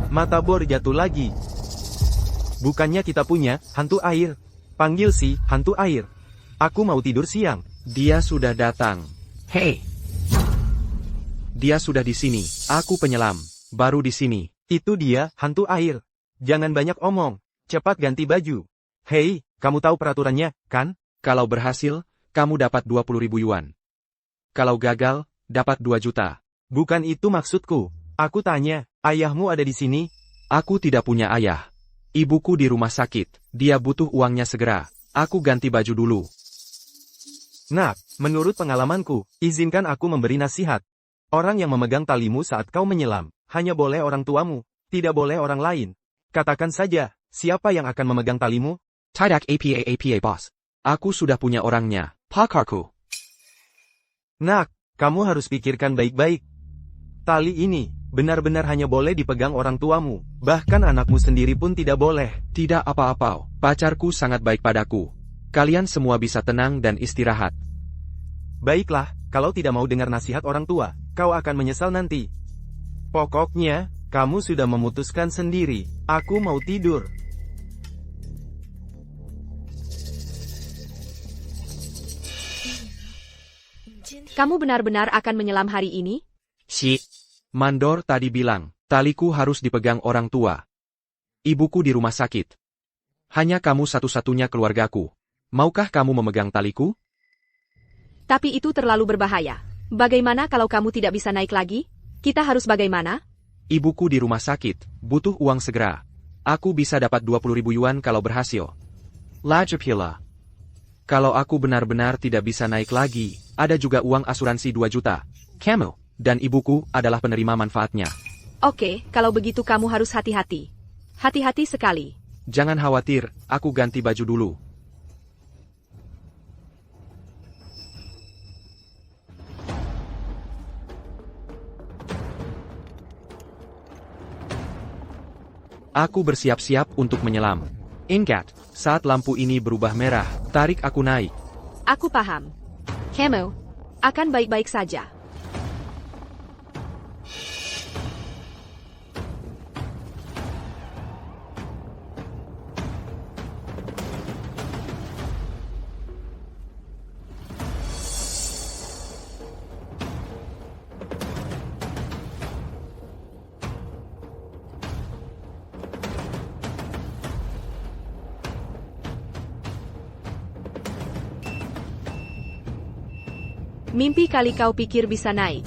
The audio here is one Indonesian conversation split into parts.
Mata Bor jatuh lagi. Bukannya kita punya hantu air. Panggil si hantu air. Aku mau tidur siang. Dia sudah datang. Hei, Dia sudah di sini. Aku penyelam. Baru di sini. Itu dia, hantu air. Jangan banyak omong. Cepat ganti baju. Hei, kamu tahu peraturannya, kan? Kalau berhasil, kamu dapat 20.000 yuan. Kalau gagal, dapat 2 juta. Bukan itu maksudku. Aku tanya, ayahmu ada di sini? Aku tidak punya ayah. Ibuku di rumah sakit. Dia butuh uangnya segera. Aku ganti baju dulu. Nak, menurut pengalamanku, izinkan aku memberi nasihat. Orang yang memegang talimu saat kau menyelam, hanya boleh orang tuamu, tidak boleh orang lain. Katakan saja, siapa yang akan memegang talimu? Tidak apa, bos. Aku sudah punya orangnya. Pakarku. Nak, kamu harus pikirkan baik-baik. Tali ini, benar-benar hanya boleh dipegang orang tuamu, bahkan anakmu sendiri pun tidak boleh. Tidak apa-apa, pacarku sangat baik padaku. Kalian semua bisa tenang dan istirahat. Baiklah, kalau tidak mau dengar nasihat orang tua, kau akan menyesal nanti. Pokoknya, kamu sudah memutuskan sendiri. Aku mau tidur. Kamu benar-benar akan menyelam hari ini? Mandor tadi bilang, taliku harus dipegang orang tua. Ibuku di rumah sakit. Hanya kamu satu-satunya keluargaku. Maukah kamu memegang taliku? Tapi itu terlalu berbahaya. Bagaimana kalau kamu tidak bisa naik lagi? Kita harus bagaimana? Ibuku di rumah sakit, butuh uang segera. Aku bisa dapat 20.000 yuan kalau berhasil. Lajapila. Kalau aku benar-benar tidak bisa naik lagi, ada juga uang asuransi 2 juta. Kamu dan ibuku adalah penerima manfaatnya. Oke, kalau begitu kamu harus hati-hati. Hati-hati sekali. Jangan khawatir, aku ganti baju dulu. Aku bersiap-siap untuk menyelam. Ingat, saat lampu ini berubah merah, tarik aku naik. Aku paham. Kamu akan baik-baik saja. Mimpi kali kau pikir bisa naik.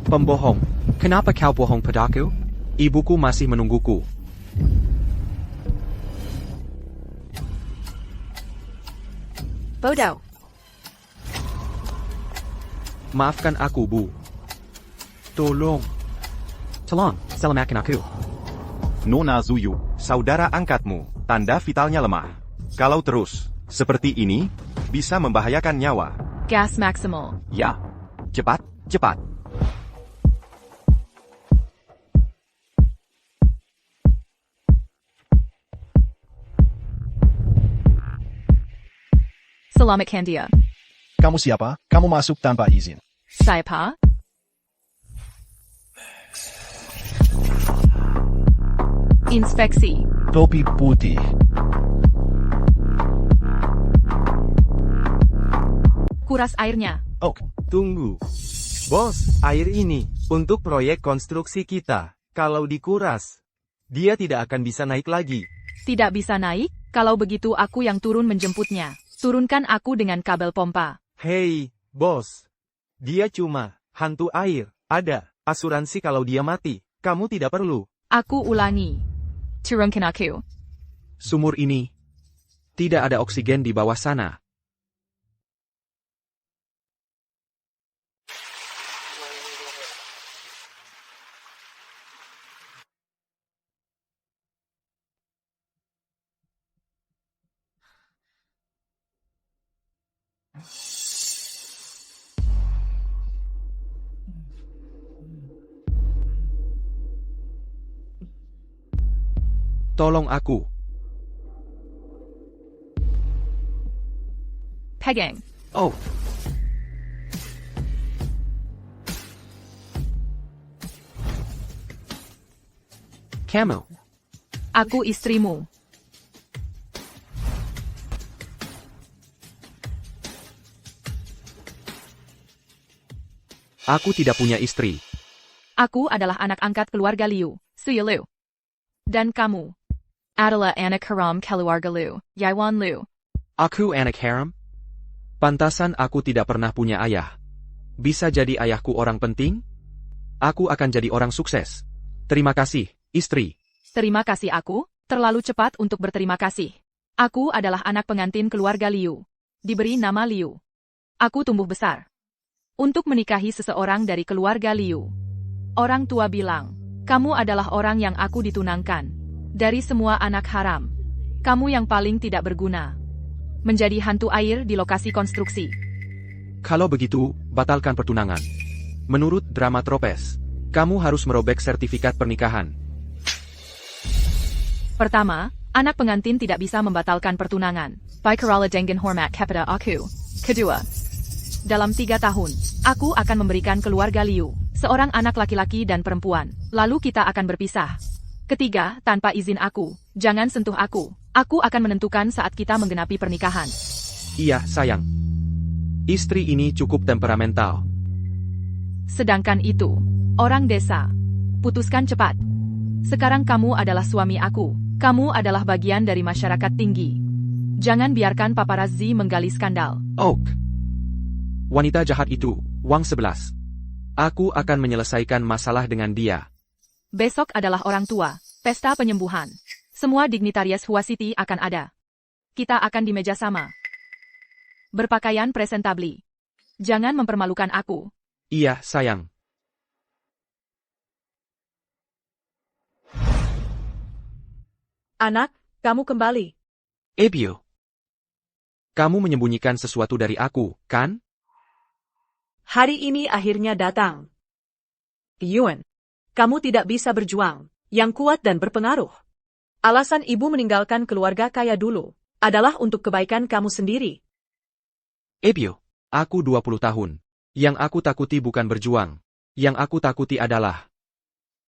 Pembohong. Kenapa kau bohong padaku? Ibuku masih menungguku. Bodoh. Maafkan aku, Bu. Tolong. Selamatkan aku. Nona Zuyu, saudara angkatmu, tanda vitalnya lemah. Kalau terus seperti ini, bisa membahayakan nyawa. Gas maximal. Ya, cepat, cepat. Selamat Kandia. Kamu siapa? Kamu masuk tanpa izin. Siapa? Inspeksi. Topi putih. Kuras airnya. Oh, Tunggu. Bos, air ini, untuk proyek konstruksi kita, kalau dikuras, dia tidak akan bisa naik lagi. Tidak bisa naik? Kalau begitu aku yang turun menjemputnya. Turunkan aku dengan kabel pompa. Hei, bos. Dia cuma hantu air. Ada asuransi kalau dia mati. Kamu tidak perlu. Aku ulangi. Turunkan aku. Sumur ini. Tidak ada oksigen di bawah sana. Tolong aku. Pegang. Oh. Kamu. Aku istrimu. Aku tidak punya istri. Aku adalah anak angkat keluarga Liu, Sui Liu. Dan kamu adalah anak haram keluarga Liu, Yaiwan Liu. Aku anak haram? Pantasan aku tidak pernah punya ayah. Bisa jadi ayahku orang penting? Aku akan jadi orang sukses. Terima kasih, istri. Terima kasih aku, terlalu cepat untuk berterima kasih. Aku adalah anak pengantin keluarga Liu. Diberi nama Liu. Aku tumbuh besar untuk menikahi seseorang dari keluarga Liu. Orang tua bilang, kamu adalah orang yang aku ditunangkan. Dari semua anak haram, kamu yang paling tidak berguna. Menjadi hantu air di lokasi konstruksi. Kalau begitu, batalkan pertunangan. Menurut drama tropes, kamu harus merobek sertifikat pernikahan. Pertama, anak pengantin tidak bisa membatalkan pertunangan. By Kerala Dengan Hormat Kepada Aku. Kedua, dalam 3 tahun, aku akan memberikan keluarga Liu, seorang anak laki-laki dan perempuan. Lalu kita akan berpisah. Ketiga, tanpa izin aku, jangan sentuh aku. Aku akan menentukan saat kita menggenapi pernikahan. Iya, sayang. Istri ini cukup temperamental. Sedangkan itu, orang desa. Putuskan cepat. Sekarang kamu adalah suami aku. Kamu adalah bagian dari masyarakat tinggi. Jangan biarkan paparazzi menggali skandal. Oak. Wanita jahat itu, Wang 11. Aku akan menyelesaikan masalah dengan dia. Besok adalah orang tua, pesta penyembuhan. Semua dignitarius Huasiti akan ada. Kita akan di meja sama. Berpakaian presentabli. Jangan mempermalukan aku. Iya, sayang. Anak, kamu kembali. Ebio. Kamu menyembunyikan sesuatu dari aku, kan? Hari ini akhirnya datang. Yuan, kamu tidak bisa berjuang, yang kuat dan berpengaruh. Alasan ibu meninggalkan keluarga kaya dulu, adalah untuk kebaikan kamu sendiri. Ebio, aku 20 tahun. Yang aku takuti bukan berjuang. Yang aku takuti adalah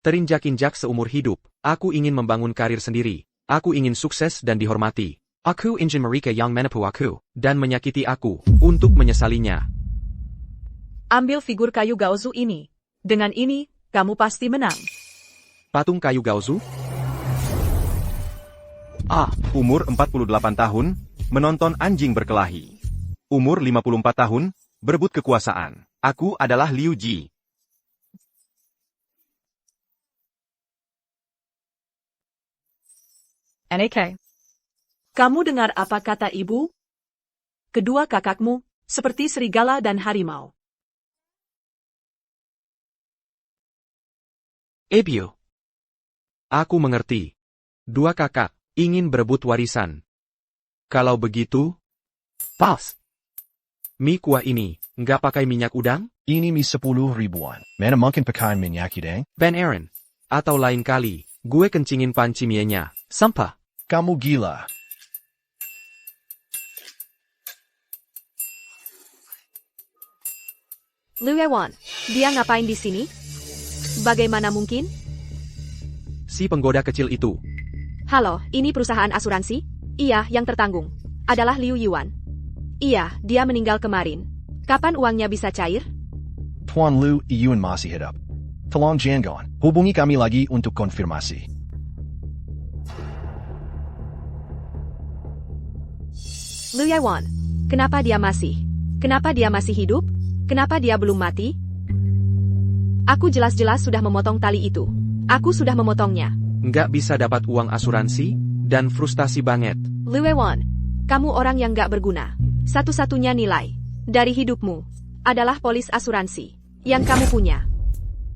terinjak-injak seumur hidup. Aku ingin membangun karir sendiri. Aku ingin sukses dan dihormati. Aku ingin mereka yang menipu aku, dan menyakiti aku, untuk menyesalinya. Ambil figur kayu Gaozu ini. Dengan ini, kamu pasti menang. Patung kayu Gaozu? Umur 48 tahun, menonton anjing berkelahi. Umur 54 tahun, berebut kekuasaan. Aku adalah Liu Ji. NK. Kamu dengar apa kata ibu? Kedua kakakmu, seperti serigala dan harimau. Ebio. Aku mengerti. 2 kakak ingin berebut warisan. Kalau begitu, pas. Mie kuah ini, nggak pakai minyak udang? Ini mie 10 ribuan. Mana mungkin pakai minyak udang? Ben Aaron. Atau lain kali, gue kencingin panci mienya. Sampah. Kamu gila. Liu Yaiwan, dia ngapain di sini? Bagaimana mungkin? Si penggoda kecil itu. Halo, ini perusahaan asuransi? Iya, yang tertanggung. Adalah Liu Yuan. Iya, dia meninggal kemarin. Kapan uangnya bisa cair? Tuan Liu Yuan masih hidup. Tolong jangan. Hubungi kami lagi untuk konfirmasi. Liu Yaiwan, kenapa dia masih? Kenapa dia masih hidup? Kenapa dia belum mati? Aku jelas-jelas sudah memotong tali itu. Aku sudah memotongnya. Nggak bisa dapat uang asuransi, dan frustasi banget. Liu Yaiwan, kamu orang yang nggak berguna. Satu-satunya nilai dari hidupmu adalah polis asuransi yang kamu punya.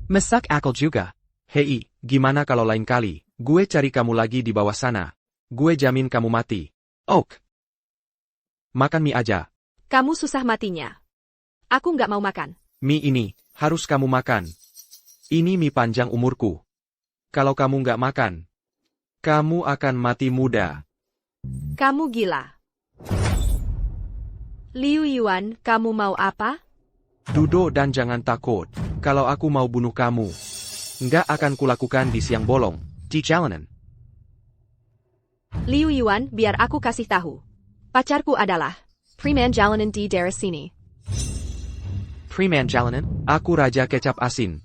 Mesak akal juga. Hei, gimana kalau lain kali, gue cari kamu lagi di bawah sana. Gue jamin kamu mati. Oak. Makan mie aja. Kamu susah matinya. Aku nggak mau makan. Mie ini, harus kamu makan. Ini mie panjang umurku. Kalau kamu nggak makan, kamu akan mati muda. Kamu gila. Liu Yuan, kamu mau apa? Duduk dan jangan takut. Kalau aku mau bunuh kamu, nggak akan kulakukan di siang bolong. di jalanan. Liu Yuan, biar aku kasih tahu. Pacarku adalah Preman Jalanan di daerah sini. Preman jalanan, aku raja kecap asin.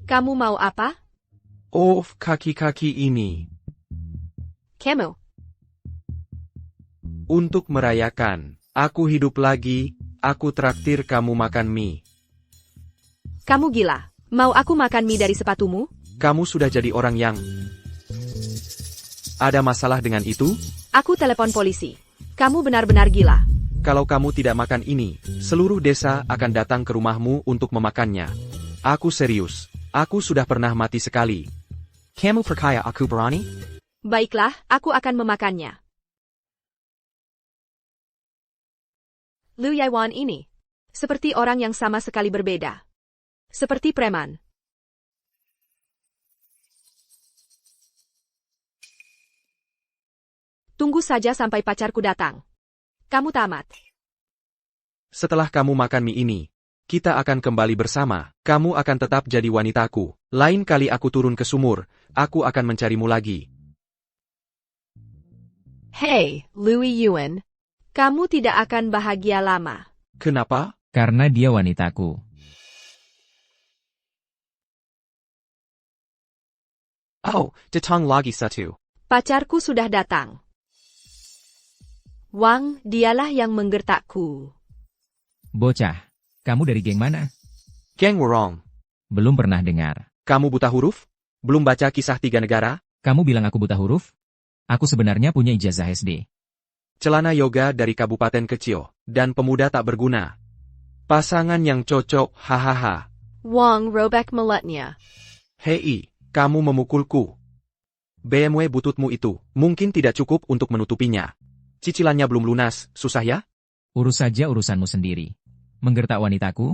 Kamu mau apa? Oh, kaki-kaki ini. Kamu. Untuk merayakan, aku hidup lagi, aku traktir kamu makan mie. Kamu gila. Mau aku makan mie dari sepatumu? Kamu sudah jadi orang yang... Ada masalah dengan itu? Aku telepon polisi. Kamu benar-benar gila. Kalau kamu tidak makan ini, seluruh desa akan datang ke rumahmu untuk memakannya. Aku serius. Aku sudah pernah mati sekali. Kamu percaya aku berani? Baiklah, aku akan memakannya. Liu Yaiwan ini seperti orang yang sama sekali berbeda. Seperti preman. Tunggu saja sampai pacarku datang. Kamu tamat. Setelah kamu makan mie ini, kita akan kembali bersama. Kamu akan tetap jadi wanitaku. Lain kali aku turun ke sumur, aku akan mencarimu lagi. Hey, Liu Yuan. Kamu tidak akan bahagia lama. Kenapa? Karena dia wanitaku. Oh, datang lagi satu. Pacarku sudah datang. Wang, dialah yang menggertakku. Bocah, kamu dari geng mana? Geng Warong. Belum pernah dengar. Kamu buta huruf? Belum baca kisah 3 negara? Kamu bilang aku buta huruf? Aku sebenarnya punya ijazah SD. Celana yoga dari kabupaten kecil, dan pemuda tak berguna. Pasangan yang cocok, hahaha. Wang robek mulutnya. Hei, kamu memukulku. BMW bututmu itu, mungkin tidak cukup untuk menutupinya. Cicilannya belum lunas, susah ya? Urus saja urusanmu sendiri. Menggertak wanitaku?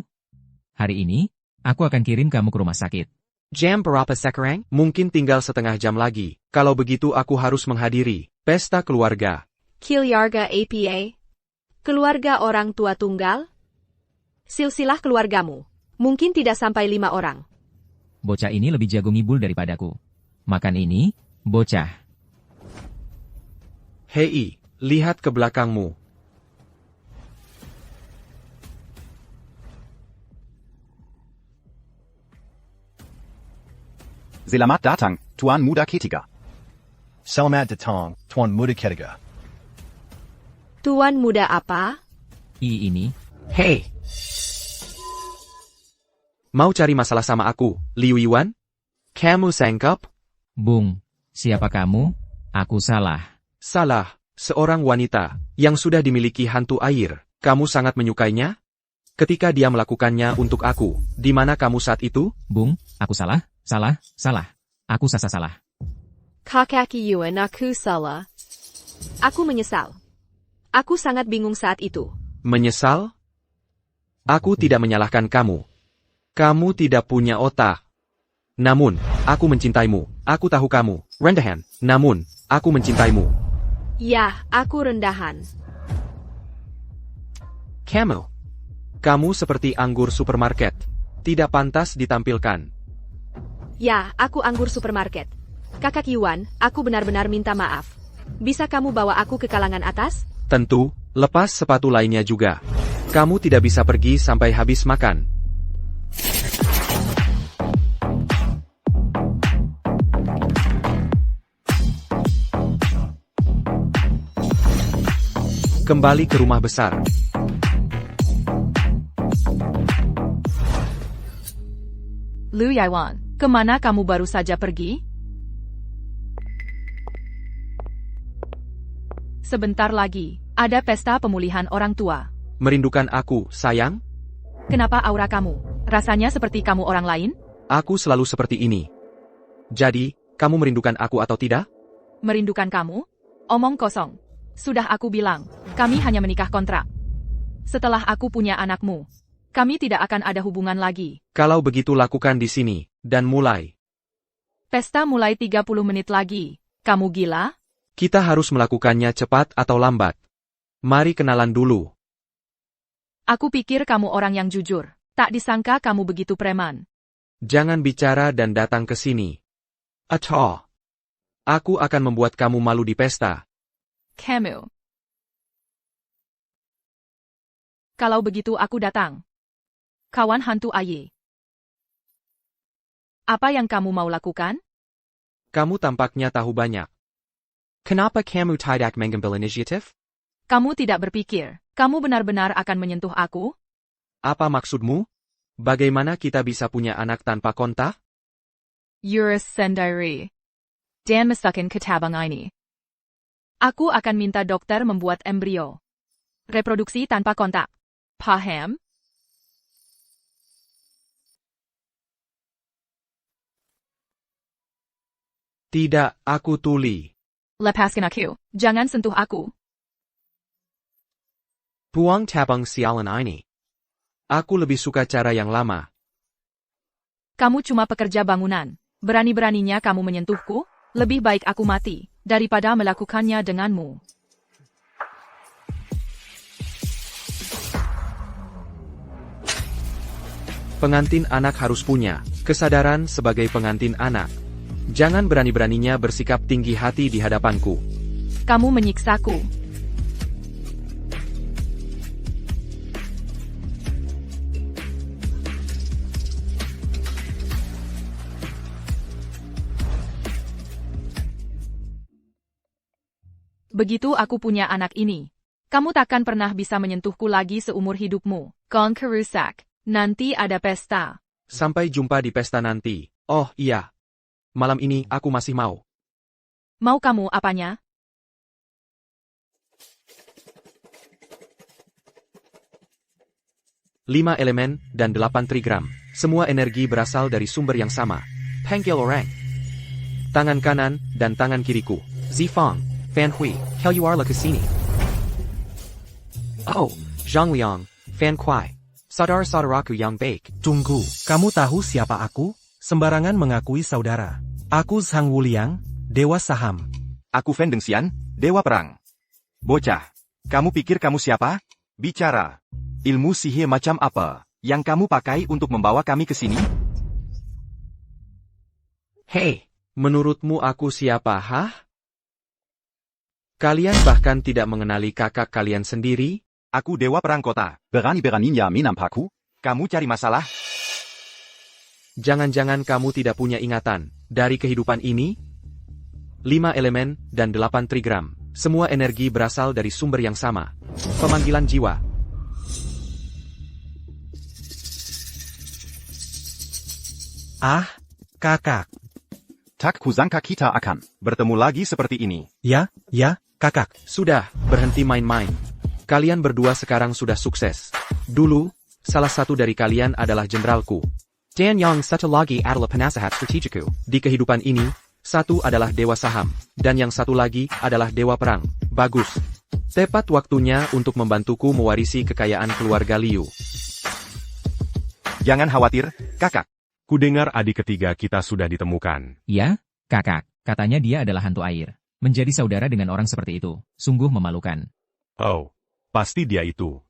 Hari ini, aku akan kirim kamu ke rumah sakit. Jam berapa sekarang? Mungkin tinggal setengah jam lagi. Kalau begitu aku harus menghadiri pesta keluarga. Keluarga APA? Keluarga orang tua tunggal? Silsilah keluargamu. Mungkin tidak sampai 5 orang. Bocah ini lebih jago ngibul daripadaku. Makan ini, bocah. Hei, lihat ke belakangmu. Selamat datang, Tuan Muda Ketiga. Selamat datang, Tuan Muda Ketiga. Tuan muda apa? Ini. Hei! Mau cari masalah sama aku, Liu Yuan? Kamu sangkap? Bung, siapa kamu? Aku salah. Salah, seorang wanita yang sudah dimiliki hantu air. Kamu sangat menyukainya? Ketika dia melakukannya untuk aku, di mana kamu saat itu? Bung, aku salah. Aku salah. Kakaki Yuan, aku salah. Aku menyesal. Aku sangat bingung saat itu. Menyesal? Aku tidak menyalahkan kamu. Kamu tidak punya otak. Namun, aku mencintaimu. Aku tahu kamu rendahan. Namun, aku mencintaimu. Ya, aku rendahan. Kamu seperti anggur supermarket. Tidak pantas ditampilkan. Ya, aku anggur supermarket. Kakak Yuan, aku benar-benar minta maaf. Bisa kamu bawa aku ke kalangan atas? Tentu, lepas sepatu lainnya juga. Kamu tidak bisa pergi sampai habis makan. Kembali ke rumah besar. Liu Yaiwan, kemana kamu baru saja pergi? Sebentar lagi, ada pesta pemulihan orang tua. Merindukan aku, sayang? Kenapa aura kamu? Rasanya seperti kamu orang lain? Aku selalu seperti ini. Jadi, kamu merindukan aku atau tidak? Merindukan kamu? Omong kosong. Sudah aku bilang, kami hanya menikah kontrak. Setelah aku punya anakmu, kami tidak akan ada hubungan lagi. Kalau begitu lakukan di sini, dan mulai. Pesta mulai 30 menit lagi. Kamu gila? Kita harus melakukannya cepat atau lambat. Mari kenalan dulu. Aku pikir kamu orang yang jujur. Tak disangka kamu begitu preman. Jangan bicara dan datang ke sini. Atau aku akan membuat kamu malu di pesta. Kamu. Kalau begitu aku datang. Kawan hantu Aye. Apa yang kamu mau lakukan? Kamu tampaknya tahu banyak. Kenapa kamu tidak mengambil inisiatif? Kamu tidak berpikir, kamu benar-benar akan menyentuh aku? Apa maksudmu? Bagaimana kita bisa punya anak tanpa kontak? You're sendiri. Dan masukin ke tabang ini. Aku akan minta dokter membuat embrio. Reproduksi tanpa kontak. Paham? Tidak, aku tuli. Lepaskan aku. Jangan sentuh aku. Buang tabang sialan ini. Aku lebih suka cara yang lama. Kamu cuma pekerja bangunan. Berani-beraninya kamu menyentuhku? Lebih baik aku mati, daripada melakukannya denganmu. Pengantin anak harus punya kesadaran sebagai pengantin anak. Jangan berani-beraninya bersikap tinggi hati di hadapanku. Kamu menyiksaku. Begitu aku punya anak ini, kamu takkan pernah bisa menyentuhku lagi seumur hidupmu. Gong kerusak. Nanti ada pesta. Sampai jumpa di pesta nanti. Oh iya. Malam ini aku masih mau. Mau kamu apanya? Lima elemen dan 8 trigram. Semua energi berasal dari sumber yang sama. Panggil orang. Tangan kanan dan tangan kiriku. Zifang. Fan Hui, Hell you are la Cassini. Oh, Zhang Liang, Fan Kuai. Saudara-saudaraku yang baik. Tunggu, kamu tahu siapa aku? Sembarangan mengakui saudara. Aku Zhang Wuliang, Dewa Saham. Aku Fan Dengxian, Dewa Perang. Bocah, kamu pikir kamu siapa? Bicara. Ilmu sihir macam apa yang kamu pakai untuk membawa kami ke sini? Hei, menurutmu aku siapa, hah? Kalian bahkan tidak mengenali kakak kalian sendiri? Aku Dewa Perang Kota. Berani-beraninya menampakku? Kamu cari masalah? Jangan-jangan kamu tidak punya ingatan dari kehidupan ini? 5 elemen dan 8 trigram. Semua energi berasal dari sumber yang sama. Pemanggilan jiwa. Ah, kakak. Tak kuzangka kita akan bertemu lagi seperti ini. Ya, kakak. Sudah, berhenti main-main. Kalian berdua sekarang sudah sukses. Dulu, salah satu dari kalian adalah jenderalku. Dan yang satu lagi adalah penasehat strategiku. Di kehidupan ini, satu adalah dewa saham, dan yang satu lagi adalah dewa perang. Bagus. Tepat waktunya untuk membantuku mewarisi kekayaan keluarga Liu. Jangan khawatir, kakak. Kudengar adik ketiga kita sudah ditemukan. Ya, kakak. Katanya dia adalah hantu air. Menjadi saudara dengan orang seperti itu, sungguh memalukan. Oh, pasti dia itu.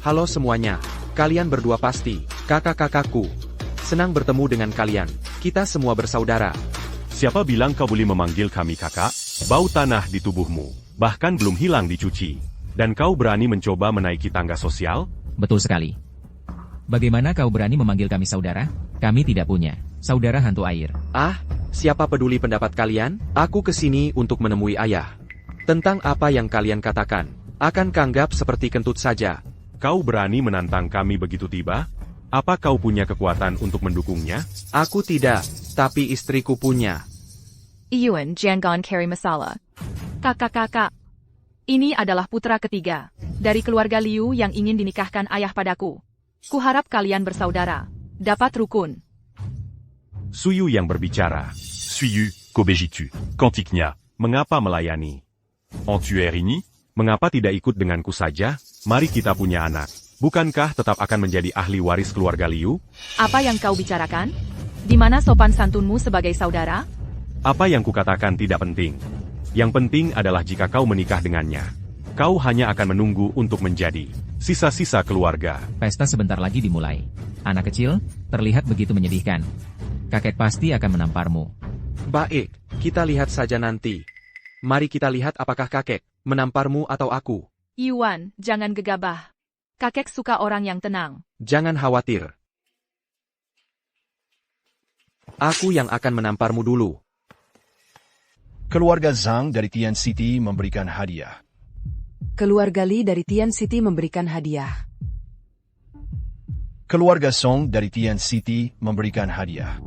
Halo semuanya. Kalian berdua pasti kakak-kakakku. Senang bertemu dengan kalian. Kita semua bersaudara. Siapa bilang kau boleh memanggil kami kakak? Bau tanah di tubuhmu, bahkan belum hilang dicuci. Dan kau berani mencoba menaiki tangga sosial? Betul sekali. Bagaimana kau berani memanggil kami saudara? Kami tidak punya saudara hantu air. Ah, siapa peduli pendapat kalian? Aku kesini untuk menemui ayah. Tentang apa yang kalian katakan, akan kanggap seperti kentut saja. Kau berani menantang kami begitu tiba? Apa kau punya kekuatan untuk mendukungnya? Aku tidak, tapi istriku punya. Iyuan Jangan Carry Masala. Kakak-kakak. Ini adalah putra ketiga dari keluarga Liu yang ingin dinikahkan ayah padaku. Kuharap kalian bersaudara, dapat rukun. Suyu yang berbicara. Suyu, kobejitu, kantiknya. Mengapa melayani? En tuer ini? Mengapa tidak ikut denganku saja? Mari kita punya anak. Bukankah tetap akan menjadi ahli waris keluarga Liu? Apa yang kau bicarakan? Di mana sopan santunmu sebagai saudara? Apa yang kukatakan tidak penting. Yang penting adalah jika kau menikah dengannya. Kau hanya akan menunggu untuk menjadi sisa-sisa keluarga. Pesta sebentar lagi dimulai. Anak kecil, terlihat begitu menyedihkan. Kakek pasti akan menamparmu. Baik, kita lihat saja nanti. Mari kita lihat apakah kakek menamparmu atau aku. Yuan, jangan gegabah. Kakek suka orang yang tenang. Jangan khawatir. Aku yang akan menamparmu dulu. Keluarga Zhang dari Tian City memberikan hadiah. Keluarga Li dari Tian City memberikan hadiah. Keluarga Song dari Tian City memberikan hadiah.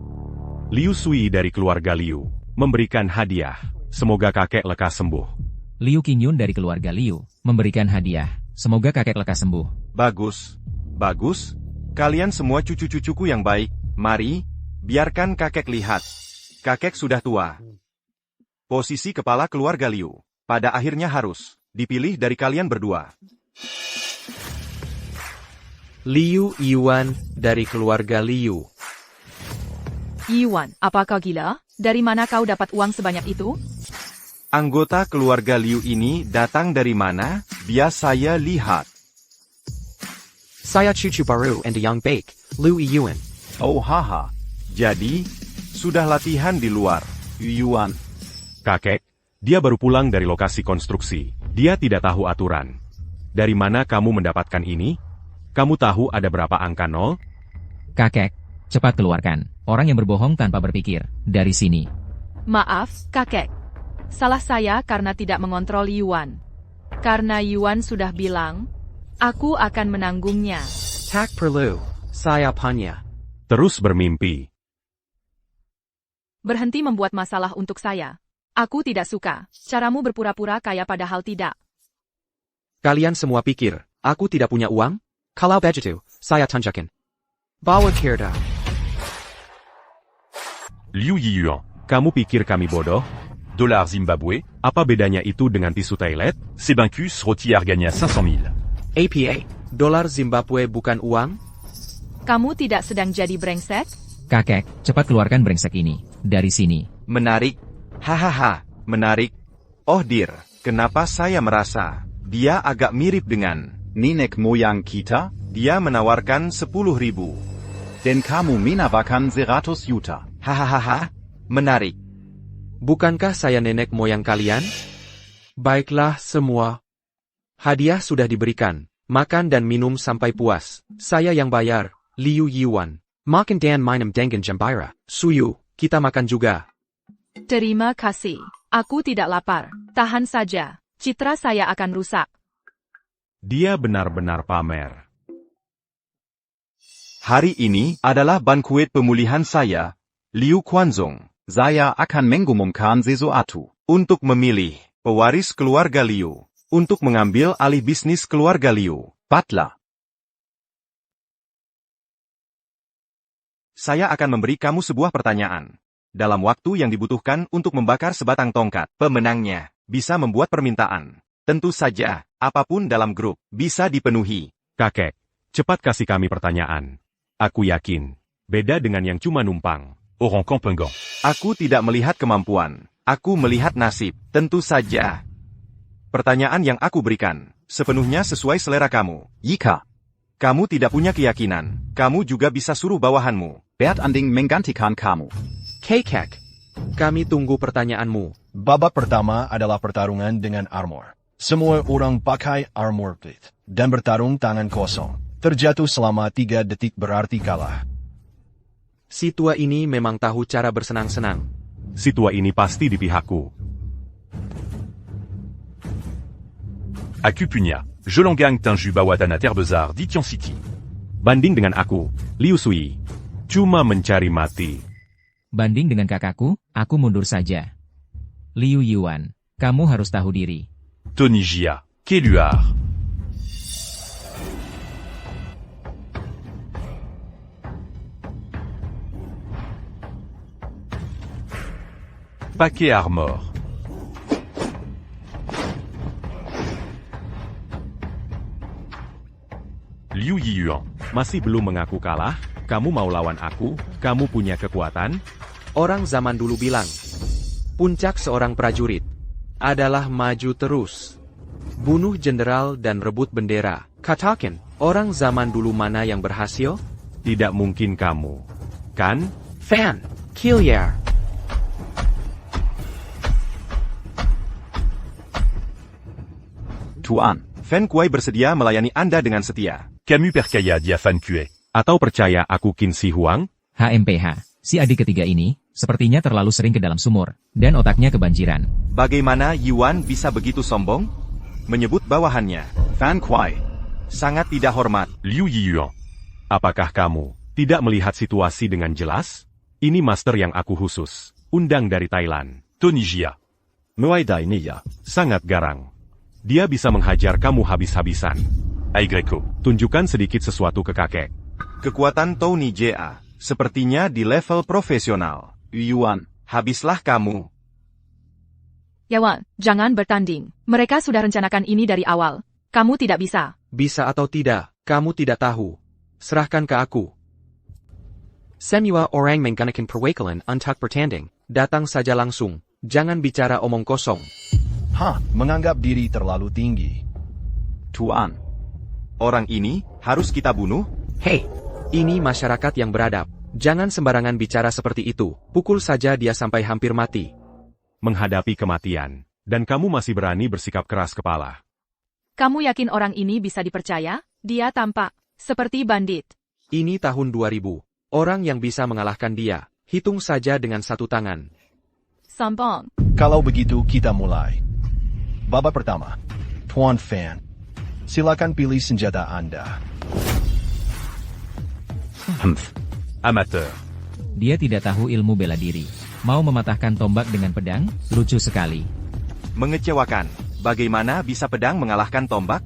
Liu Sui dari keluarga Liu memberikan hadiah. Semoga kakek lekas sembuh. Liu Qingyun dari keluarga Liu memberikan hadiah. Semoga kakek lekas sembuh. Bagus. Bagus. Kalian semua cucu-cucuku yang baik. Mari, biarkan kakek lihat. Kakek sudah tua. Posisi kepala keluarga Liu pada akhirnya harus dipilih dari kalian berdua. Liu Yuan dari keluarga Liu. Yuan, apakah gila? Dari mana kau dapat uang sebanyak itu? Anggota keluarga Liu ini datang dari mana? Biar saya lihat. Saya cucu baru and the young bake, Liu Yuan. Oh haha. Jadi, sudah latihan di luar. Yuan. Kakek, dia baru pulang dari lokasi konstruksi. Dia tidak tahu aturan. Dari mana kamu mendapatkan ini? Kamu tahu ada berapa angka nol? Kakek, cepat keluarkan. Orang yang berbohong tanpa berpikir. Dari sini. Maaf, kakek. Salah saya karena tidak mengontrol Yuan. Karena Yuan sudah bilang, aku akan menanggungnya. Tak perlu. Saya punya. Terus bermimpi. Berhenti membuat masalah untuk saya. Aku tidak suka. Caramu berpura-pura kaya padahal tidak. Kalian semua pikir, aku tidak punya uang? Kalau begitu, saya tunjukin. Bawa kirda. Liu Yiyuan, kamu pikir kami bodoh? Dolar Zimbabwe, apa bedanya itu dengan tisu toilet? Sebancus Rotier gagna 500 000. APA, dolar Zimbabwe bukan uang? Kamu tidak sedang jadi brengsek? Kakek, cepat keluarkan brengsek ini. Dari sini. Menarik. Hahaha, menarik. Oh dir, kenapa saya merasa dia agak mirip dengan nenek moyang kita? Dia menawarkan 10.000. Dan kamu menawarkan 100 juta. Hahaha, menarik. Bukankah saya nenek moyang kalian? Baiklah semua. Hadiah sudah diberikan. Makan dan minum sampai puas. Saya yang bayar. Liu Yuan. Makan dan minum dengan gembira. Suyu, kita makan juga. Terima kasih. Aku tidak lapar. Tahan saja. Citra saya akan rusak. Dia benar-benar pamer. Hari ini adalah bankuet pemulihan saya, Liu Quanzong. Saya akan mengumumkan sesuatu untuk memilih pewaris keluarga Liu, untuk mengambil alih bisnis keluarga Liu. Patla. Saya akan memberi kamu sebuah pertanyaan. Dalam waktu yang dibutuhkan untuk membakar sebatang tongkat, pemenangnya bisa membuat permintaan. Tentu saja, apapun dalam grup bisa dipenuhi. Kakek, cepat kasih kami pertanyaan. Aku yakin, beda dengan yang cuma numpang. Orang Kampenggong. Aku tidak melihat kemampuan. Aku melihat nasib. Tentu saja. Pertanyaan yang aku berikan sepenuhnya sesuai selera kamu. Jika kamu tidak punya keyakinan, kamu juga bisa suruh bawahanmu Bertanding menggantikan kamu. Kakek, kami tunggu pertanyaanmu. Babak pertama adalah pertarungan dengan armor. Semua orang pakai armor plate dan bertarung tangan kosong. Terjatuh selama 3 detik berarti kalah. Si tua ini memang tahu cara bersenang-senang. Si tua ini pasti di pihakku. Aku punya, je l'engagne Tinju Bawatana Terbesar di Tian City. Banding dengan aku, Liu Sui. Cuma mencari mati. Banding dengan kakakku, aku mundur saja. Liu Yuan, kamu harus tahu diri. Tony Jia, Keluar. Paquet Armor. Liu Yiyuan, masih belum mengaku kalah? Kamu mau lawan aku? Kamu punya kekuatan? Orang zaman dulu bilang, puncak seorang prajurit adalah maju terus. Bunuh jenderal dan rebut bendera. Katakan, orang zaman dulu mana yang berhasil? Tidak mungkin kamu. Kan? Fan, Killier. Tuan, Fan Kuai bersedia melayani Anda dengan setia. Camus percaya dia Fan Kue. Atau percaya aku Qin Shi Huang? HMPH, si adik ketiga ini, sepertinya terlalu sering ke dalam sumur, dan otaknya kebanjiran. Bagaimana Yuan bisa begitu sombong? Menyebut bawahannya, Fan Kuai. Sangat tidak hormat. Liu Yiyuan. Apakah kamu tidak melihat situasi dengan jelas? Ini master yang aku khusus. Undang dari Thailand. Tony Jia. Muay Thai Nia. Sangat garang. Dia bisa menghajar kamu habis-habisan. Ai Greco. Tunjukkan sedikit sesuatu ke kakek. Kekuatan Tony Jia, sepertinya di level profesional. Yuan, habislah kamu. Yawan, jangan bertanding. Mereka sudah rencanakan ini dari awal. Kamu tidak bisa. Bisa atau tidak, kamu tidak tahu. Serahkan ke aku. Semua orang menggunakan perwakilan untuk bertanding. Datang saja langsung. Jangan bicara omong kosong. Menganggap diri terlalu tinggi. Tuan, orang ini harus kita bunuh? Hei, ini masyarakat yang beradab. Jangan sembarangan bicara seperti itu. Pukul saja dia sampai hampir mati. Menghadapi kematian. Dan kamu masih berani bersikap keras kepala. Kamu yakin orang ini bisa dipercaya? Dia tampak seperti bandit. Ini tahun 2000. Orang yang bisa mengalahkan dia, hitung saja dengan satu tangan. Sombong. Kalau begitu kita mulai. Babak pertama, Tuan Fan. Silakan pilih senjata Anda. Amateur. Dia tidak tahu ilmu bela diri. Mau mematahkan tombak dengan pedang? Lucu sekali. Mengecewakan. Bagaimana bisa pedang mengalahkan tombak?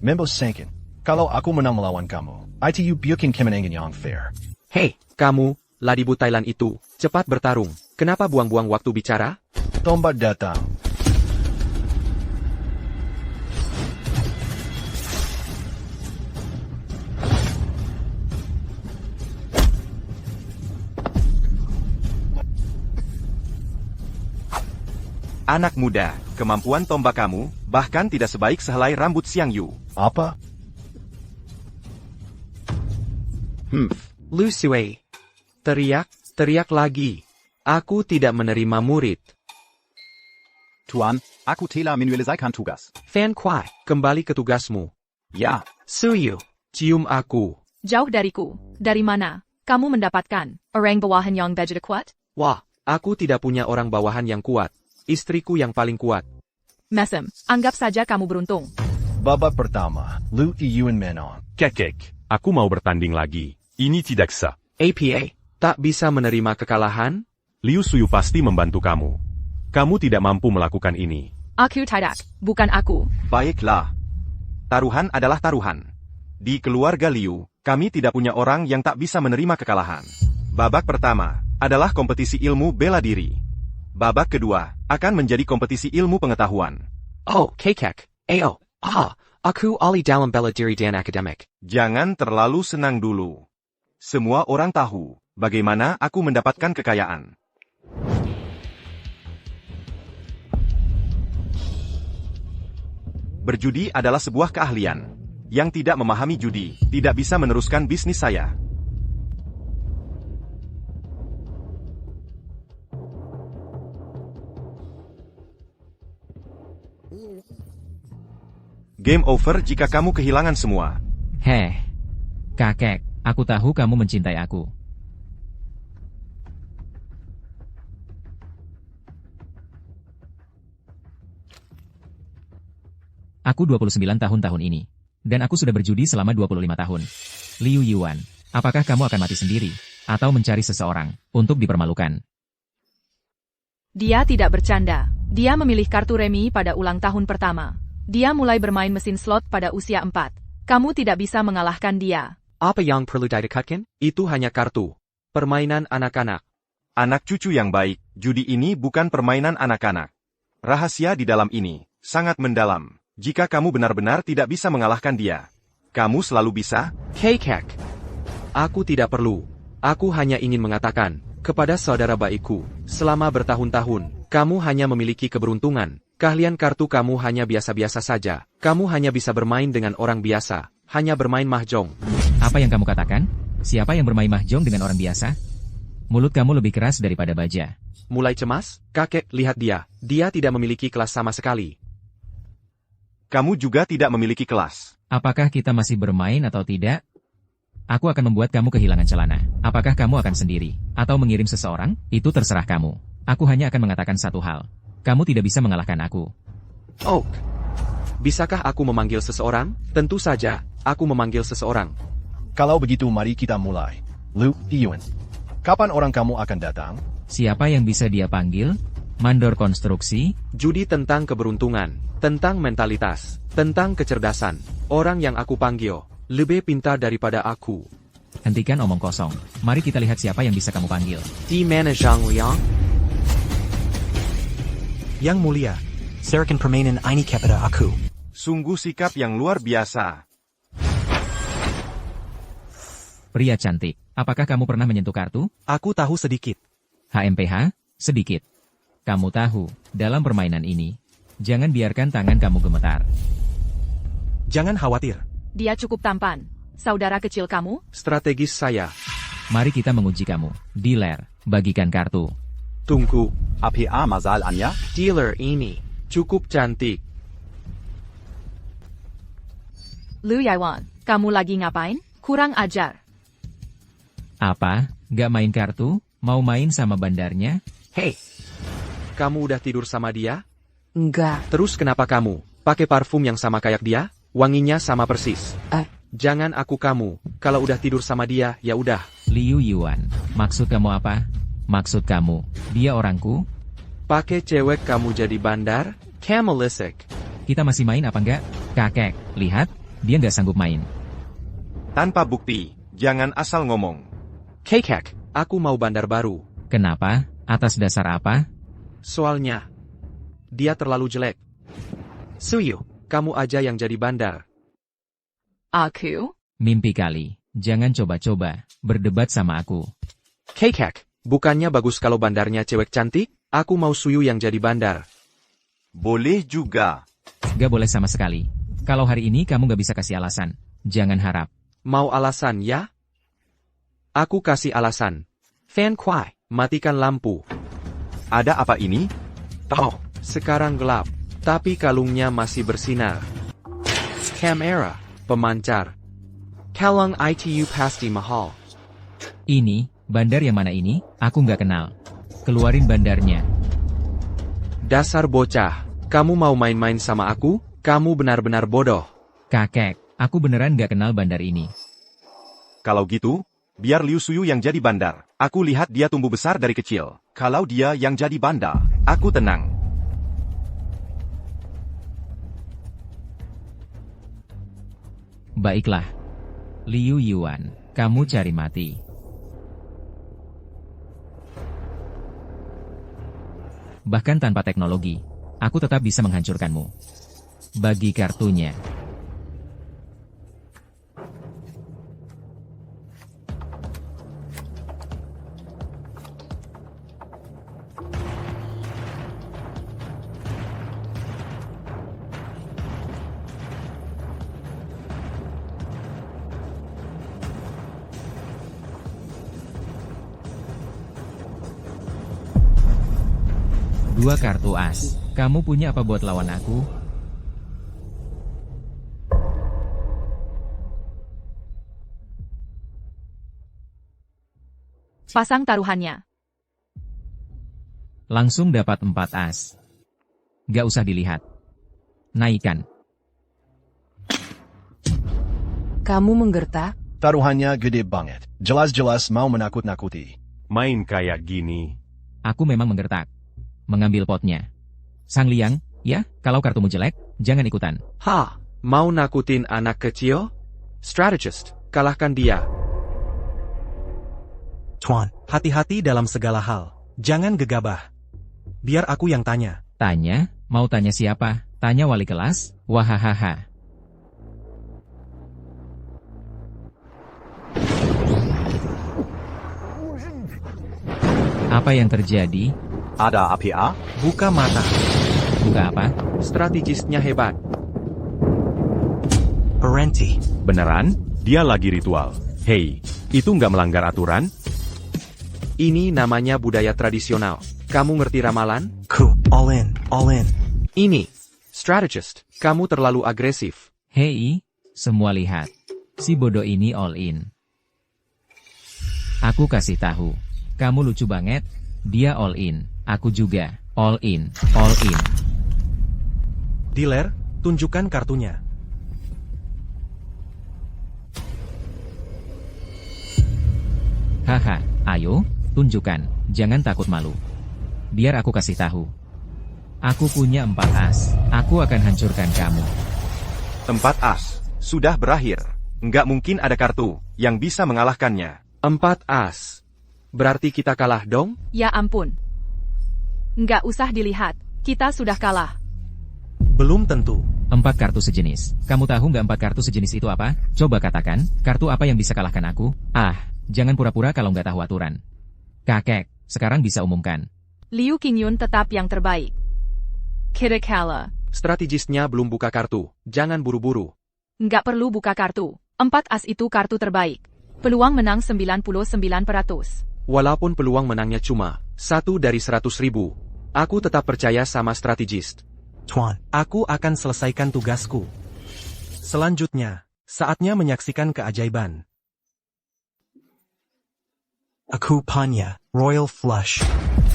Membo Sankin, kalau aku menang melawan kamu, ITU biukin kemenangan yang fair. Hei, kamu, ladibu Thailand itu, cepat bertarung. Kenapa buang-buang waktu bicara? Tombak datang. Anak muda, kemampuan tombak kamu bahkan tidak sebaik sehelai rambut Xiang Yu. Apa? Lu Sui. Teriak lagi. Aku tidak menerima murid. Tuan, aku telah menyelesaikan tugas. Fan Kuai, kembali ke tugasmu. Ya. Suyu, cium aku. Jauh dariku. Dari mana? Kamu mendapatkan orang bawahan yang begitu kuat? Wah, aku tidak punya orang bawahan yang kuat. Istriku yang paling kuat. Mesem, anggap saja kamu beruntung. Babak pertama, Lu Yuan Menon. Kekek. Aku mau bertanding lagi. Ini tidak sah. APA, tak bisa menerima kekalahan? Liu Suyu pasti membantu kamu. Kamu tidak mampu melakukan ini. Aku tidak, bukan aku. Baiklah. Taruhan adalah taruhan. Di keluarga Liu, kami tidak punya orang yang tak bisa menerima kekalahan. Babak pertama adalah kompetisi ilmu bela diri. Babak kedua akan menjadi kompetisi ilmu pengetahuan. Oh, Kekek. Aku ali dalam bela diri dan akademik. Jangan terlalu senang dulu. Semua orang tahu bagaimana aku mendapatkan kekayaan. Berjudi adalah sebuah keahlian. Yang tidak memahami judi tidak bisa meneruskan bisnis saya. Game over jika kamu kehilangan semua. Kakek, aku tahu kamu mencintai aku. Aku 29 tahun ini. Dan aku sudah berjudi selama 25 tahun. Liu Yuan, apakah kamu akan mati sendiri? Atau mencari seseorang untuk dipermalukan? Dia tidak bercanda. Dia memilih kartu remi pada ulang tahun pertama. Dia mulai bermain mesin slot pada usia 4. Kamu tidak bisa mengalahkan dia. Apa yang perlu didekatkan? Itu hanya kartu. Permainan anak-anak. Anak cucu yang baik, judi ini bukan permainan anak-anak. Rahasia di dalam ini sangat mendalam. Jika kamu benar-benar tidak bisa mengalahkan dia, kamu selalu bisa? Kekek. Aku tidak perlu. Aku hanya ingin mengatakan kepada saudara baikku, selama bertahun-tahun, Kamu hanya memiliki keberuntungan. Keahlian kartu kamu hanya biasa-biasa saja. Kamu hanya bisa bermain dengan orang biasa. Hanya bermain mahjong. Apa yang kamu katakan? Siapa yang bermain mahjong dengan orang biasa? Mulut kamu lebih keras daripada baja. Mulai cemas? Kakek, lihat dia. Dia tidak memiliki kelas sama sekali. Kamu juga tidak memiliki kelas. Apakah kita masih bermain atau tidak? Aku akan membuat kamu kehilangan celana. Apakah kamu akan sendiri? Atau mengirim seseorang? Itu terserah kamu. Aku hanya akan mengatakan satu hal. Kamu tidak bisa mengalahkan aku. Oak. Bisakah aku memanggil seseorang? Tentu saja, aku memanggil seseorang. Kalau begitu mari kita mulai. Liu Yuan. Kapan orang kamu akan datang? Siapa yang bisa dia panggil? Mandor konstruksi? Judi tentang keberuntungan, tentang mentalitas, tentang kecerdasan. Orang yang aku panggil lebih pintar daripada aku. Hentikan omong kosong. Mari kita lihat siapa yang bisa kamu panggil. Di mana Zhang Liang? Yang mulia, serahkan permainan ini kepada aku. Sungguh sikap yang luar biasa. Pria cantik, apakah kamu pernah menyentuh kartu? Aku tahu sedikit. HMPH? Sedikit. Kamu tahu, dalam permainan ini, jangan biarkan tangan kamu gemetar. Jangan khawatir. Dia cukup tampan. Saudara kecil kamu? Strategis saya. Mari kita menguji kamu. Dealer, bagikan kartu. Tunggu. APA Mazal Anya? Dealer ini cukup cantik. Liu Yaiwan, kamu lagi ngapain? Kurang ajar. Apa? Gak main kartu? Mau main sama bandarnya? Hei, kamu udah tidur sama dia? Enggak. Terus kenapa kamu pakai parfum yang sama kayak dia? Wanginya sama persis. Jangan aku kamu. Kalau udah tidur sama dia, ya udah. Liu Yuan, maksud kamu apa? Maksud kamu, dia orangku? Pakai cewek kamu jadi bandar? Kamelisik. Kita masih main apa enggak? Kakek, lihat, dia nggak sanggup main. Tanpa bukti, jangan asal ngomong. Kekek, aku mau bandar baru. Kenapa? Atas dasar apa? Soalnya, dia terlalu jelek. Suyu, kamu aja yang jadi bandar. Aku? Mimpi kali. Jangan coba-coba berdebat sama aku. Kekek, bukannya bagus kalau bandarnya cewek cantik? Aku mau Suyu yang jadi bandar. Boleh juga. Gak boleh sama sekali. Kalau hari ini kamu gak bisa kasih alasan, jangan harap. Mau alasan ya? Aku kasih alasan. Fan Kuai, matikan lampu. Ada apa ini? Oh, sekarang gelap, tapi kalungnya masih bersinar. Kamera, pemancar. Kalung itu pasti mahal. Ini, bandar yang mana ini? Aku nggak kenal. Keluarin bandarnya. Dasar bocah, kamu mau main-main sama aku? Kamu benar-benar bodoh. Kakek, aku beneran nggak kenal bandar ini. Kalau gitu, biar Liu Suyu yang jadi bandar. Aku lihat dia tumbuh besar dari kecil. Kalau dia yang jadi bandar, aku tenang. Baiklah. Liu Yuan, kamu cari mati. Bahkan tanpa teknologi, aku tetap bisa menghancurkanmu. Bagi kartunya. Dua kartu as. Kamu punya apa buat lawan aku? Pasang taruhannya. Langsung dapat 4 as. Gak usah dilihat. Naikkan. Kamu menggertak? Taruhannya gede banget. Jelas-jelas mau menakut-nakuti. Main kayak gini. Aku memang menggertak. Mengambil potnya. Sang Liang, ya, kalau kartumu jelek, jangan ikutan. Ha, mau nakutin anak kecil? Strategist, kalahkan dia. Tuan, hati-hati dalam segala hal. Jangan gegabah. Biar aku yang tanya. Tanya? Mau tanya siapa? Tanya wali kelas? Wahahaha. Apa yang terjadi? Ada apa? Buka mata. Buka apa? Strategisnya hebat. Parenti. Beneran? Dia lagi ritual. Hei, itu nggak melanggar aturan? Ini namanya budaya tradisional. Kamu ngerti ramalan? Ku, all in, all in. Ini. Strategist. Kamu terlalu agresif. Hei, semua lihat. Si bodoh ini all in. Aku kasih tahu. Kamu lucu banget. Dia all in. Aku juga. All in. All in. Dealer, tunjukkan kartunya. Haha, ayo, tunjukkan. Jangan takut malu. Biar aku kasih tahu. Aku punya 4 as. Aku akan hancurkan kamu. 4 as. Sudah berakhir. Nggak mungkin ada kartu yang bisa mengalahkannya. 4 as. Berarti kita kalah dong? Ya ampun. Nggak usah dilihat, kita sudah kalah. Belum tentu. 4 kartu sejenis. Kamu tahu nggak 4 kartu sejenis itu apa? Coba katakan, kartu apa yang bisa kalahkan aku? Ah, jangan pura-pura kalau nggak tahu aturan. Kakek, sekarang bisa umumkan. Liu Qingyun tetap yang terbaik. Kita kalah. Strategisnya belum buka kartu. Jangan buru-buru. Nggak perlu buka kartu. 4 as itu kartu terbaik. Peluang menang 99%. Walaupun peluang menangnya cuma 1 dari 100.000, aku tetap percaya sama strategist. Tuan, aku akan selesaikan tugasku. Selanjutnya, saatnya menyaksikan keajaiban. Aku punya Royal Flush.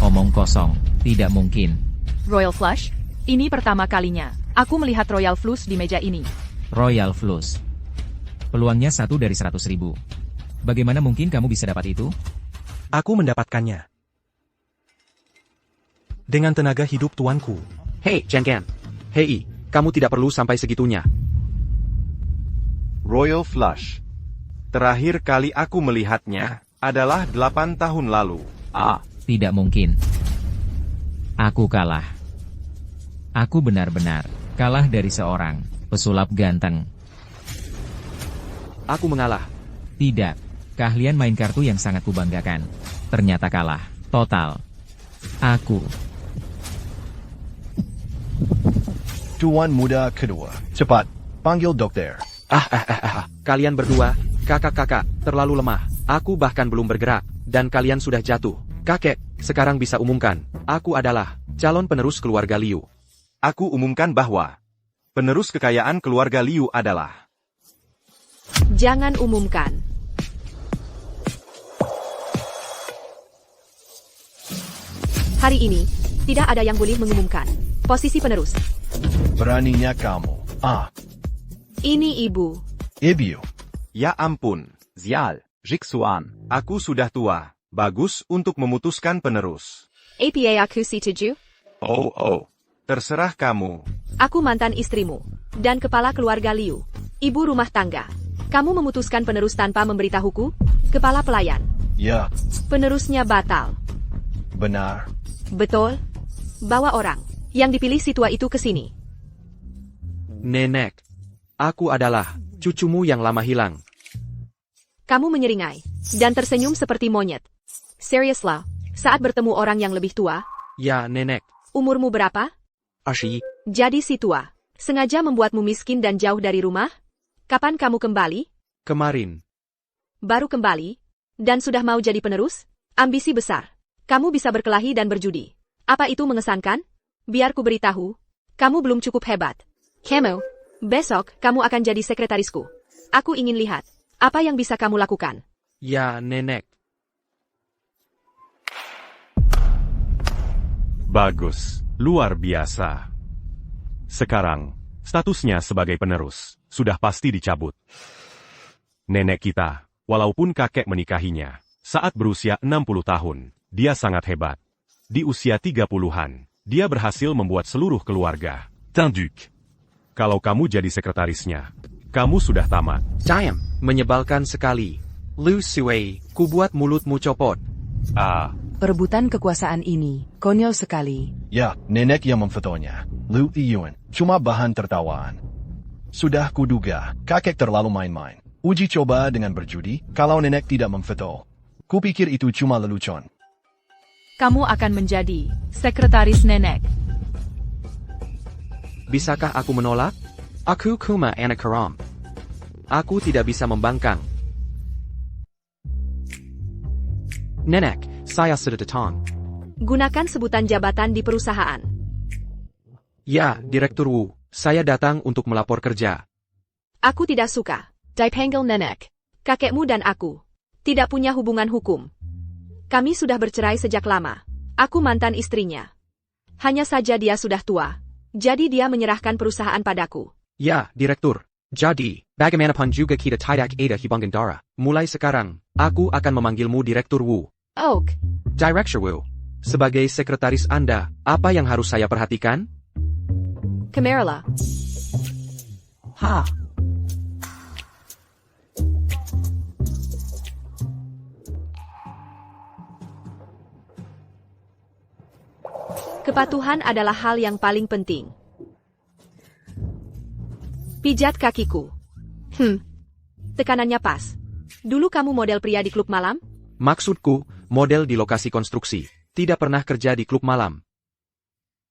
Omong kosong, tidak mungkin. Royal Flush? Ini pertama kalinya. Aku melihat Royal Flush di meja ini. Royal Flush. Peluangnya 1 dari 100.000. Bagaimana mungkin kamu bisa dapat itu? Aku mendapatkannya. Dengan tenaga hidup tuanku. Hei, Chen Ken. Hei, kamu tidak perlu sampai segitunya. Royal Flush. Terakhir kali aku melihatnya adalah 8 tahun lalu. Tidak mungkin. Aku kalah. Aku benar-benar kalah dari seorang pesulap ganteng. Aku mengalah. Tidak. Keahlian main kartu yang sangat kubanggakan. Ternyata kalah. Total. Aku. Tuan muda kedua. Cepat, panggil dokter. Kalian berdua, kakak-kakak, terlalu lemah. Aku bahkan belum bergerak, dan kalian sudah jatuh. Kakek, sekarang bisa umumkan. Aku adalah calon penerus keluarga Liu. Aku umumkan bahwa penerus kekayaan keluarga Liu adalah... Jangan umumkan. Hari ini, tidak ada yang boleh mengumumkan. Posisi penerus. Beraninya kamu. Ini ibu. Ibu. Ya ampun. Zial, Jixuan. Aku sudah tua. Bagus untuk memutuskan penerus. Apa aku setuju? Terserah kamu. Aku mantan istrimu. Dan kepala keluarga Liu. Ibu rumah tangga. Kamu memutuskan penerus tanpa memberitahuku? Kepala pelayan. Ya, Penerusnya batal. benar. Betul? Bawa orang yang dipilih si tua itu ke sini. Nenek, aku adalah cucumu yang lama hilang. Kamu menyeringai dan tersenyum seperti monyet. Seriously, saat bertemu orang yang lebih tua, Ya, nenek. umurmu berapa? Ashi, Jadi si tua sengaja membuatmu miskin dan jauh dari rumah? Kapan kamu kembali? kemarin. Baru kembali? Dan sudah mau jadi penerus? Ambisi besar. Kamu bisa berkelahi dan berjudi. Apa itu mengesankan? Biar ku beritahu, kamu belum cukup hebat. Kamu, besok kamu akan jadi sekretarisku. Aku ingin lihat apa yang bisa kamu lakukan. Ya, nenek. Bagus, luar biasa. Sekarang, statusnya sebagai penerus sudah pasti dicabut. Nenek kita, walaupun kakek menikahinya saat berusia 60 tahun, dia sangat hebat. Di usia 30-an, dia berhasil membuat seluruh keluarga tanduk. Kalau kamu jadi sekretarisnya, kamu sudah tamat. Damn, menyebalkan sekali. Lu Sui, ku buat mulutmu copot. Perebutan kekuasaan ini konyol sekali. Ya, nenek yang memfotonya. Liu Yuan, cuma bahan tertawaan. Sudah kuduga, kakek terlalu main-main. Uji coba dengan berjudi, kalau nenek tidak memfoto. Kupikir itu cuma lelucon. Kamu akan menjadi sekretaris nenek. Bisakah aku menolak? Aku Kuma anak haram. Aku tidak bisa membangkang. Nenek, saya sudah datang. Gunakan sebutan jabatan di perusahaan. Ya, Direktur Wu. Saya datang untuk melapor kerja. Aku tidak suka. Dipanggil nenek. Kakekmu dan aku tidak punya hubungan hukum. Kami sudah bercerai sejak lama. Aku mantan istrinya. Hanya saja dia sudah tua. Jadi dia menyerahkan perusahaan padaku. Ya, Direktur. Jadi, bagaimanapun juga kita tidak ada hubungan darah. Mulai sekarang, aku akan memanggilmu Direktur Wu. Oak. Director Wu. Sebagai sekretaris Anda, apa yang harus saya perhatikan? Kamerala. Ha. Kepatuhan adalah hal yang paling penting. Pijat kakiku. Tekanannya pas. Dulu kamu model pria di klub malam? Maksudku, model di lokasi konstruksi. Tidak pernah kerja di klub malam.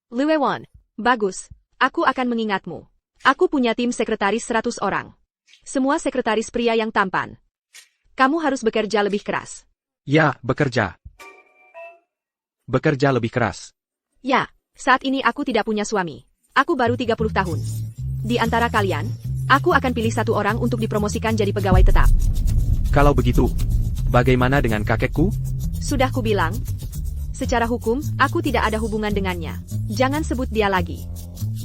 Luewon. Bagus. Aku akan mengingatmu. Aku punya tim sekretaris 100 orang. Semua sekretaris pria yang tampan. Kamu harus bekerja lebih keras. Ya, bekerja. Bekerja lebih keras. Ya, saat ini aku tidak punya suami. Aku baru 30 tahun. Di antara kalian, aku akan pilih satu orang untuk dipromosikan jadi pegawai tetap. Kalau begitu, bagaimana dengan kakekku? Sudah kubilang. Secara hukum, aku tidak ada hubungan dengannya. Jangan sebut dia lagi.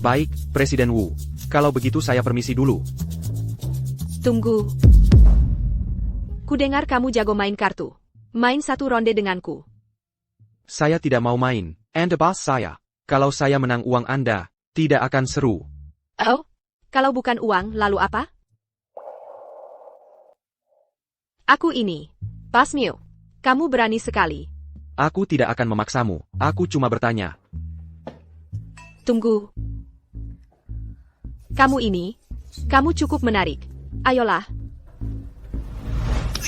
Baik, Presiden Wu. Kalau begitu saya permisi dulu. Tunggu. Kudengar kamu jago main kartu. Main satu ronde denganku. Saya tidak mau main. Anda bos saya. Kalau saya menang uang Anda, tidak akan seru. Oh? Kalau bukan uang, lalu apa? Aku ini. Pasmio. Kamu berani sekali. Aku tidak akan memaksamu. Aku cuma bertanya. Tunggu. Kamu ini. Kamu cukup menarik. Ayolah.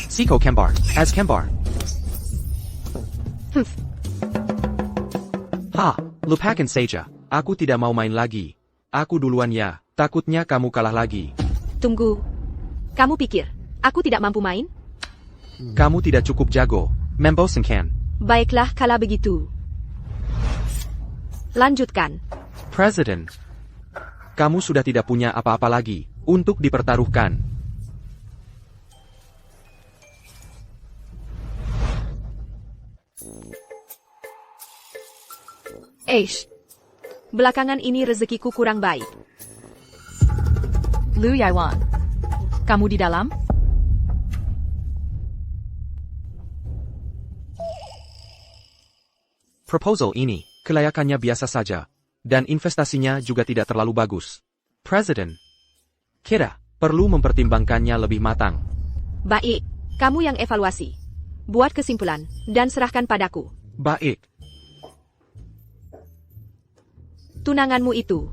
Siko Kembar. As Kembar. Ha, lupakan saja. Aku tidak mau main lagi. Aku duluan ya. Takutnya kamu kalah lagi. Tunggu. Kamu pikir, aku tidak mampu main? Kamu tidak cukup jago. Membosankan. Baiklah kalau begitu. Lanjutkan. Presiden. Kamu sudah tidak punya apa-apa lagi untuk dipertaruhkan. Eish. Belakangan ini rezekiku kurang baik. Lu Yaiwan. Kamu di dalam? Proposal ini, kelayakannya biasa saja. Dan investasinya juga tidak terlalu bagus. Presiden. Kita perlu mempertimbangkannya lebih matang. Baik. Kamu yang evaluasi. Buat kesimpulan, dan serahkan padaku. Baik. Tunanganmu itu.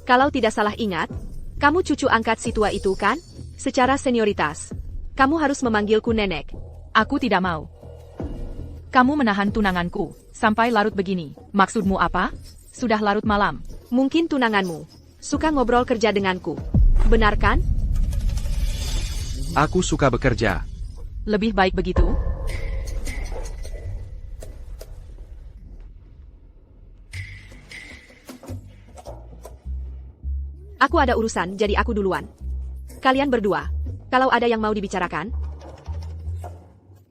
Kalau tidak salah ingat, kamu cucu angkat si tua itu kan? Secara senioritas, kamu harus memanggilku nenek. Aku tidak mau. Kamu menahan tunanganku sampai larut begini. Maksudmu apa? Sudah larut malam. Mungkin tunanganmu suka ngobrol kerja denganku. Benar kan? Aku suka bekerja. Lebih baik begitu? Aku ada urusan, jadi aku duluan. Kalian berdua, kalau ada yang mau dibicarakan,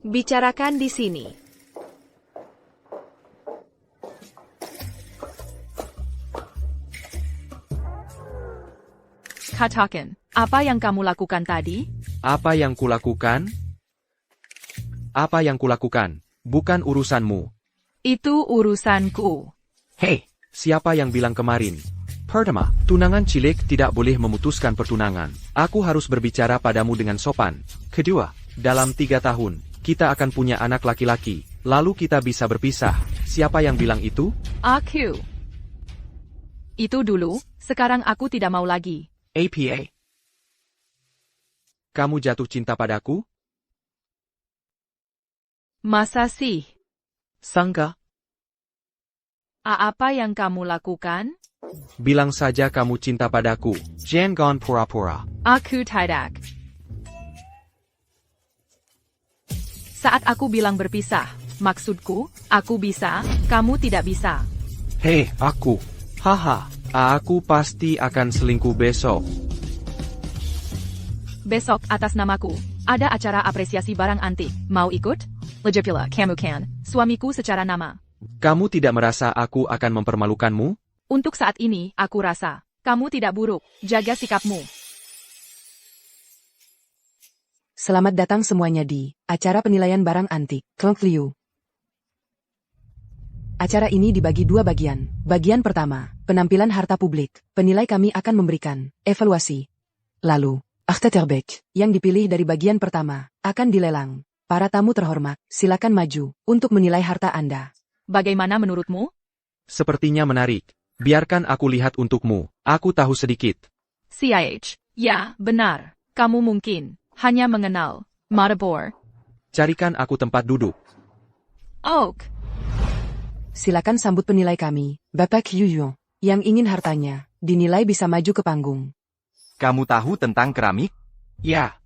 bicarakan di sini. Katakan, apa yang kamu lakukan tadi? Apa yang kulakukan? Apa yang kulakukan? Bukan urusanmu. Itu urusanku. Hei, siapa yang bilang kemarin? Pertama, tunangan cilik tidak boleh memutuskan pertunangan. Aku harus berbicara padamu dengan sopan. Kedua, dalam 3 tahun, kita akan punya anak laki-laki. Lalu kita bisa berpisah. Siapa yang bilang itu? Aku. Itu dulu, sekarang aku tidak mau lagi. APA. Kamu jatuh cinta padaku? Masa sih? Sangka? Apa yang kamu lakukan? Bilang saja kamu cinta padaku. Jangan pura-pura. Aku tidak. Saat aku bilang berpisah, maksudku, aku bisa, kamu tidak bisa. Hei, aku. Haha, aku pasti akan selingkuh besok. Besok atas namaku, ada acara apresiasi barang antik. Mau ikut? Lejapila, kamu kan, suamiku secara nama. Kamu tidak merasa aku akan mempermalukanmu? Untuk saat ini, aku rasa, kamu tidak buruk, jaga sikapmu. Selamat datang semuanya di acara penilaian barang antik, Klong Liu. Acara ini dibagi dua bagian. Bagian pertama, penampilan harta publik. Penilai kami akan memberikan evaluasi. Lalu, akte terbaik yang dipilih dari bagian pertama akan dilelang. Para tamu terhormat, silakan maju untuk menilai harta Anda. Bagaimana menurutmu? Sepertinya menarik. Biarkan aku lihat untukmu. Aku tahu sedikit. CIH. Ya, benar. Kamu mungkin hanya mengenal Maribor. Carikan aku tempat duduk. Oak. Silakan sambut penilai kami, Bapak Yuyo. Yang ingin hartanya dinilai bisa maju ke panggung. Kamu tahu tentang keramik? Ya.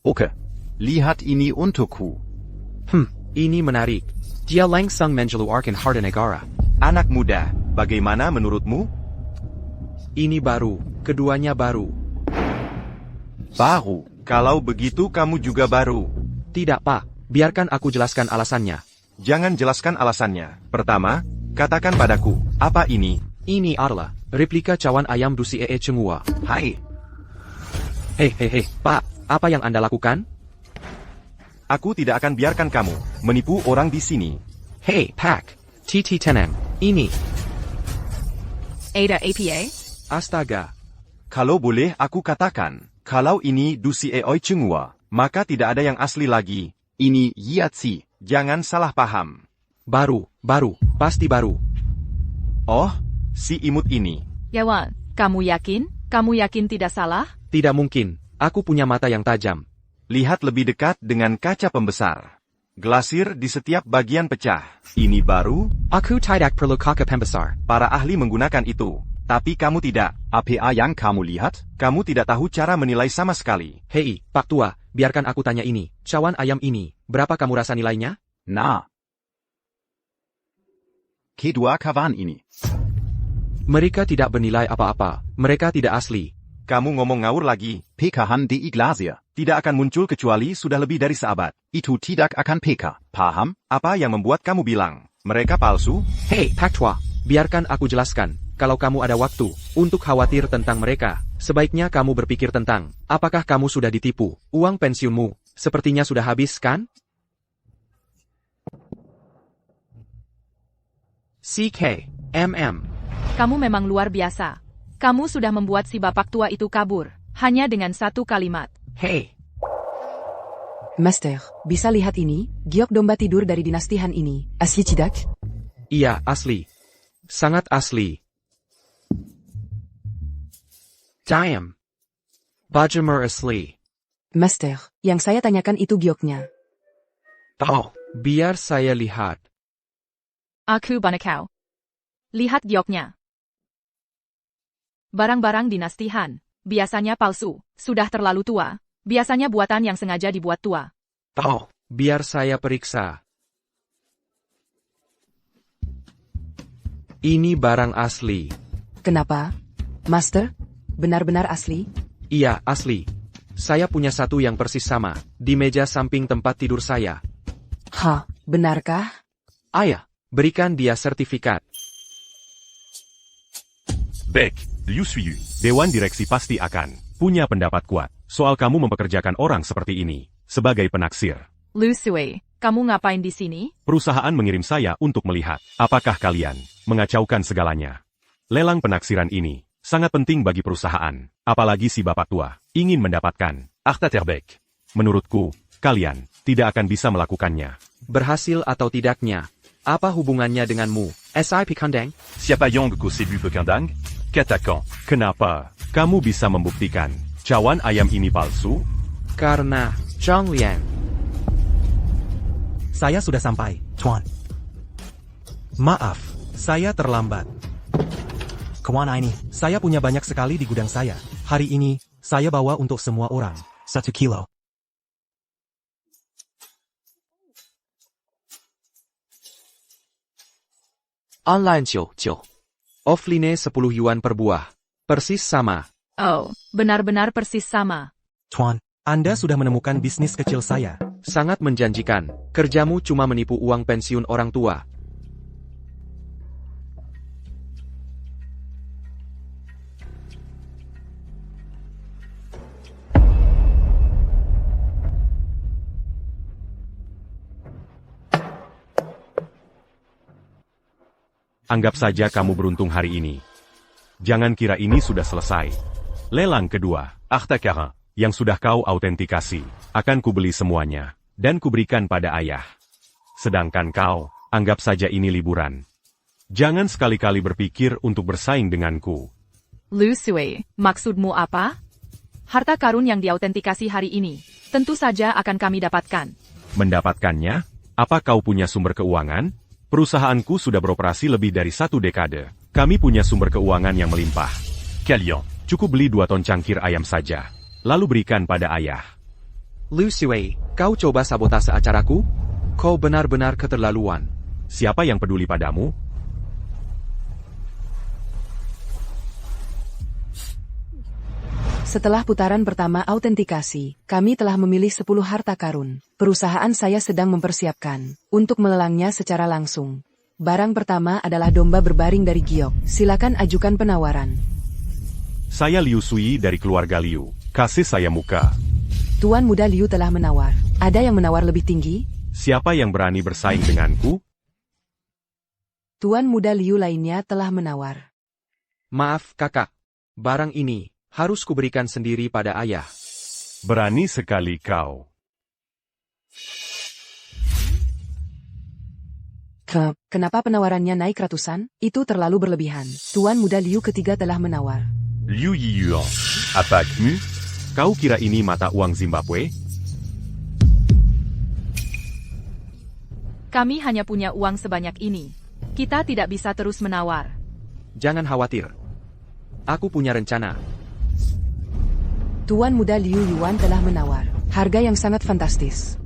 Oke. Lihat ini untukku. Ini menarik. Dia langsung mengeluarkan harta negara. Anak muda, bagaimana menurutmu? Ini baru. Keduanya baru. Baru. Kalau begitu kamu juga baru. Tidak, Pak. Biarkan aku jelaskan alasannya. Jangan jelaskan alasannya. Pertama, katakan padaku, apa ini? Ini adalah replika cawan ayam Dusi Cengua. Hai. Hei, Pak. Apa yang Anda lakukan? Aku tidak akan biarkan kamu menipu orang di sini. Hei, Pak. TT Tenang. Ini. Ada APA? Astaga. Kalau boleh aku katakan, kalau ini Dusi Cengua, maka tidak ada yang asli lagi. Ini Yatsi. Jangan salah paham. Baru. Pasti baru. Oh, si imut ini. Yawan, kamu yakin? Kamu yakin tidak salah? Tidak mungkin. Aku punya mata yang tajam. Lihat lebih dekat dengan kaca pembesar. Glasir di setiap bagian pecah. Ini baru? Aku tidak perlu kaca pembesar. Para ahli menggunakan itu. Tapi kamu tidak. Apa yang kamu lihat? Kamu tidak tahu cara menilai sama sekali. Hei, Pak Tua, biarkan aku tanya ini. Cawan ayam ini, berapa kamu rasa nilainya? Nah. Kedua kawan ini. Mereka tidak bernilai apa-apa. Mereka tidak asli. Kamu ngomong ngawur lagi. Pekahan di Iglesia. Tidak akan muncul kecuali sudah lebih dari seabad. Itu tidak akan peka. Paham? Apa yang membuat kamu bilang mereka palsu? Hei, Pak Tua, biarkan aku jelaskan. Kalau kamu ada waktu untuk khawatir tentang mereka, sebaiknya kamu berpikir tentang apakah kamu sudah ditipu. Uang pensiunmu sepertinya sudah habis, kan? CKMM. Kamu memang luar biasa. Kamu sudah membuat si bapak tua itu kabur, hanya dengan satu kalimat. Hei. Master, bisa lihat ini? Giok domba tidur dari dinasti Han ini. Asli tidak? Iya, asli. Sangat asli. Diam. Bajamer asli. Master, yang saya tanyakan itu gioknya. Tahu. Biar saya lihat. Aku banakau. Lihat gioknya. Barang-barang dinasti Han, biasanya palsu, sudah terlalu tua, biasanya buatan yang sengaja dibuat tua. Tahu. Biar saya periksa. Ini barang asli. Kenapa? Master, benar-benar asli? Iya, asli. Saya punya satu yang persis sama, di meja samping tempat tidur saya. Hah, benarkah? Ayah, berikan dia sertifikat. Baik, Liu Suiyu. Dewan direksi pasti akan punya pendapat kuat soal kamu mempekerjakan orang seperti ini sebagai penaksir. Lu Sui, kamu ngapain di sini? Perusahaan mengirim saya untuk melihat apakah kalian mengacaukan segalanya. Lelang penaksiran ini sangat penting bagi perusahaan, apalagi si bapak tua ingin mendapatkan akta terbaik. Menurutku, kalian tidak akan bisa melakukannya. Berhasil atau tidaknya, apa hubungannya denganmu, SIP Kandang? Siapa yang Kosebu Pekandang? Katakan. Kenapa kamu bisa membuktikan cawan ayam ini palsu? Karena Zhang Liang saya sudah sampai, Tuan. Maaf, saya terlambat. Kawan ini, saya punya banyak sekali di gudang saya. Hari ini, saya bawa untuk semua orang. 1 kilo. Online 99. Offline 10 yuan per buah. Persis sama. Oh, benar-benar persis sama. Tuan, Anda sudah menemukan bisnis kecil saya. Sangat menjanjikan. Kerjamu cuma menipu uang pensiun orang tua. Anggap saja kamu beruntung hari ini. Jangan kira ini sudah selesai. Lelang kedua, Akta Karin, yang sudah kau autentikasi, akan kubeli semuanya, dan kuberikan pada ayah. Sedangkan kau, anggap saja ini liburan. Jangan sekali-kali berpikir untuk bersaing denganku. Lu Sui, maksudmu apa? Harta karun yang diautentikasi hari ini, tentu saja akan kami dapatkan. Mendapatkannya? Apa kau punya sumber keuangan? Perusahaanku sudah beroperasi lebih dari 1 dekade. Kami punya sumber keuangan yang melimpah. Kalian, cukup beli 2 ton cangkir ayam saja. Lalu berikan pada ayah. Lu Sui, kau coba sabotase acaraku? Kau benar-benar keterlaluan. Siapa yang peduli padamu? Setelah putaran pertama autentikasi, kami telah memilih 10 harta karun. Perusahaan saya sedang mempersiapkan untuk melelangnya secara langsung. Barang pertama adalah domba berbaring dari giok. Silakan ajukan penawaran. Saya Liu Sui dari keluarga Liu. Kasih saya muka. Tuan Muda Liu telah menawar. Ada yang menawar lebih tinggi? Siapa yang berani bersaing denganku? Tuan Muda Liu lainnya telah menawar. Maaf, kakak. Barang ini harus kuberikan sendiri pada ayah. Berani sekali kau. Kenapa penawarannya naik ratusan? Itu terlalu berlebihan. Tuan Muda Liu ketiga telah menawar. Liu Yiyuan. Apa kamu? Kau kira ini mata uang Zimbabwe? Kami hanya punya uang sebanyak ini. Kita tidak bisa terus menawar. Jangan khawatir. Aku punya rencana. Tuan Muda Liu Yuan telah menawar. Harga yang sangat fantastis.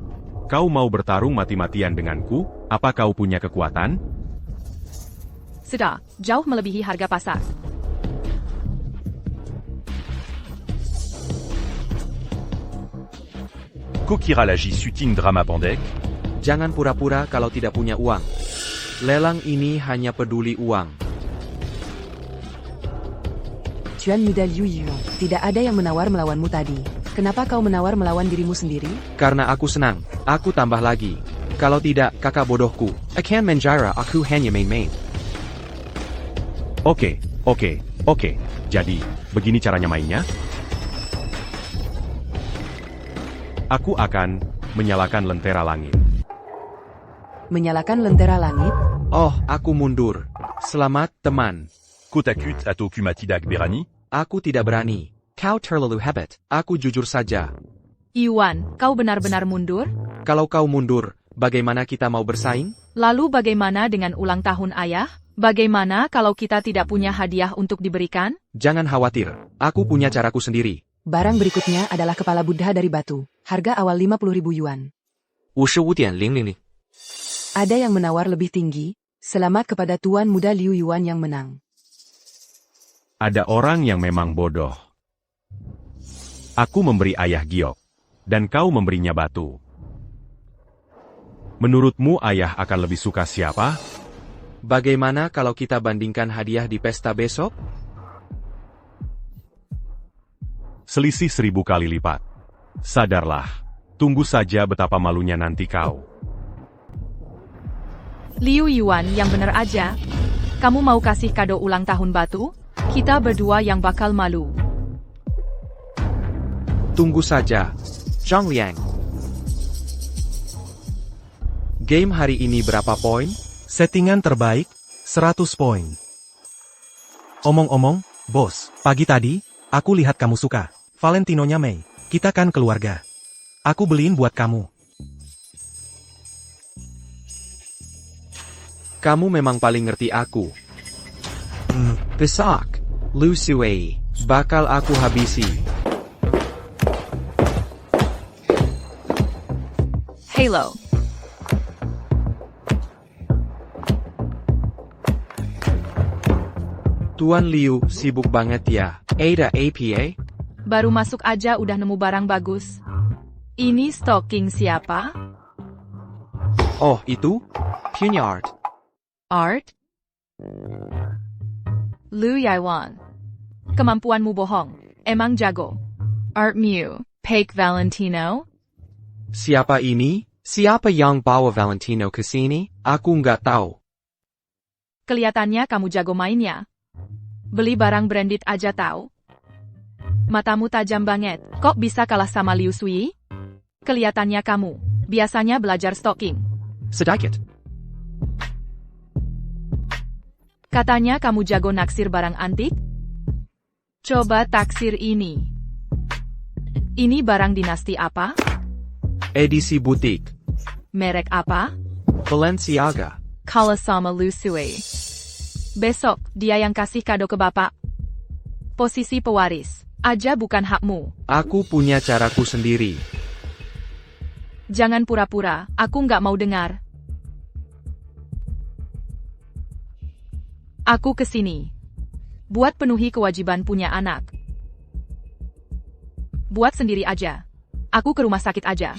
Kau mau bertarung mati-matian denganku? Apa kau punya kekuatan? Sudah, jauh melebihi harga pasar. Kokira Lagi Suting Drama Pandek. Jangan pura-pura kalau tidak punya uang. Lelang ini hanya peduli uang. Tuan Muda Liu Yuan, tidak ada yang menawar melawanmu tadi. Kenapa kau menawar melawan dirimu sendiri? Karena aku senang. Aku tambah lagi. Kalau tidak, kakak bodohku akan menjara aku hanya main-main. Oke. Jadi, begini caranya mainnya? Aku akan menyalakan lentera langit. Menyalakan lentera langit? Oh, aku mundur. Selamat, teman. Kotakut atau Kumatidak Berani? Aku tidak berani. Kau terlalu hebat. Aku jujur saja. Yuan, kau benar-benar mundur? Kalau kau mundur, bagaimana kita mau bersaing? Lalu bagaimana dengan ulang tahun ayah? Bagaimana kalau kita tidak punya hadiah untuk diberikan? Jangan khawatir. Aku punya caraku sendiri. Barang berikutnya adalah kepala Buddha dari batu. Harga awal 50.000 yuan. 55.000. Ada yang menawar lebih tinggi? Selamat kepada Tuan Muda Liu Yuan yang menang. Ada orang yang memang bodoh. Aku memberi ayah giok, dan kau memberinya batu. Menurutmu ayah akan lebih suka siapa? Bagaimana kalau kita bandingkan hadiah di pesta besok? Selisih 1000 kali lipat. Sadarlah. Tunggu saja betapa malunya nanti kau. Liu Yuan yang benar aja. Kamu mau kasih kado ulang tahun batu? Kita berdua yang bakal malu. Tunggu saja. Zhang Liang. Game hari ini berapa poin? Settingan terbaik, 100 poin. Omong-omong, bos, pagi tadi, aku lihat kamu suka. Valentinonya Mei, kita kan keluarga. Aku beliin buat kamu. Kamu memang paling ngerti aku. Besok, Lu Sui, bakal aku habisi. Halo. Tuan Liu sibuk banget ya. Ada APA? Baru masuk aja udah nemu barang bagus. Ini stocking siapa? Oh, itu? Punya Art. Art? Lu Yaiwan. Kemampuanmu bohong. Emang jago. Art Mew. Paik Valentino? Siapa ini? Siapa yang bawa Valentino ke sini? Aku nggak tahu. Kelihatannya kamu jago mainnya. Beli barang branded aja tahu. Matamu tajam banget. Kok bisa kalah sama Liu Sui? Kelihatannya kamu biasanya belajar stocking. Sedikit. Katanya kamu jago naksir barang antik? Coba taksir ini. Ini barang dinasti apa? Edisi butik. Merek apa? Balenciaga. Kalah sama Liu Sui. Besok, dia yang kasih kado ke bapak. Posisi pewaris aja bukan hakmu. Aku punya caraku sendiri. Jangan pura-pura, aku nggak mau dengar. Aku kesini. Buat penuhi kewajiban punya anak. Buat sendiri aja. Aku ke rumah sakit aja.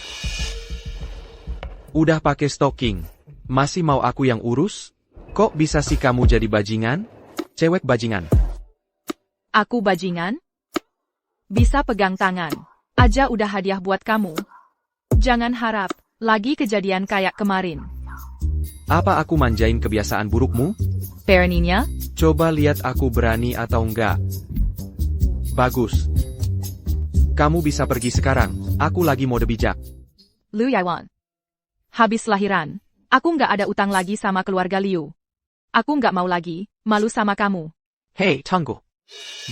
Udah pakai stocking. Masih mau aku yang urus? Kok bisa sih kamu jadi bajingan? Cewek bajingan. Aku bajingan? Bisa pegang tangan. Aja udah hadiah buat kamu. Jangan harap lagi kejadian kayak kemarin. Apa aku manjain kebiasaan burukmu? Beraninya? Coba lihat aku berani atau enggak. Bagus. Kamu bisa pergi sekarang. Aku lagi mode bijak. Lu Yaiwan. Habis lahiran, aku nggak ada utang lagi sama keluarga Liu. Aku nggak mau lagi malu sama kamu. Hei, tunggu.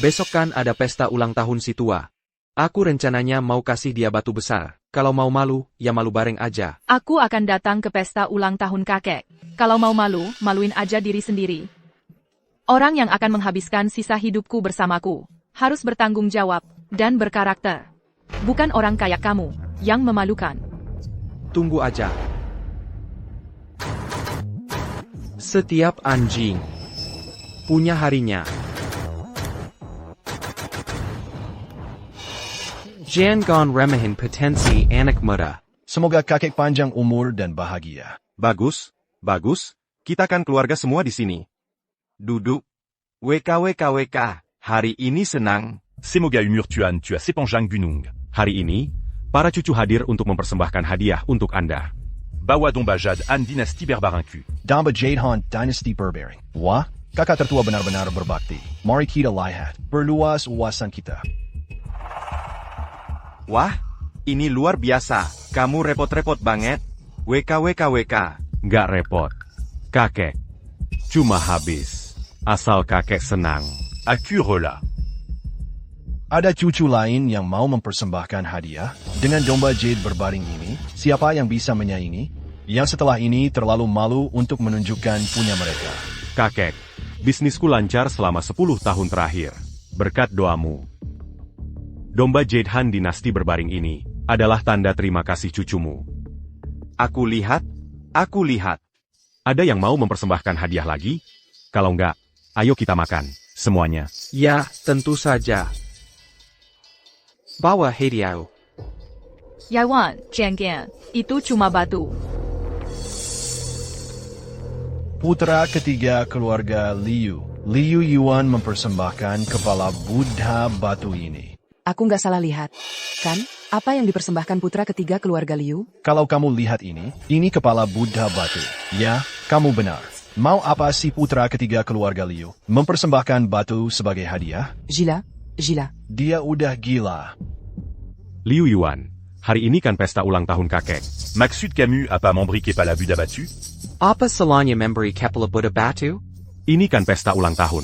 Besok kan ada pesta ulang tahun si tua. Aku rencananya mau kasih dia batu besar. Kalau mau malu, ya malu bareng aja. Aku akan datang ke pesta ulang tahun kakek. Kalau mau malu, maluin aja diri sendiri. Orang yang akan menghabiskan sisa hidupku bersamaku harus bertanggung jawab dan berkarakter. Bukan orang kayak kamu yang memalukan. Tunggu aja. Setiap anjing punya harinya. Jangan remehin potensi anak muda. Semoga kakek panjang umur dan bahagia. Bagus, bagus. Kita kan keluarga semua di sini. Duduk. WKWKWK. Hari ini senang. Semoga umur Tuan Tua Sepanjang Gunung. Hari ini, para cucu hadir untuk mempersembahkan hadiah untuk Anda. Bawa Domba Jade An Dynasty Berbarincu. Domba Jadehan Dynasty Berbaring. Wah, kakak tertua benar-benar berbakti. Mari kita lihat. Berluas wawasan kita. Wah, ini luar biasa. Kamu repot-repot banget. WKWKWK. Nggak repot. Kakek. Cuma habis. Asal kakek senang. Aku rela. Ada cucu lain yang mau mempersembahkan hadiah dengan domba jade berbaring ini. Siapa yang bisa menyaingi? Yang setelah ini terlalu malu untuk menunjukkan punya mereka. Kakek, bisnisku lancar selama 10 tahun terakhir. Berkat doamu. Domba Jadehan dinasti berbaring ini adalah tanda terima kasih cucumu. Aku lihat. Ada yang mau mempersembahkan hadiah lagi? Kalau enggak, ayo kita makan, semuanya. Ya, tentu saja. Bawa hadiah. Yaiwan, jangan. Itu cuma batu. Putra ketiga keluarga Liu. Liu Yuan mempersembahkan kepala Buddha batu ini. Aku nggak salah lihat, kan? Apa yang dipersembahkan putra ketiga keluarga Liu? Kalau kamu lihat ini kepala Buddha batu. Ya, kamu benar. Mau apa si putra ketiga keluarga Liu mempersembahkan batu sebagai hadiah? Gila. Dia udah gila. Liu Yuan, hari ini kan pesta ulang tahun kakek. Maksud Camus apa memberi kepala Buddha batu? Apa salahnya memberi kepala Buddha batu? Ini kan pesta ulang tahun.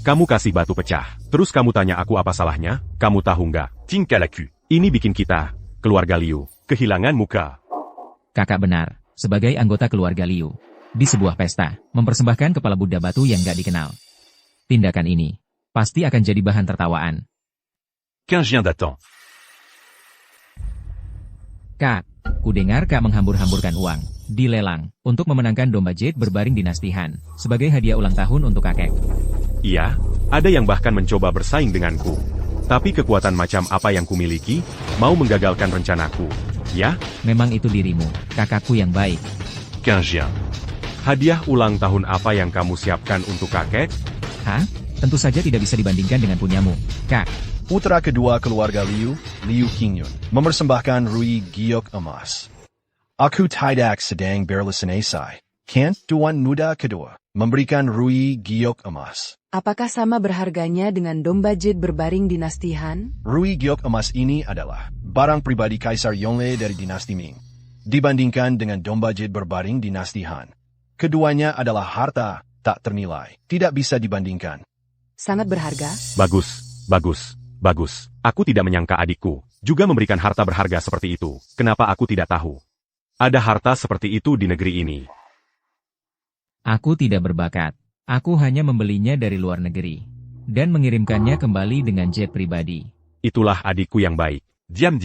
Kamu kasih batu pecah, terus kamu tanya aku apa salahnya? Kamu tahu nggak? Tingkah laku. Ini bikin kita, keluarga Liu, kehilangan muka. Kakak benar, sebagai anggota keluarga Liu. di sebuah pesta, mempersembahkan kepala Buddha batu yang gak dikenal. Tindakan ini pasti akan jadi bahan tertawaan. 15 yen d'attente. Kak, kudengar Kak menghambur-hamburkan uang di lelang untuk memenangkan domba jade berbaring dinasti Han sebagai hadiah ulang tahun untuk kakek. Iya, ada yang bahkan mencoba bersaing denganku. Tapi kekuatan macam apa yang kumiliki, mau menggagalkan rencanaku. Ya? Memang itu dirimu, kakakku yang baik. 15 yen. Hadiah ulang tahun apa yang kamu siapkan untuk kakek? Hah? Tentu saja tidak bisa dibandingkan dengan punyamu, Kak. Putra kedua keluarga Liu, Liu Qingyun, mempersembahkan Rui Giok emas. Aku tidak sedang berlesenai. Kan, tuan muda kedua, memberikan Rui Giok emas. Apakah sama berharganya dengan domba jade berbaring dinasti Han? Rui Giok emas ini adalah barang pribadi Kaisar Yongle dari dinasti Ming. Dibandingkan dengan domba jade berbaring dinasti Han, keduanya adalah harta tak ternilai, tidak bisa dibandingkan. Sangat berharga? Bagus. Aku tidak menyangka adikku juga memberikan harta berharga seperti itu. Kenapa aku tidak tahu? Ada harta seperti itu di negeri ini. Aku tidak berbakat. Aku hanya membelinya dari luar negeri dan mengirimkannya kembali dengan jet pribadi. Itulah adikku yang baik. Diam.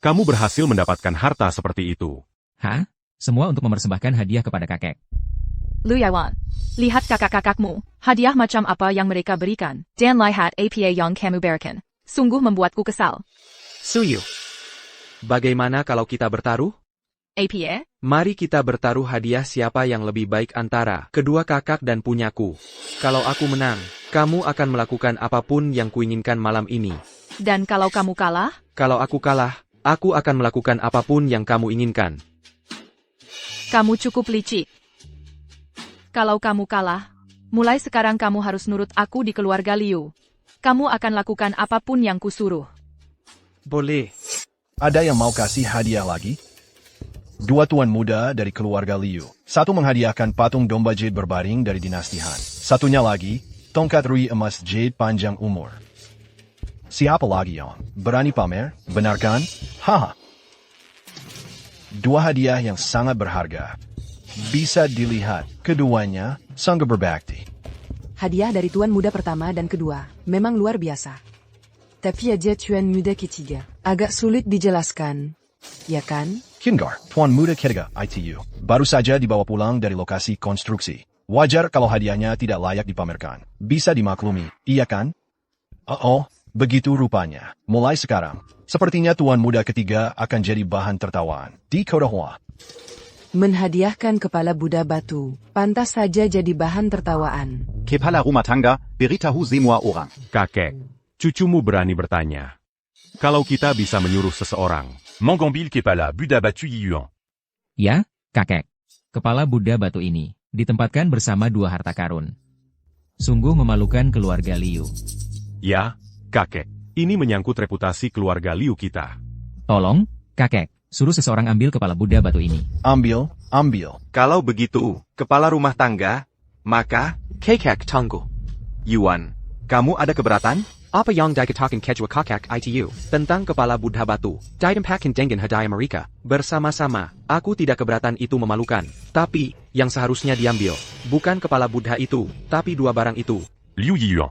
Kamu berhasil mendapatkan harta seperti itu. Hah? Semua untuk mempersembahkan hadiah kepada kakek. Lu Yawan, lihat kakak-kakakmu, hadiah macam apa yang mereka berikan, dan lihat apa yang kamu berikan. Sungguh membuatku kesal. Suyu. Bagaimana kalau kita bertaruh? Apa? Mari kita bertaruh hadiah siapa yang lebih baik antara kedua kakak dan punyaku. Kalau aku menang, kamu akan melakukan apapun yang kuinginkan malam ini. Dan kalau kamu kalah? Kalau aku kalah, aku akan melakukan apapun yang kamu inginkan. Kamu cukup licik. Kalau kamu kalah, mulai sekarang kamu harus nurut aku di keluarga Liu. Kamu akan lakukan apapun yang kusuruh. Boleh. Ada yang mau kasih hadiah lagi? Dua tuan muda dari keluarga Liu. Satu menghadiahkan patung domba jade berbaring dari dinasti Han. Satunya lagi, tongkat Rui emas jade panjang umur. Siapa lagi yang berani pamer? Benar kan? Haha. Dua hadiah yang sangat berharga. Bisa dilihat, keduanya sanggup berbakti. Hadiah dari tuan muda pertama dan kedua, memang luar biasa. Tapi aja tuan muda ketiga, agak sulit dijelaskan. Ya kan? Kingar, tuan muda ketiga, ITU, baru saja dibawa pulang dari lokasi konstruksi. Wajar kalau hadiahnya tidak layak dipamerkan. Bisa dimaklumi, iya kan? Oh, begitu rupanya. Mulai sekarang, sepertinya tuan muda ketiga akan jadi bahan tertawaan di Kodohua. Menghadiahkan kepala Buddha batu, pantas saja jadi bahan tertawaan. Kepala rumah tangga, beritahu semua orang. Kakek, cucumu berani bertanya. Kalau kita bisa menyuruh seseorang. Mangambil Kepala Buddha batu Yuan. Ya, kakek. Kepala Buddha batu ini ditempatkan bersama dua harta karun. Sungguh memalukan keluarga Liu. Ya, kakek. Ini menyangkut reputasi keluarga Liu kita. Tolong, kakek, suruh seseorang ambil kepala Buddha batu ini. Ambil. Kalau begitu, kepala rumah tangga, maka, Kakak tunggu. Yuan, kamu ada keberatan? Apa yang dikatakan kedua kakak ITU tentang kepala Buddha batu, ditampakkan dengan hadiah mereka. Bersama-sama, aku tidak keberatan itu memalukan. Tapi, yang seharusnya diambil, bukan kepala Buddha itu, tapi dua barang itu. Liu Yuan.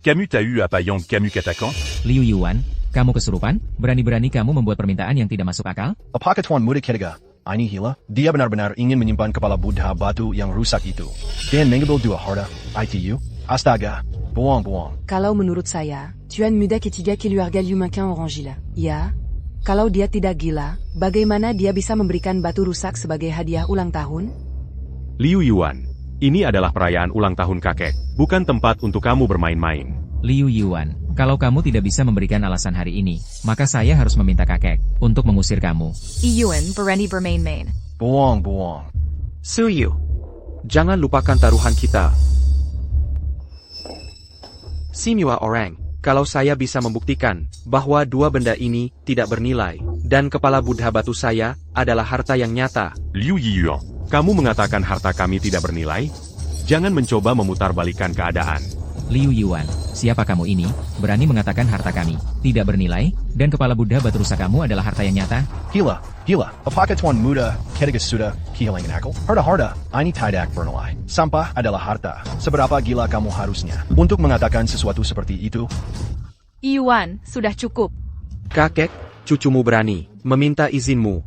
Camus t'a eu à Payang Camus Katakan? Liu Yuan, kamu kesurupan? Berani-berani kamu membuat permintaan yang tidak masuk akal? Apakah tuan muda ketiga, ini hila? Dia benar-benar ingin menyimpan kepala Buddha batu yang rusak itu. Dan mengambil dua harta, ITU? Astaga, buang. Kalau menurut saya, tuan muda ketiga keluarga Liu makin orang gila. Ya? Kalau dia tidak gila, bagaimana dia bisa memberikan batu rusak sebagai hadiah ulang tahun? Liu Yuan, ini adalah perayaan ulang tahun kakek, bukan tempat untuk kamu bermain-main. Liu Yuan, kalau kamu tidak bisa memberikan alasan hari ini, maka saya harus meminta kakek untuk mengusir kamu. Yuan berani bermain-main. Buang. Suyu. Jangan lupakan taruhan kita. Semua orang, kalau saya bisa membuktikan bahwa dua benda ini tidak bernilai, dan kepala Buddha batu saya adalah harta yang nyata. Liu Yuan, kamu mengatakan harta kami tidak bernilai? Jangan mencoba memutarbalikkan keadaan. Liu Yuan, siapa kamu ini? Berani mengatakan harta kami tidak bernilai, dan kepala Buddha batu rusa kamu adalah harta yang nyata? Gila, apakah Tuan Muda Ketiga sudah kehilangan akal? Harta, ini tidak bernilai. Sampah adalah harta. Seberapa gila kamu harusnya untuk mengatakan sesuatu seperti itu? Yuan, sudah cukup. Kakek, cucumu berani meminta izinmu.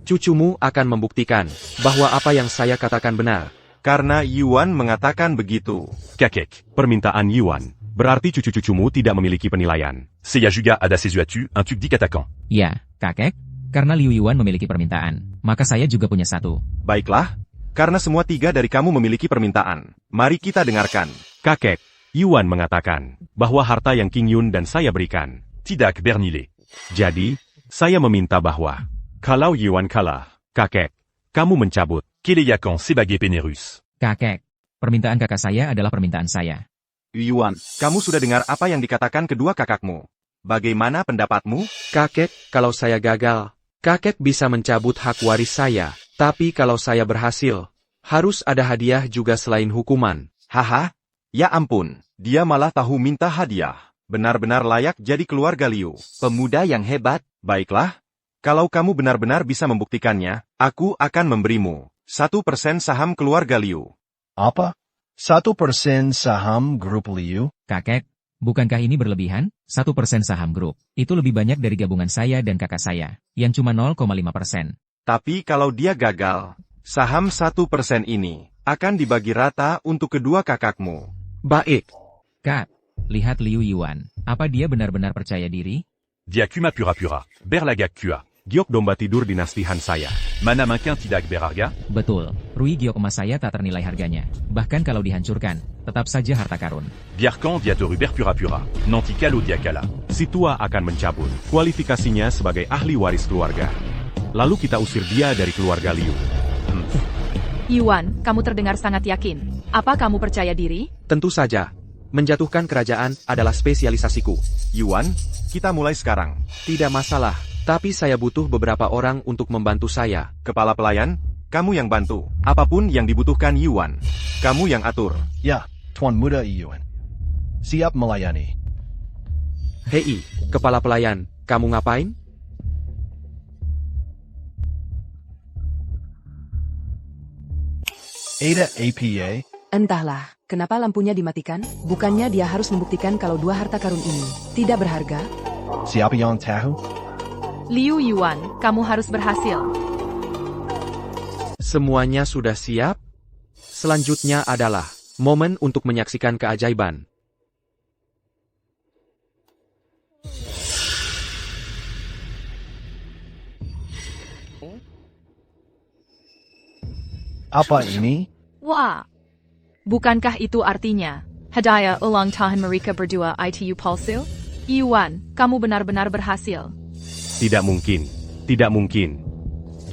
Cucumu akan membuktikan bahwa apa yang saya katakan benar. Karena Yuan mengatakan begitu. Kakek, permintaan Yuan. Berarti cucu-cucumu tidak memiliki penilaian. Seiya juga ada sesuatu, un truc dikatakan. Ya, kakek. Karena Liu Yuan memiliki permintaan, maka saya juga punya satu. Baiklah, karena semua tiga dari kamu memiliki permintaan. Mari kita dengarkan. Kakek, Yuan mengatakan bahwa harta yang King Yun dan saya berikan Tidak bernilai. Jadi, saya meminta bahwa kalau Yuan kalah, kakek, kamu mencabut. Keleyakan sebagai penerus. Kakek, permintaan kakak saya adalah permintaan saya. Yuan, kamu sudah dengar apa yang dikatakan kedua kakakmu. Bagaimana pendapatmu? Kakek, kalau saya gagal, kakek bisa mencabut hak waris saya. Tapi kalau saya berhasil, harus ada hadiah juga selain hukuman. Haha, ya ampun, dia malah tahu minta hadiah. Benar-benar layak jadi keluarga Liu. Pemuda yang hebat. Baiklah, kalau kamu benar-benar bisa membuktikannya, aku akan memberimu 1% saham keluarga Liu. Apa? 1% saham grup Liu? Kakek, bukankah ini berlebihan? 1% saham grup. Itu lebih banyak dari gabungan saya dan kakak saya, yang cuma 0,5%. Tapi kalau dia gagal, saham 1% ini akan dibagi rata untuk kedua kakakmu. Baik. Kak, lihat Liu Yuan. Apa dia benar-benar percaya diri? Dia kuma pura-pura. Berlagak kua. Giok domba tidur dinastihan saya. Mana makin tidak berharga? Betul, Rui giok emas saya tak ternilai harganya. Bahkan kalau dihancurkan, tetap saja harta karun. Biarkan dia toru berpura-pura. Nanti kalau dia kalah. Si tua akan mencabut kualifikasinya sebagai ahli waris keluarga. Lalu kita usir dia dari keluarga Liu. Yuan, kamu terdengar sangat yakin. Apa kamu percaya diri? Tentu saja. Menjatuhkan kerajaan adalah spesialisasiku. Yuan, kita mulai sekarang. Tidak masalah. Tapi saya butuh beberapa orang untuk membantu saya. Kepala pelayan, kamu yang bantu. Apapun yang dibutuhkan Yuan, kamu yang atur. Ya, Tuan Muda Yuan. Siap melayani. Hei, kepala pelayan, kamu ngapain? Ada APA? Entahlah, kenapa lampunya dimatikan? Bukannya dia harus membuktikan kalau dua harta karun ini tidak berharga? Siapa yang tahu? Liu Yuan, kamu harus berhasil. Semuanya sudah siap? Selanjutnya adalah momen untuk menyaksikan keajaiban. Apa ini? Wah, bukankah itu artinya hadiah ulang tahun mereka berdua itu palsu? Yuan, kamu benar-benar berhasil. Tidak mungkin. Tidak mungkin.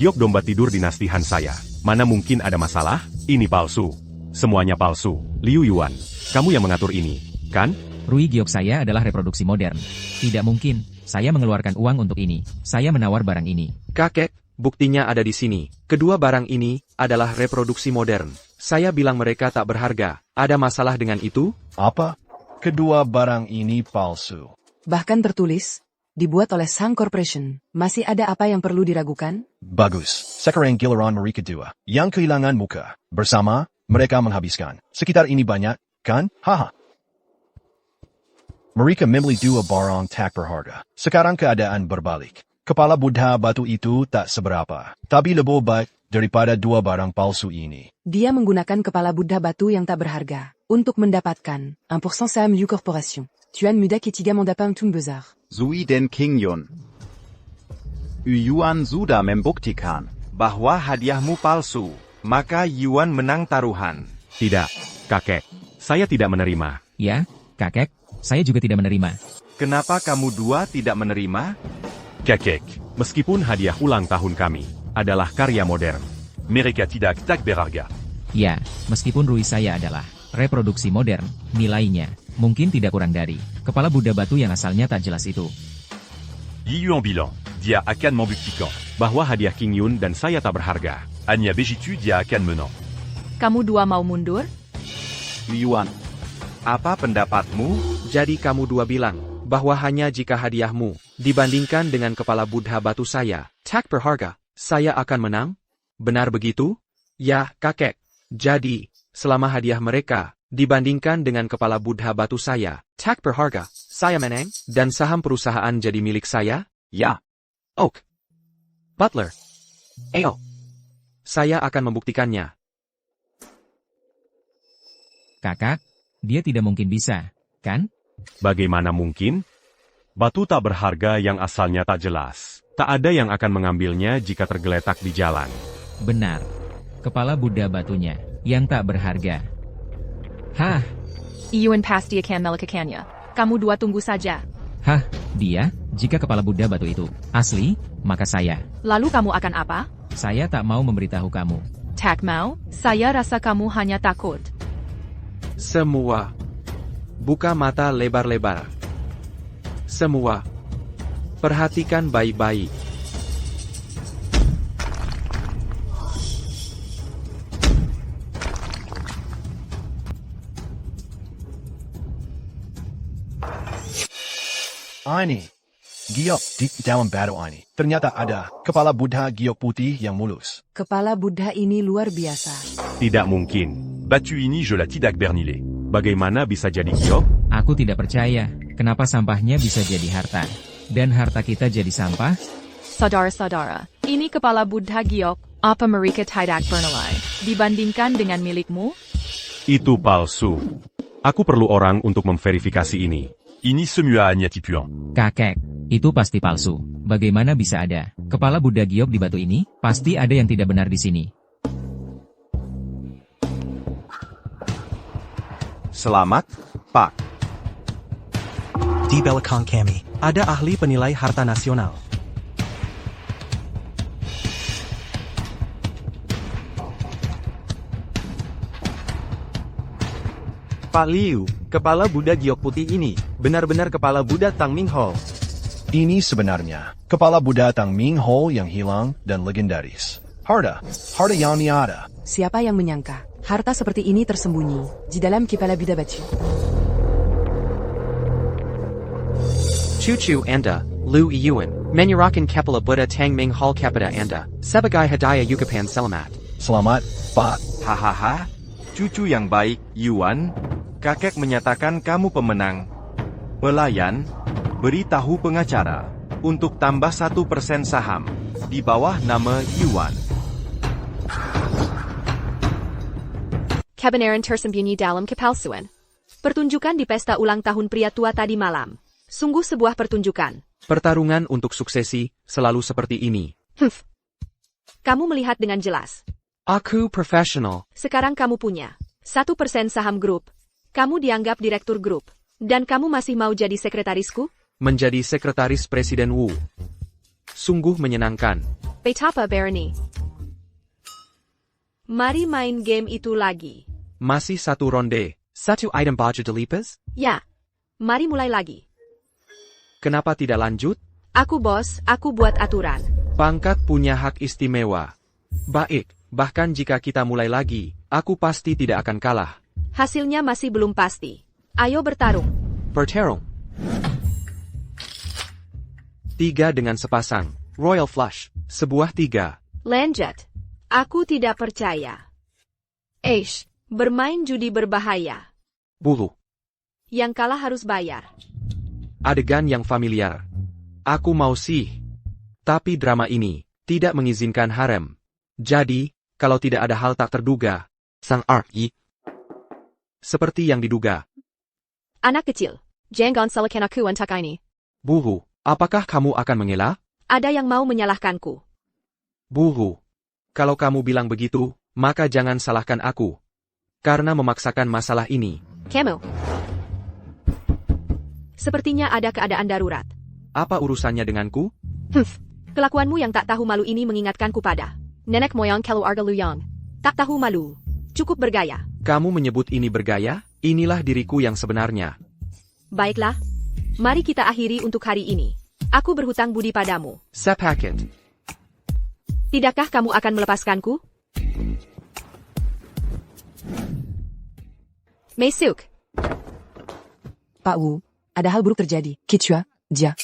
Giok domba tidur dinastihan saya. Mana mungkin ada masalah? Ini palsu. Semuanya palsu. Liu Yuan, kamu yang mengatur ini, kan? Rui giok saya adalah reproduksi modern. Tidak mungkin. Saya mengeluarkan uang untuk ini. Saya menawar barang ini. Kakek, buktinya ada di sini. Kedua barang ini adalah reproduksi modern. Saya bilang mereka tak berharga. Ada masalah dengan itu? Apa? Kedua barang ini palsu. Bahkan tertulis, dibuat oleh Sang Corporation. Masih ada apa yang perlu diragukan? Bagus. Sekarang giliran mereka dua. Yang kehilangan muka. Bersama, mereka menghabiskan. Sekitar ini banyak, kan? Haha. Mereka membeli dua barang tak berharga. Sekarang keadaan berbalik. Kepala Buddha batu itu tak seberapa. Tapi lebih baik daripada dua barang palsu ini. Dia menggunakan kepala Buddha batu yang tak berharga untuk mendapatkan 1% saham Liu Corporation. Tuan Muda Ketiga mendapat un besar. Zui den King Yun. Yuan sudah membuktikan bahwa hadiahmu palsu. Maka Yuan menang taruhan. Tidak, kakek. Saya tidak menerima. Ya, kakek, saya juga tidak menerima. Kenapa kamu dua tidak menerima? Kakek, meskipun hadiah ulang tahun kami adalah karya modern. Mereka tidak tak berharga. Ya, meskipun Rui saya adalah reproduksi modern, nilainya mungkin tidak kurang dari kepala Buddha batu yang asalnya tak jelas itu. Yuan bilang, dia akan membuktikan bahwa hadiah King Yun dan saya tak berharga. hanya begitu dia akan menang. Kamu dua mau mundur? Yuan, Apa pendapatmu? Jadi kamu dua bilang, bahwa hanya jika hadiahmu, dibandingkan dengan kepala Buddha batu saya, tak berharga, saya akan menang? Benar begitu? Ya, kakek. Jadi, selama hadiah mereka, dibandingkan dengan kepala Buddha batu saya, tak berharga, saya menang, dan saham perusahaan jadi milik saya? Ya. Oak. Butler. Ayo. Saya akan membuktikannya. Kakak, dia tidak mungkin bisa, kan? Bagaimana mungkin? Batu tak berharga yang asalnya tak jelas. Tak ada yang akan mengambilnya jika tergeletak di jalan. Benar. Kepala Buddha batunya, yang tak berharga. Hah, Iyon pasti akan melekakannya. Kamu dua tunggu saja. hah, dia? Jika kepala Buddha batu itu asli, maka saya. Lalu kamu akan apa? Saya tak mau memberitahu kamu. Tak mau? Saya rasa kamu hanya takut. Semua. Buka mata lebar-lebar. Semua. Perhatikan baik-baik. Ini. Giok di dalam batu ini. Ternyata ada kepala Buddha giok putih yang mulus. Kepala Buddha ini luar biasa. Tidak mungkin. Batu ini je la tidak bernilai. Bagaimana bisa jadi giok? Aku tidak percaya, kenapa sampahnya bisa jadi harta. Dan harta kita jadi sampah? Saudara-saudara, ini kepala Buddha giok, apa mereka tidak bernilai, dibandingkan dengan milikmu? Itu palsu. Aku perlu orang untuk memverifikasi ini. Ini semua hanya tipuan. Kakek, itu pasti palsu. Bagaimana bisa ada kepala Buddha giok di batu ini? Pasti ada yang tidak benar di sini. Selamat, Pak. Di belakang kami, ada ahli penilai harta nasional. Pak Liu, kepala Buddha giok putih ini, benar-benar kepala Buddha Tang Ming Ho. Ini sebenarnya kepala Buddha Tang Ming Ho yang hilang dan legendaris. Harta yang tiada. Siapa yang menyangka harta seperti ini tersembunyi di dalam kepala Buddha batu? Cucu Anda, Lu Iyuan, menyerahkan kepala Buddha Tang Ming Hall kepada Anda, sebagai hadiah Yucapan Selamat. Selamat, Pak. Hahaha. Cucu yang baik, Yuan. Kakek menyatakan kamu pemenang. Pelayan, beritahu pengacara untuk tambah 1% saham di bawah nama Yuan. Kebenaran tersembunyi dalam kepalsuan. Pertunjukan di pesta ulang tahun pria tua tadi malam. Sungguh sebuah pertunjukan. Pertarungan untuk suksesi selalu seperti ini. Kamu melihat dengan jelas. Aku profesional. Sekarang kamu punya 1% saham grup. Kamu dianggap direktur grup. Dan kamu masih mau jadi sekretarisku? Menjadi sekretaris Presiden Wu. Sungguh menyenangkan. Betapa Barony. Mari main game itu lagi. Masih satu ronde. Satu item baju delipas? Ya. Mari mulai lagi. Kenapa tidak lanjut? Aku bos, aku buat aturan. Pangkat punya hak istimewa. Baik, bahkan jika kita mulai lagi, aku pasti tidak akan kalah. Hasilnya masih belum pasti. Ayo bertarung. Bertarung. 3 dengan sepasang. Royal Flush. Sebuah 3. Lanjut. Aku tidak percaya. Bermain judi berbahaya. Bulu. Yang kalah harus bayar. Adegan yang familiar. Aku mau sih. Tapi drama ini tidak mengizinkan harem. Jadi, kalau tidak ada hal tak terduga, sang Arki seperti yang diduga. Anak kecil, jangan salahkan aku untuk ini. Buhu, apakah kamu akan mengelak? Ada yang mau menyalahkanku. Buhu, kalau kamu bilang begitu, maka jangan salahkan aku. Karena memaksakan masalah ini. Kamu. Sepertinya ada keadaan darurat. Apa urusannya denganku? Kelakuanmu yang tak tahu malu ini mengingatkanku pada nenek moyang keluarga Luyang. Tak tahu malu. Cukup bergaya. Kamu menyebut ini bergaya? Inilah diriku yang sebenarnya. Baiklah. Mari kita akhiri untuk hari ini. Aku berhutang budi padamu. Sepaket. Tidakkah kamu akan melepaskanku? Mesuk. Pak Wu, ada hal buruk terjadi. Kichua, Jia.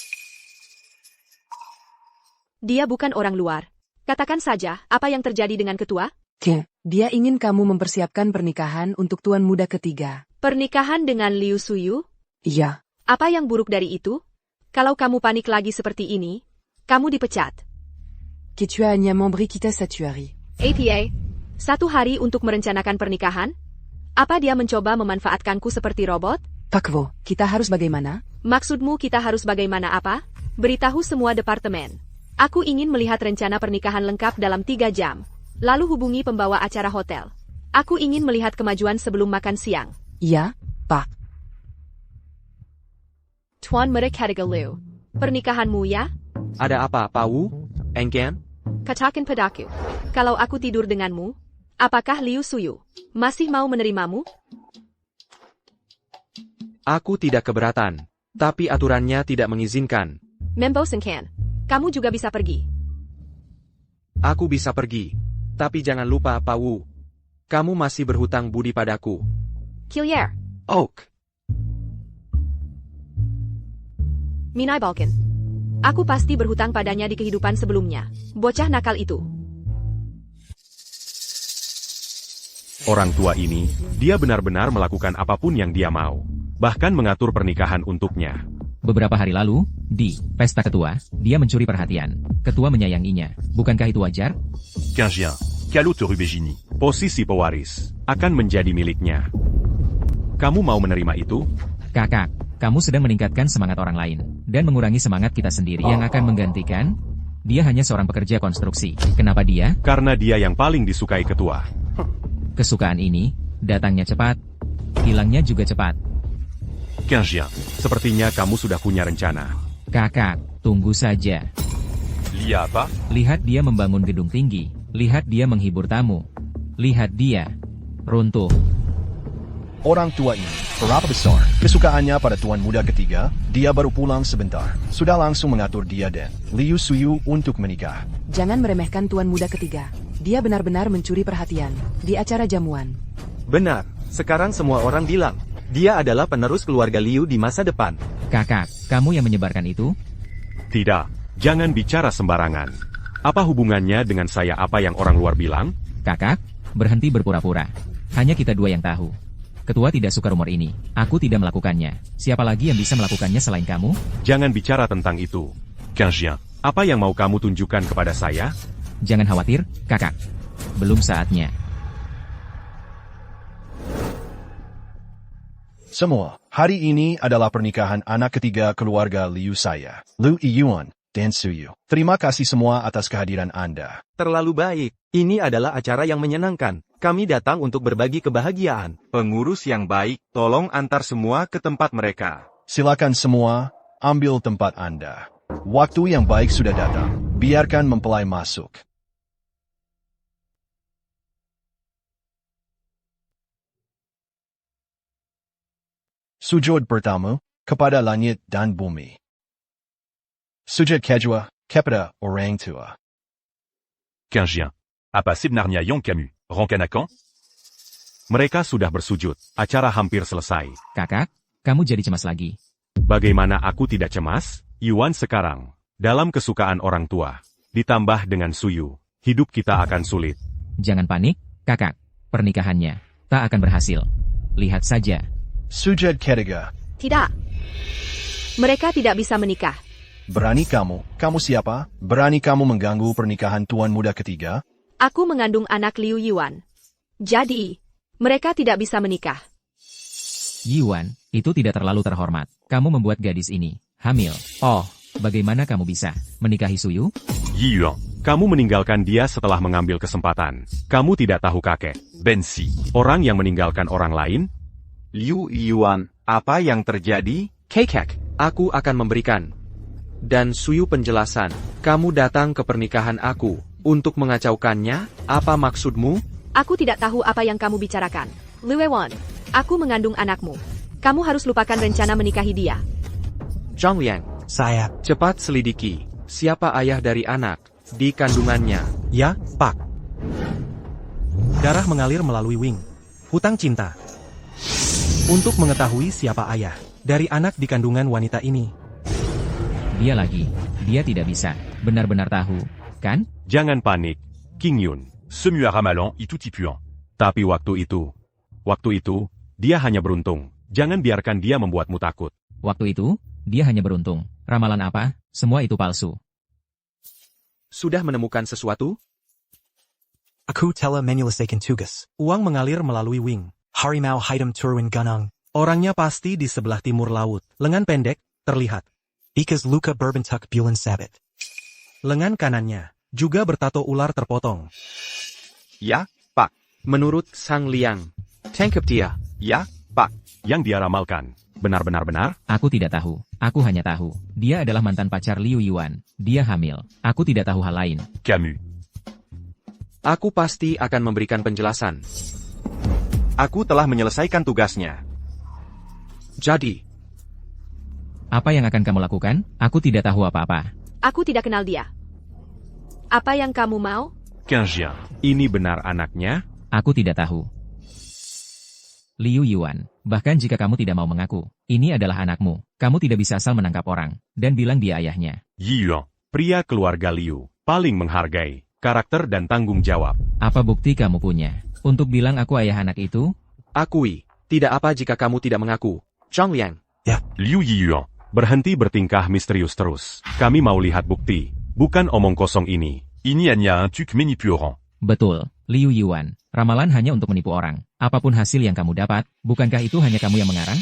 Dia bukan orang luar. Katakan saja, apa yang terjadi dengan ketua? Dia ingin kamu mempersiapkan pernikahan untuk tuan muda ketiga. Pernikahan dengan Liu Suyu? Iya. Apa yang buruk dari itu? Kalau kamu panik lagi seperti ini, kamu dipecat. Kichua hanya memberi kita satu hari. APA, 1 hari untuk merencanakan pernikahan? Apa dia mencoba memanfaatkanku seperti robot? Pak Wu, kita harus bagaimana? Maksudmu kita harus bagaimana apa? Beritahu semua departemen. Aku ingin melihat rencana pernikahan lengkap dalam 3 jam. Lalu hubungi pembawa acara hotel. Aku ingin melihat kemajuan sebelum makan siang. Iya, Pak. Tuan Merekadiga Liu. Pernikahanmu ya? Ada apa, Pak Wu? Enggan? Katakan padaku. Kalau aku tidur denganmu, apakah Liu Suyu masih mau menerimamu? Aku tidak keberatan, tapi aturannya tidak mengizinkan. Membosankan. Kamu juga bisa pergi. Aku bisa pergi, tapi jangan lupa, Pak Wu. Kamu masih berhutang budi padaku. Killier. Oak. Minai Balkan. Aku pasti berhutang padanya di kehidupan sebelumnya. Bocah nakal itu. Orang tua ini, dia benar-benar melakukan apapun yang dia mau. Bahkan mengatur pernikahan untuknya. Beberapa hari lalu, di pesta ketua, dia mencuri perhatian. Ketua menyayanginya. Bukankah itu wajar? Quinzien, Calo Terubegini. Posisi pewaris akan menjadi miliknya. Kamu mau menerima itu? Kakak, kamu sedang meningkatkan semangat orang lain, dan mengurangi semangat kita sendiri yang akan menggantikan. Dia hanya seorang pekerja konstruksi. Kenapa dia? Karena dia yang paling disukai ketua. Kesukaan ini, datangnya cepat, hilangnya juga cepat. Quinzien, sepertinya kamu sudah punya rencana. Kakak, tunggu saja. Lia apa? Lihat dia membangun gedung tinggi. Lihat dia menghibur tamu. Lihat dia runtuh. Orang tua ini, berapa besar kesukaannya pada tuan muda ketiga, dia baru pulang sebentar. Sudah langsung mengatur dia dan Liu Suyu untuk menikah. Jangan meremehkan tuan muda ketiga. Dia benar-benar mencuri perhatian di acara jamuan. Benar, sekarang semua orang bilang, dia adalah penerus keluarga Liu di masa depan. Kakak, kamu yang menyebarkan itu? Tidak, jangan bicara sembarangan. Apa hubungannya dengan saya apa yang orang luar bilang? Kakak, berhenti berpura-pura. Hanya kita dua yang tahu. Ketua tidak suka rumor ini. Aku tidak melakukannya. Siapa lagi yang bisa melakukannya selain kamu? Jangan bicara tentang itu. Quinzien, apa yang mau kamu tunjukkan kepada saya? Jangan khawatir, kakak. Belum saatnya. Semua, hari ini adalah pernikahan anak ketiga keluarga Liu saya, Liu Yuan dan Suyu. Terima kasih semua atas kehadiran Anda. Terlalu baik. Ini adalah acara yang menyenangkan. Kami datang untuk berbagi kebahagiaan. Pengurus yang baik, tolong antar semua ke tempat mereka. Silakan semua, ambil tempat Anda. Waktu yang baik sudah datang. Biarkan mempelai masuk. Sujud pertama, kepada langit dan bumi. Sujud kedua, kepada orang tua. Quinzien. Apa Sibnarnia Yong Camus, Rancanakan? Mereka sudah bersujud. Acara hampir selesai. Kakak, kamu jadi cemas lagi. Bagaimana aku tidak cemas? Yuan sekarang, dalam kesukaan orang tua, ditambah dengan Suyu, hidup kita akan sulit. Jangan panik, kakak. Pernikahannya tak akan berhasil. Lihat saja. Sujud ketiga. Tidak. Mereka tidak bisa menikah. Berani kamu siapa? Berani kamu mengganggu pernikahan tuan muda ketiga? Aku mengandung anak Liu Yuan. Jadi, mereka tidak bisa menikah. Yuan, itu tidak terlalu terhormat. Kamu membuat gadis ini hamil. Oh, bagaimana kamu bisa menikahi Suyu? Yi Yuan, kamu meninggalkan dia setelah mengambil kesempatan. Kamu tidak tahu kakek, Bensi. orang yang meninggalkan orang lain? Liu Yuan, apa yang terjadi? Kekek, aku akan memberikan. Dan Suyu penjelasan, kamu datang ke pernikahan aku untuk mengacaukannya. Apa maksudmu? Aku tidak tahu apa yang kamu bicarakan. Liu Yuan, aku mengandung anakmu. Kamu harus lupakan rencana menikahi dia. Zhang Liang, Saya. cepat selidiki. Siapa ayah dari anak di kandungannya? Ya, Pak. Darah mengalir melalui Wing. Hutang cinta. Untuk mengetahui siapa ayah, dari anak di kandungan wanita ini. Dia lagi. Dia tidak bisa. Benar-benar tahu, kan? Jangan panik, King Yun. Ce à ramalant et tout y puant. Tapi waktu itu, dia hanya beruntung. Jangan biarkan dia membuatmu takut. Waktu itu, dia hanya beruntung. Ramalan apa? Semua itu palsu. Sudah menemukan sesuatu? Aku telah menyelesaikan tugas. Uang mengalir melalui wing. Harimau hitam turun gunung. Orangnya pasti di sebelah timur laut. Lengan pendek, terlihat. Ikas luka berbentuk bulan sabit. Lengan kanannya, juga bertato ular terpotong. Ya, Pak. Menurut Sang Liang, tangkap dia. Ya, Pak. Yang dia ramalkan, benar-benar benar? Aku tidak tahu. Aku hanya tahu. Dia adalah mantan pacar Liu Yuan. Dia hamil. Aku tidak tahu hal lain. Camus. Aku pasti akan memberikan penjelasan. Aku telah menyelesaikan tugasnya. Jadi, Apa yang akan kamu lakukan? Aku tidak tahu apa-apa. Aku tidak kenal dia. Apa yang kamu mau? Quinzien. Ini benar anaknya? Aku tidak tahu. Liu Yuan, bahkan jika kamu tidak mau mengaku, ini adalah anakmu. Kamu tidak bisa asal menangkap orang, dan bilang dia ayahnya. Yi Yuan, pria keluarga Liu, paling menghargai karakter dan tanggung jawab. Apa bukti kamu punya untuk bilang aku ayah anak itu? Akui, tidak apa jika kamu tidak mengaku. Zhang Liang. Liu Yiyuan, berhenti bertingkah misterius terus. Kami mau lihat bukti, bukan omong kosong ini. Il n'y a un truc manipulant. Betul, Liu Yuan. Ramalan hanya untuk menipu orang. Apapun hasil yang kamu dapat, bukankah itu hanya kamu yang mengarang?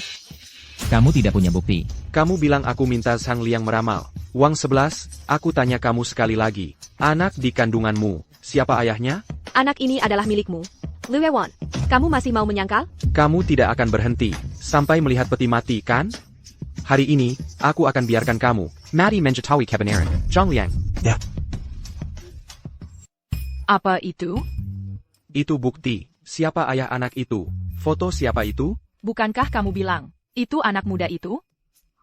Kamu tidak punya bukti. Kamu bilang aku minta Sang Liang meramal. Uang 11, aku tanya kamu sekali lagi. Anak di kandunganmu, siapa ayahnya? Anak ini adalah milikmu. Liu Yuan, kamu masih mau menyangkal? Kamu tidak akan berhenti, sampai melihat peti mati, kan? Hari ini, aku akan biarkan kamu mati menjetawi kebenaran. Zhang Liang. Apa itu? Itu bukti. Siapa ayah anak itu? Foto siapa itu? Bukankah kamu bilang, itu anak muda itu?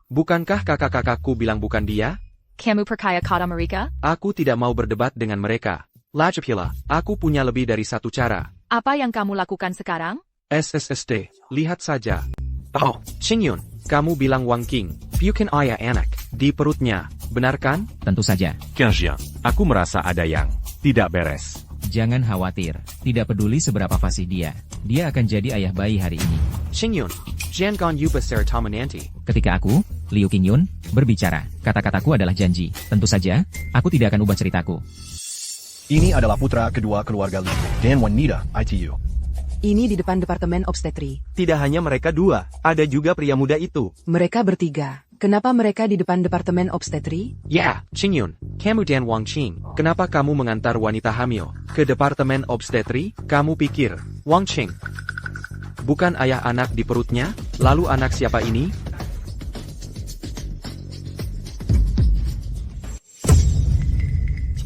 Bukankah kakak-kakakku bilang bukan dia? Kamu percaya kata mereka? Aku tidak mau berdebat dengan mereka. Lajapila, aku punya lebih dari satu cara. Apa yang kamu lakukan sekarang? SSSD, lihat saja. Oh, Qingyun, kamu bilang Wang King, bukan ayah anak, di perutnya, benar kan? Tentu saja. Quinzien, aku merasa ada yang tidak beres. Jangan khawatir, tidak peduli seberapa fasih dia. Dia akan jadi ayah bayi hari ini. Qingyun, jangan yuba seratama nanti. Ketika aku, Liu Qingyun, berbicara, kata-kataku adalah janji. Tentu saja, aku tidak akan ubah ceritaku. Ini adalah putra kedua keluarga Liu, dan wanita ITU. Ini di depan Departemen Obstetri. Tidak hanya mereka dua, ada juga pria muda itu. Mereka bertiga. Kenapa mereka di depan Departemen Obstetri? Ya, Qingyun, kamu dan Wang Qing, kenapa kamu mengantar wanita hamil ke Departemen Obstetri? Kamu pikir, Wang Qing bukan ayah anak di perutnya? Lalu anak siapa ini?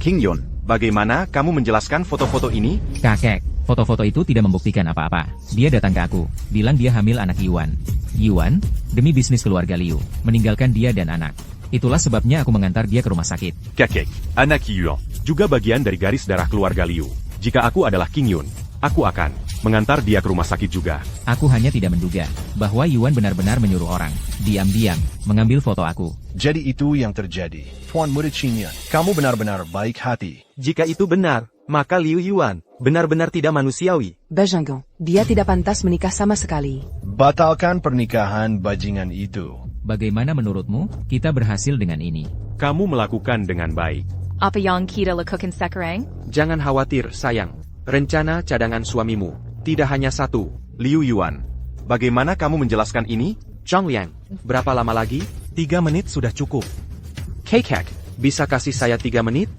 Qingyun, bagaimana kamu menjelaskan foto-foto ini? Kakek, foto-foto itu tidak membuktikan apa-apa. Dia datang ke aku, bilang dia hamil anak Yuan. Yuan, demi bisnis keluarga Liu, meninggalkan dia dan anak. Itulah sebabnya aku mengantar dia ke rumah sakit. Kakek, anak Yuan, juga bagian dari garis darah keluarga Liu. Jika aku adalah King Yun, aku akan mengantar dia ke rumah sakit juga. Aku hanya tidak menduga bahwa Yuan benar-benar menyuruh orang, diam-diam, mengambil foto aku. Jadi itu yang terjadi. Tuan Muda Qingyun, kamu benar-benar baik hati. Jika itu benar, maka Liu Yuan benar-benar tidak manusiawi. Bajanggon, dia tidak pantas menikah sama sekali. Batalkan pernikahan bajingan itu. Bagaimana menurutmu, kita berhasil dengan ini? Kamu melakukan dengan baik. Apa yang kita lakukan sekarang? Jangan khawatir, sayang. Rencana cadangan suamimu tidak hanya satu. Liu Yuan, bagaimana kamu menjelaskan ini? Zhang Liang, berapa lama lagi? 3 menit sudah cukup. Kekek, bisa kasih saya 3 menit?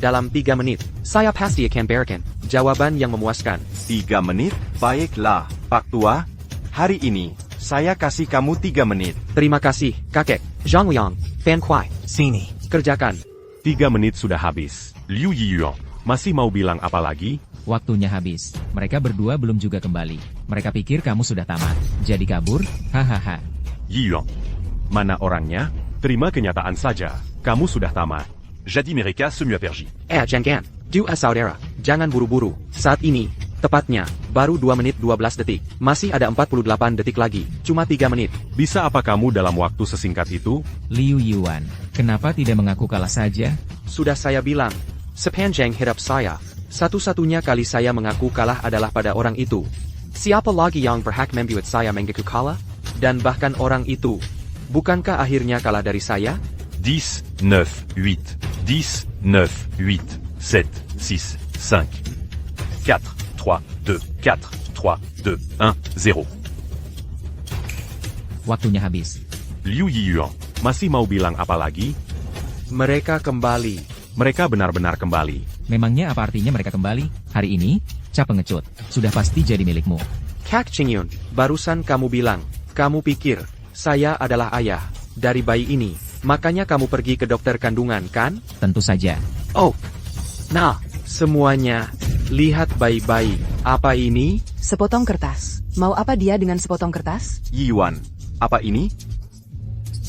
Dalam 3 menit, saya pasti akan berikan jawaban yang memuaskan. 3 menit? Baiklah, Pak Tua. Hari ini, saya kasih kamu 3 menit. Terima kasih, kakek. Zhang Liang, Fan Kuai. Sini. Kerjakan. 3 menit sudah habis. Liu Yiyuan, masih mau bilang apa lagi? Waktunya habis. Mereka berdua belum juga kembali. Mereka pikir kamu sudah tamat. Jadi kabur? Hahaha. Yiyuan, mana orangnya? Terima kenyataan saja. Kamu sudah tamat. Jadi mereka semua pergi. Jangan. Dua saudara, jangan buru-buru. Saat ini, Tepatnya, baru 2 menit 12 detik. Masih ada 48 detik lagi. Cuma 3 menit. Bisa apa kamu dalam waktu sesingkat itu? Liu Yuan, kenapa tidak mengaku kalah saja? Sudah saya bilang, sepanjang hidup saya, satu-satunya kali saya mengaku kalah adalah pada orang itu. Siapa lagi yang berhak membuat saya mengaku kalah? Dan bahkan orang itu, bukankah akhirnya kalah dari saya? 10, 9, 8. 10, 9, 8. 7, 6, 5. 4, 3, 2, 4, 3, 2, 1, 0. Waktunya habis. Liu Yiyuan, masih mau bilang apa lagi? Mereka kembali. Mereka benar-benar kembali. Memangnya apa artinya mereka kembali? Hari ini, cap pengecut, sudah pasti jadi milikmu. Kak Qingyun, barusan kamu bilang, kamu pikir, saya adalah ayah dari bayi ini, makanya kamu pergi ke dokter kandungan, kan? Tentu saja. Oh, nah, semuanya, lihat bayi-bayi, apa ini? Sepotong kertas. Mau apa dia dengan sepotong kertas? Yiyuan, apa ini?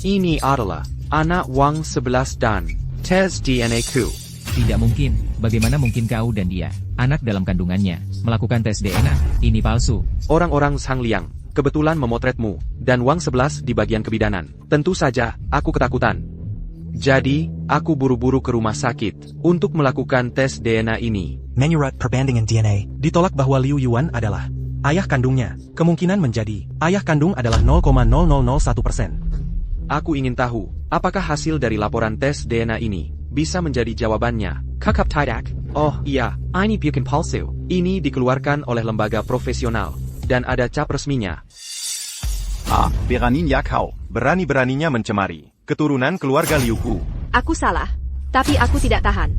Ini adalah anak Wang 11 dan tes DNA-ku. Tidak mungkin, bagaimana mungkin kau dan dia, anak dalam kandungannya, melakukan tes DNA? Ini palsu. Orang-orang Sang Liang, kebetulan memotretmu, dan Wang 11 di bagian kebidanan. Tentu saja, aku ketakutan. Jadi, aku buru-buru ke rumah sakit, untuk melakukan tes DNA ini. Menyurat perbandingan DNA, ditolak bahwa Liu Yuan adalah ayah kandungnya. Kemungkinan menjadi ayah kandung adalah 0,0001%. Aku ingin tahu, apakah hasil dari laporan tes DNA ini bisa menjadi jawabannya. Kakap tidak? Oh iya, ini bukan palsu. Ini dikeluarkan oleh lembaga profesional, dan ada cap resminya. Ah, beraninya kau. Berani-beraninya mencemari keturunan keluarga Liuku. Aku salah, tapi aku tidak tahan.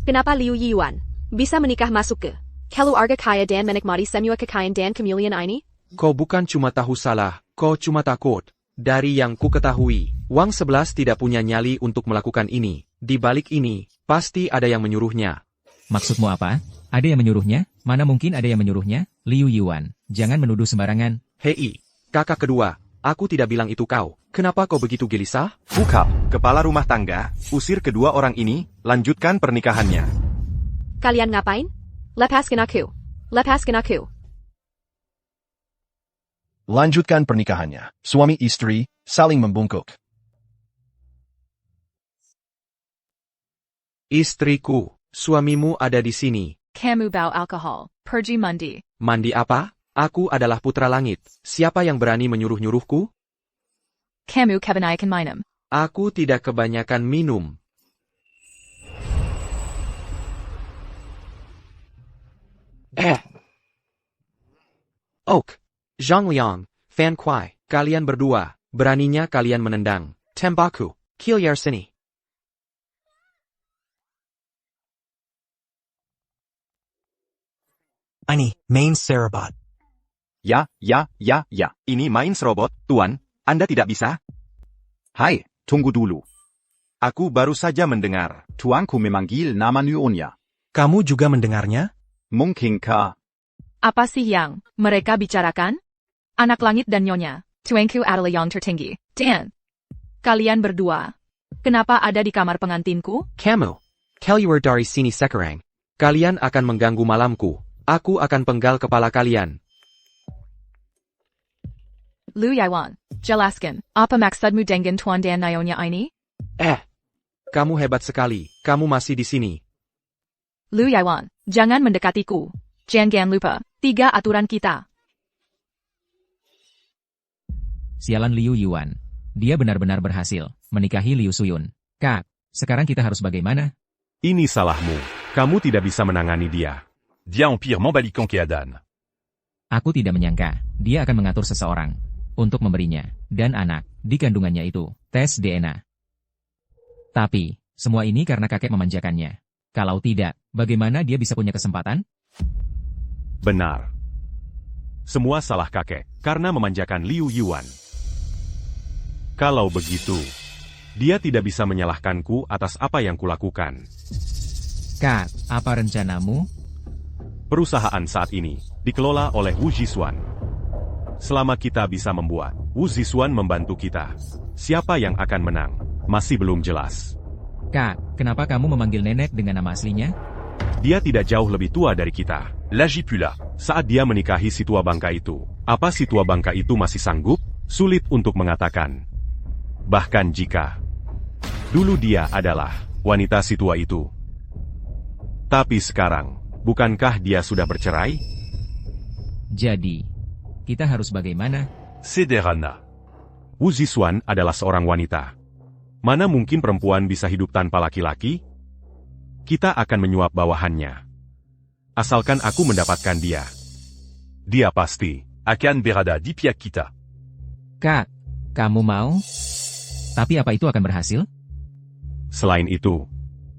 Kenapa Liu Yiyuan bisa menikah masuk ke keluarga kaya dan menikmati semua kekayaan dan kemuliaan ini? Kau bukan cuma tahu salah, kau cuma takut. Dari yang ku ketahui, Wang 11 tidak punya nyali untuk melakukan ini. Di balik ini, pasti ada yang menyuruhnya. Maksudmu apa? Ada yang menyuruhnya? Mana mungkin ada yang menyuruhnya? Liu Yuan, jangan menuduh sembarangan. Hei, kakak kedua, aku tidak bilang itu kau. Kenapa kau begitu gelisah? Buka, kepala rumah tangga, usir kedua orang ini, lanjutkan pernikahannya. Kalian ngapain? Lepaskan aku. Lepaskan aku. Lanjutkan pernikahannya. Suami istri, saling membungkuk. Istriku, suamimu ada di sini. Kamu bau alkohol. Pergi mandi. Mandi apa? Aku adalah putra langit. Siapa yang berani menyuruh-nyuruhku? Kamu kebanyakan minum. Aku tidak kebanyakan minum. Oak, Zhang Liang, Fan Kuai, kalian berdua, beraninya kalian menendang tembaku, Kilyar sini. Ini main serobot. Ya. Ini main serobot, Tuan. Anda tidak bisa? Hai, tunggu dulu. Aku baru saja mendengar. Tuanku memanggil nama Nyonya. Kamu juga mendengarnya? Mungkinkah? Apa sih yang mereka bicarakan? Anak langit dan nyonya, tuanku adalah yang tertinggi. Dan, kalian berdua, kenapa ada di kamar pengantinku? Kamu, keluar dari sini sekarang. Kalian akan mengganggu malamku. Aku akan penggal kepala kalian. Liu Yuan, jelaskan, apa maksudmu dengan tuan dan nyonya ini? Kamu hebat sekali, kamu masih di sini. Liu Yuan, jangan mendekatiku. Jangan lupa, 3 aturan kita. Sialan Liu Yuan. Dia benar-benar berhasil menikahi Liu Suyun. Kak, sekarang kita harus bagaimana? Ini salahmu. Kamu tidak bisa menangani dia. Dia empire membalikan keadaan. Aku tidak menyangka, dia akan mengatur seseorang untuk memberinya, dan anak, di kandungannya itu, tes DNA. Tapi, semua ini karena kakek memanjakannya. Kalau tidak, bagaimana dia bisa punya kesempatan? Benar. Semua salah kakek, karena memanjakan Liu Yuan. Kalau begitu, dia tidak bisa menyalahkanku atas apa yang kulakukan. Kak, apa rencanamu? Perusahaan saat ini dikelola oleh Wu Zixuan. Selama kita bisa membuat Wu Zixuan membantu kita, siapa yang akan menang masih belum jelas. Kak, kenapa kamu memanggil nenek dengan nama aslinya? Dia tidak jauh lebih tua dari kita. Lagipula. Saat dia menikahi si tua bangka itu, apa si tua bangka itu masih sanggup? Sulit untuk mengatakan. Bahkan jika dulu dia adalah wanita si tua itu. Tapi sekarang, bukankah dia sudah bercerai? Jadi, kita harus bagaimana? Sederhana. Wu Zixuan adalah seorang wanita. Mana mungkin perempuan bisa hidup tanpa laki-laki? Kita akan menyuap bawahannya. Asalkan aku mendapatkan dia. Dia pasti akan berada di pihak kita. Kak, kamu mau? Tapi apa itu akan berhasil? Selain itu,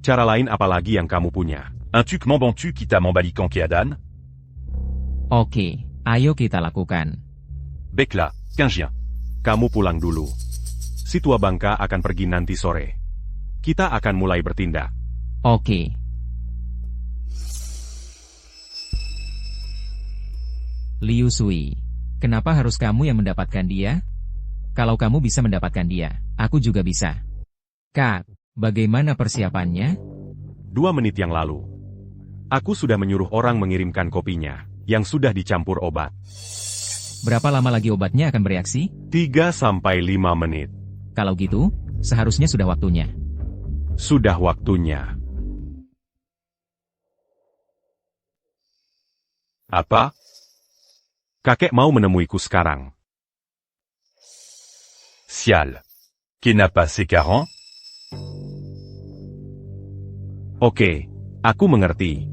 cara lain apa lagi yang kamu punya? Un truc m'embantu kita membalikan keadaan? Oke, ayo kita lakukan. Baiklah, Qingjian. Kamu pulang dulu. Si tua bangka akan pergi nanti sore. Kita akan mulai bertindak. Oke. Liu Sui, kenapa harus kamu yang mendapatkan dia? Kalau kamu bisa mendapatkan dia, aku juga bisa. Kak, bagaimana persiapannya? 2 menit yang lalu, aku sudah menyuruh orang mengirimkan kopinya, yang sudah dicampur obat. Berapa lama lagi obatnya akan bereaksi? 3-5 menit. Kalau gitu, seharusnya sudah waktunya. Sudah waktunya. Apa? Kakek mau menemuiku sekarang. Sial. Kenapa sekarang? Oke, aku mengerti.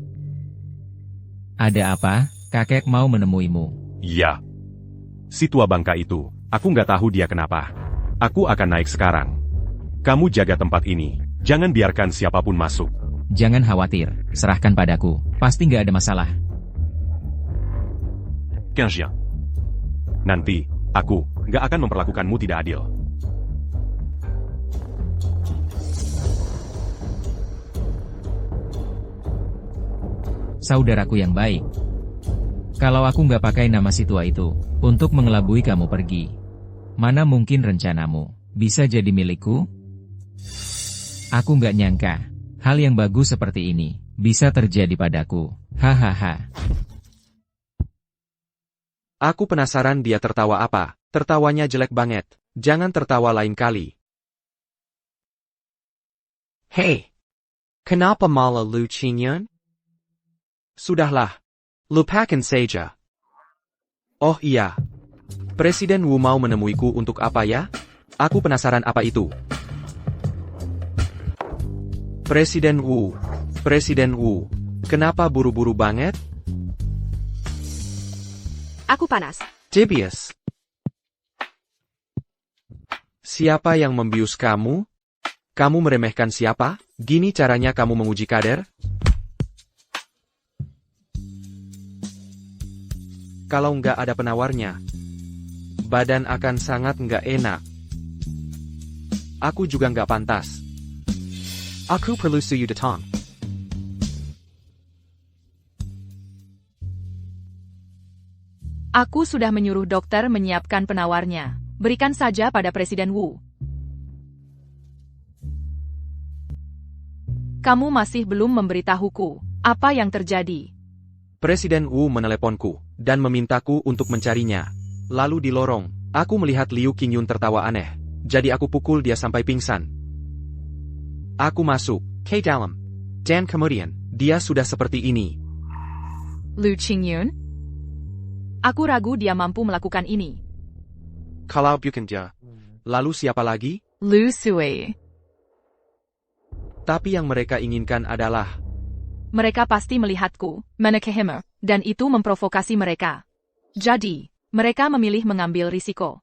Ada apa? Kakek mau menemuimu. Ya. Si tua bangka itu, aku nggak tahu dia kenapa. Aku akan naik sekarang. Kamu jaga tempat ini, jangan biarkan siapapun masuk. Jangan khawatir, serahkan padaku, pasti nggak ada masalah. Qingjian. Nanti, aku nggak akan memperlakukanmu tidak adil. Saudaraku yang baik. Kalau aku nggak pakai nama si tua itu, untuk mengelabui kamu pergi. Mana mungkin rencanamu bisa jadi milikku? Aku nggak nyangka, hal yang bagus seperti ini bisa terjadi padaku. Hahaha. Aku penasaran dia tertawa apa. Tertawanya jelek banget. Jangan tertawa lain kali. Hei. Kenapa malah Lu Qingyan? Sudahlah. Lupakan saja. Oh iya. Presiden Wu mau menemuiku untuk apa ya? Aku penasaran apa itu. Presiden Wu. Presiden Wu. Kenapa buru-buru banget? Aku panas. Tibius. Siapa yang membius kamu? Kamu meremehkan siapa? Gini caranya kamu menguji kader? Kalau nggak ada penawarnya, badan akan sangat nggak enak. Aku juga nggak pantas. Aku perlu suyu datang. Aku sudah menyuruh dokter menyiapkan penawarnya. Berikan saja pada Presiden Wu. Kamu masih belum memberitahuku apa yang terjadi. Presiden Wu meneleponku dan memintaku untuk mencarinya. Lalu di lorong, aku melihat Liu Qingyun tertawa aneh. Jadi aku pukul dia sampai pingsan. Aku masuk ke dalam. Dan kemudian, dia sudah seperti ini. Lu Qingyun? Aku ragu dia mampu melakukan ini. Kalau bukan dia, lalu siapa lagi? Lu Sui. Tapi yang mereka inginkan adalah... Mereka pasti melihatku, menekeheme, dan itu memprovokasi mereka. Jadi, mereka memilih mengambil risiko.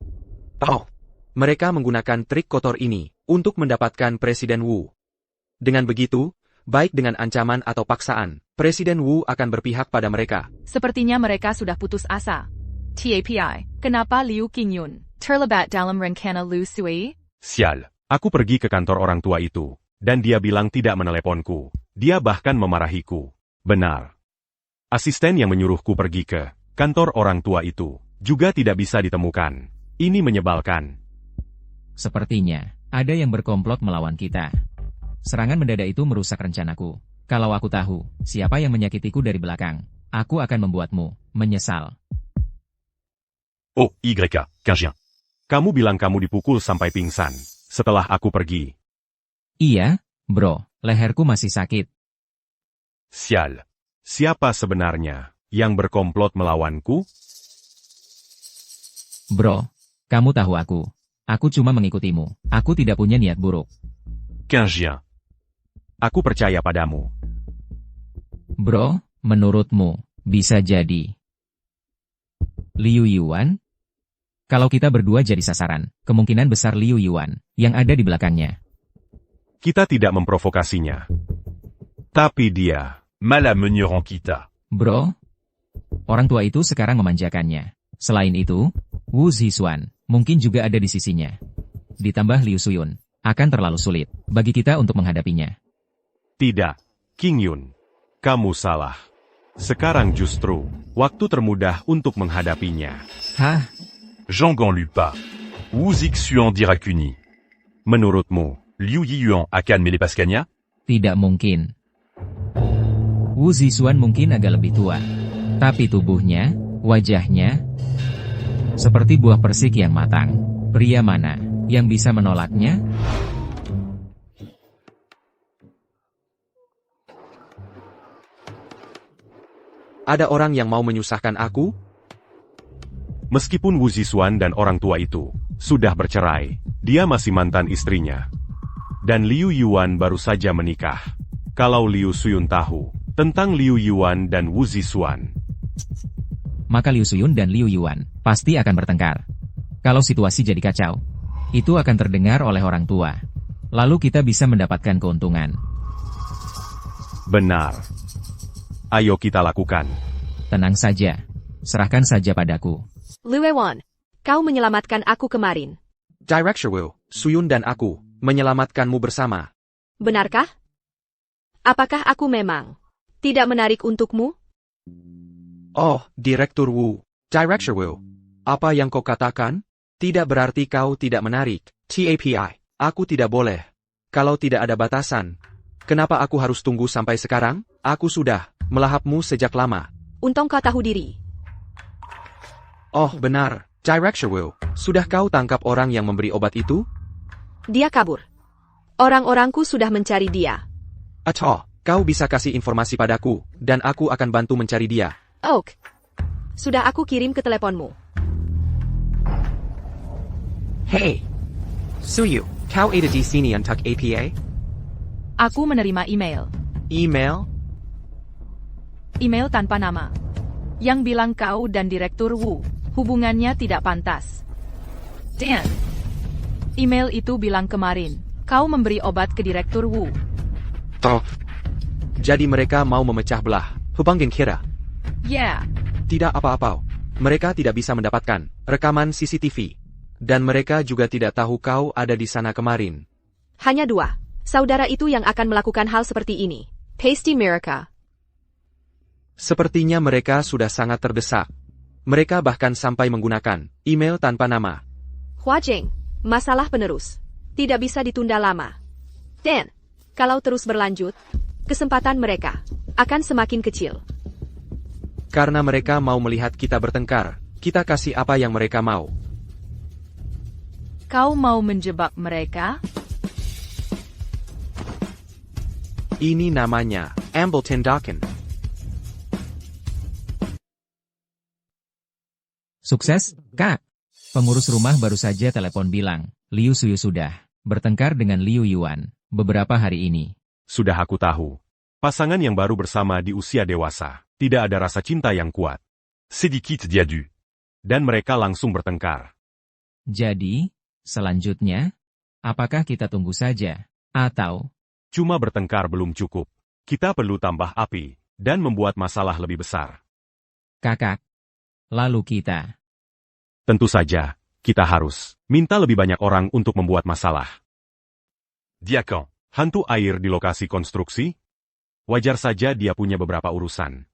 Oh, mereka menggunakan trik kotor ini untuk mendapatkan Presiden Wu. Dengan begitu, baik dengan ancaman atau paksaan, Presiden Wu akan berpihak pada mereka. Sepertinya mereka sudah putus asa. TAPI, kenapa Liu Qingyun terlibat dalam rencana Lu Sui? Sial, aku pergi ke kantor orang tua itu, dan dia bilang tidak meneleponku. Dia bahkan memarahiku. Benar. Asisten yang menyuruhku pergi ke kantor orang tua itu juga tidak bisa ditemukan. Ini menyebalkan. Sepertinya, ada yang berkomplot melawan kita. Serangan mendadak itu merusak rencanaku. Kalau aku tahu, siapa yang menyakitiku dari belakang, Aku akan membuatmu menyesal. Oh, YK, Kajien. Kamu bilang kamu dipukul sampai pingsan setelah aku pergi. Iya, bro, leherku masih sakit. Sial. Siapa sebenarnya yang berkomplot melawanku? Bro, kamu tahu aku. Aku cuma mengikutimu. Aku tidak punya niat buruk. Kajien. Aku percaya padamu. Bro, menurutmu, bisa jadi Liu Yuan? Kalau kita berdua jadi sasaran, kemungkinan besar Liu Yuan yang ada di belakangnya. Kita tidak memprovokasinya. Tapi dia Mala menyeron kita. Bro, orang tua itu sekarang memanjakannya. Selain itu, Wu Zixuan mungkin juga ada di sisinya. Ditambah Liu Suyun, akan terlalu sulit bagi kita untuk menghadapinya. tidak. King Yun. Kamu salah. Sekarang justru waktu termudah untuk menghadapinya. Hah? Zhanggan Lupa. Wu Zixuan Dirakuni. Menurutmu, Liu Yiyuan akan melepaskannya? Tidak mungkin. Wu Zixuan mungkin agak lebih tua. Tapi tubuhnya, wajahnya, seperti buah persik yang matang. Pria mana yang bisa menolaknya? Ada orang yang mau menyusahkan aku? meskipun Wu Zixuan dan orang tua itu sudah bercerai, dia masih mantan istrinya. Dan Liu Yuan baru saja menikah. Kalau Liu Suyun tahu tentang Liu Yuan dan Wu Zixuan, Maka Liu Suyun dan Liu Yuan pasti akan bertengkar. Kalau situasi jadi kacau, itu akan terdengar oleh orang tua. Lalu kita bisa mendapatkan keuntungan. benar. Ayo kita lakukan. Tenang saja. Serahkan saja padaku. Liu Wan, kau menyelamatkan aku kemarin. Director Wu, Suyun dan aku menyelamatkanmu bersama. Benarkah? Apakah aku memang tidak menarik untukmu? Oh, Direktur Wu. Director Wu. Apa yang kau katakan? Tidak berarti kau tidak menarik. TAPI. Aku tidak boleh. Kalau tidak ada batasan. Kenapa aku harus tunggu sampai sekarang? Aku sudah melahapmu sejak lama. Untung kau tahu diri. Oh, benar. Director Wu. Sudah kau tangkap orang yang memberi obat itu? Dia kabur. Orang-orangku sudah mencari dia. Atau, kau bisa kasih informasi padaku, dan aku akan bantu mencari dia. Oak. Sudah aku kirim ke teleponmu. Hey! Suyu, kau ada di sini untuk APA? Aku menerima email. Email? Email tanpa nama. Yang bilang kau dan Direktur Wu, hubungannya tidak pantas. Dan email itu bilang kemarin, kau memberi obat ke Direktur Wu. Toh. Jadi mereka mau memecah belah. Hubungin kira. Yeah. Tidak apa-apa. Mereka tidak bisa mendapatkan rekaman CCTV. Dan mereka juga tidak tahu kau ada di sana kemarin. Hanya 2. Saudara itu yang akan melakukan hal seperti ini. Pasty America. Sepertinya mereka sudah sangat terdesak. Mereka bahkan sampai menggunakan email tanpa nama. Hua Jing, masalah penerus. Tidak bisa ditunda lama. Dan, kalau terus berlanjut, kesempatan mereka akan semakin kecil. Karena mereka mau melihat kita bertengkar, kita kasih apa yang mereka mau. Kau mau menjebak mereka? Ini namanya ambil tindakan. Sukses, Kak. Pengurus rumah baru saja telepon bilang, Liu Suyu sudah bertengkar dengan Liu Yuan beberapa hari ini. Sudah aku tahu. Pasangan yang baru bersama di usia dewasa, tidak ada rasa cinta yang kuat. Sedikit diadu. Dan mereka langsung bertengkar. Jadi, selanjutnya, apakah kita tunggu saja? Atau, Cuma bertengkar belum cukup. Kita perlu tambah api, dan membuat masalah lebih besar. Kakak, lalu kita Tentu saja, kita harus minta lebih banyak orang untuk membuat masalah. Diakan. Hantu air di lokasi konstruksi? Wajar saja dia punya beberapa urusan.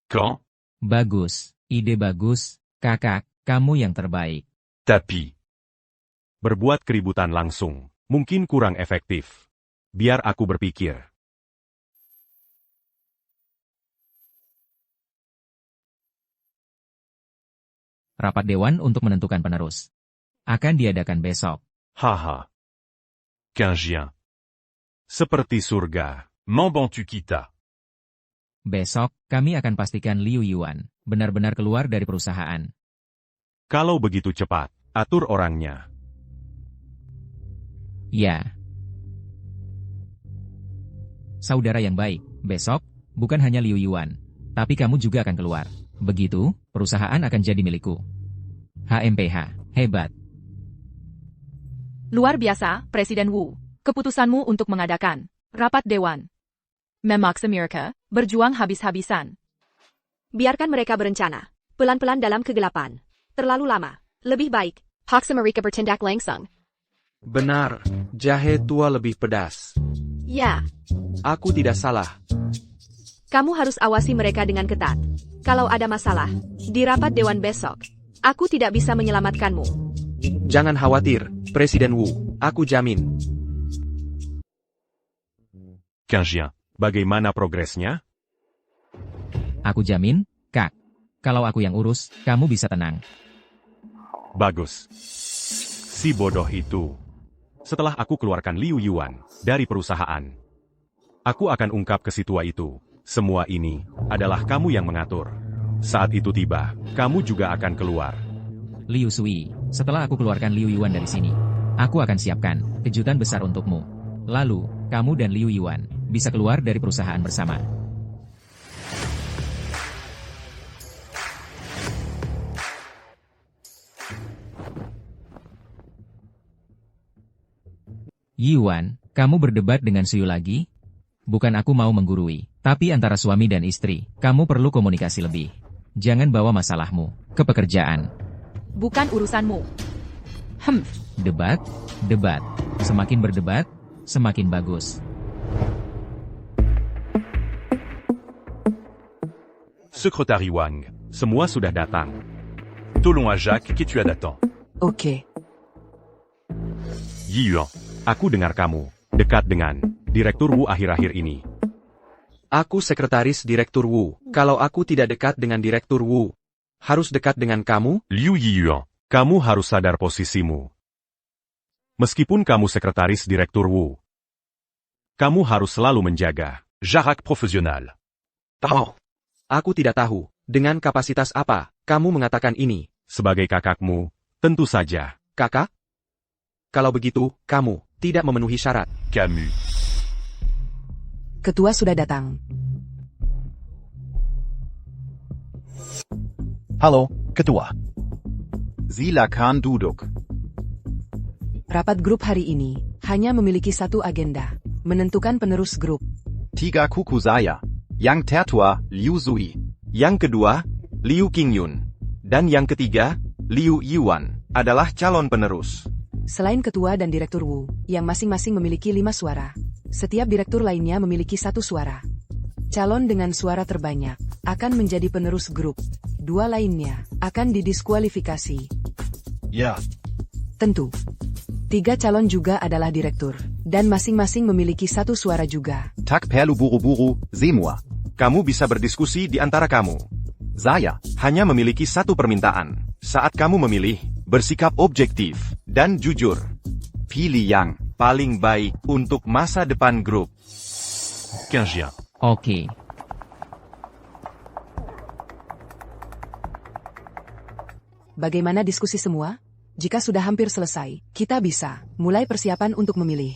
Quand? bagus, ide bagus, kakak, kamu yang terbaik. Tapi. Berbuat keributan langsung, mungkin kurang efektif. Biar aku berpikir. Rapat dewan untuk menentukan penerus akan diadakan besok. Haha. Quinzien. Seperti surga. M'en tu kita. Besok, kami akan pastikan Liu Yuan benar-benar keluar dari perusahaan. Kalau begitu cepat, atur orangnya. Ya. Saudara yang baik, besok, bukan hanya Liu Yuan, tapi kamu juga akan keluar. Begitu, perusahaan akan jadi milikku. HMPH, hebat. Luar biasa, Presiden Wu. Keputusanmu untuk mengadakan rapat dewan memaksa mereka berjuang habis-habisan. Biarkan mereka berencana. Pelan-pelan dalam kegelapan. Terlalu lama. Lebih baik, paksa mereka bertindak langsung. Benar, jahe tua lebih pedas. Ya, Aku tidak salah. kamu harus awasi mereka dengan ketat. Kalau ada masalah, di rapat dewan besok, aku tidak bisa menyelamatkanmu. Jangan khawatir, Presiden Wu. Aku jamin. Quinzien, bagaimana progresnya? Aku jamin, Kak. Kalau aku yang urus, kamu bisa tenang. Bagus. Si bodoh itu. Setelah aku keluarkan Liu Yuan dari perusahaan, aku akan ungkap ke si tua itu. Semua ini adalah kamu yang mengatur. Saat itu tiba, kamu juga akan keluar. Liu Sui, setelah aku keluarkan Liu Yuan dari sini, aku akan siapkan kejutan besar untukmu. Lalu, kamu dan Liu Yuan bisa keluar dari perusahaan bersama. Yuan, kamu berdebat dengan Suyu lagi? Bukan aku mau menggurui, tapi antara suami dan istri, kamu perlu komunikasi lebih. Jangan bawa masalahmu ke pekerjaan. Bukan urusanmu. Debat, debat. Semakin berdebat, semakin bagus. Sekretari Wang, semua sudah datang. Tolong à Jacques que tu as d'attend. Oke. Yi Yuan, aku dengar kamu dekat dengan Direktur Wu akhir-akhir ini. Aku sekretaris Direktur Wu. Kalau aku tidak dekat dengan Direktur Wu, harus dekat dengan kamu? Liu Yiyuan, kamu harus sadar posisimu. Meskipun kamu sekretaris Direktur Wu, kamu harus selalu menjaga jarak profesional. Tahu. Aku tidak tahu, dengan kapasitas apa kamu mengatakan ini? Sebagai kakakmu, tentu saja. Kakak? Kalau begitu, kamu tidak memenuhi syarat. Camus. Ketua sudah datang. Halo, Ketua. Silakan duduk. Rapat grup hari ini hanya memiliki satu agenda, menentukan penerus grup. Tiga kuku saya. Yang tertua, Liu Sui. Yang kedua, Liu Qingyun. Dan yang ketiga, Liu Yuan, adalah calon penerus. Selain ketua dan direktur Wu, yang masing-masing memiliki 5 suara, setiap direktur lainnya memiliki 1 suara. Calon dengan suara terbanyak akan menjadi penerus grup. 2 lainnya akan didiskualifikasi. Ya, Tentu. 3 calon juga adalah direktur, dan masing-masing memiliki 1 suara juga. Tak perlu buru-buru, semua. Kamu bisa berdiskusi di antara kamu. Saya Hanya memiliki satu permintaan. Saat kamu memilih, bersikap objektif dan jujur. pilih yang Paling baik untuk masa depan grup. Quinzien. Oke. Bagaimana diskusi semua? Jika sudah hampir selesai, kita bisa mulai persiapan untuk memilih.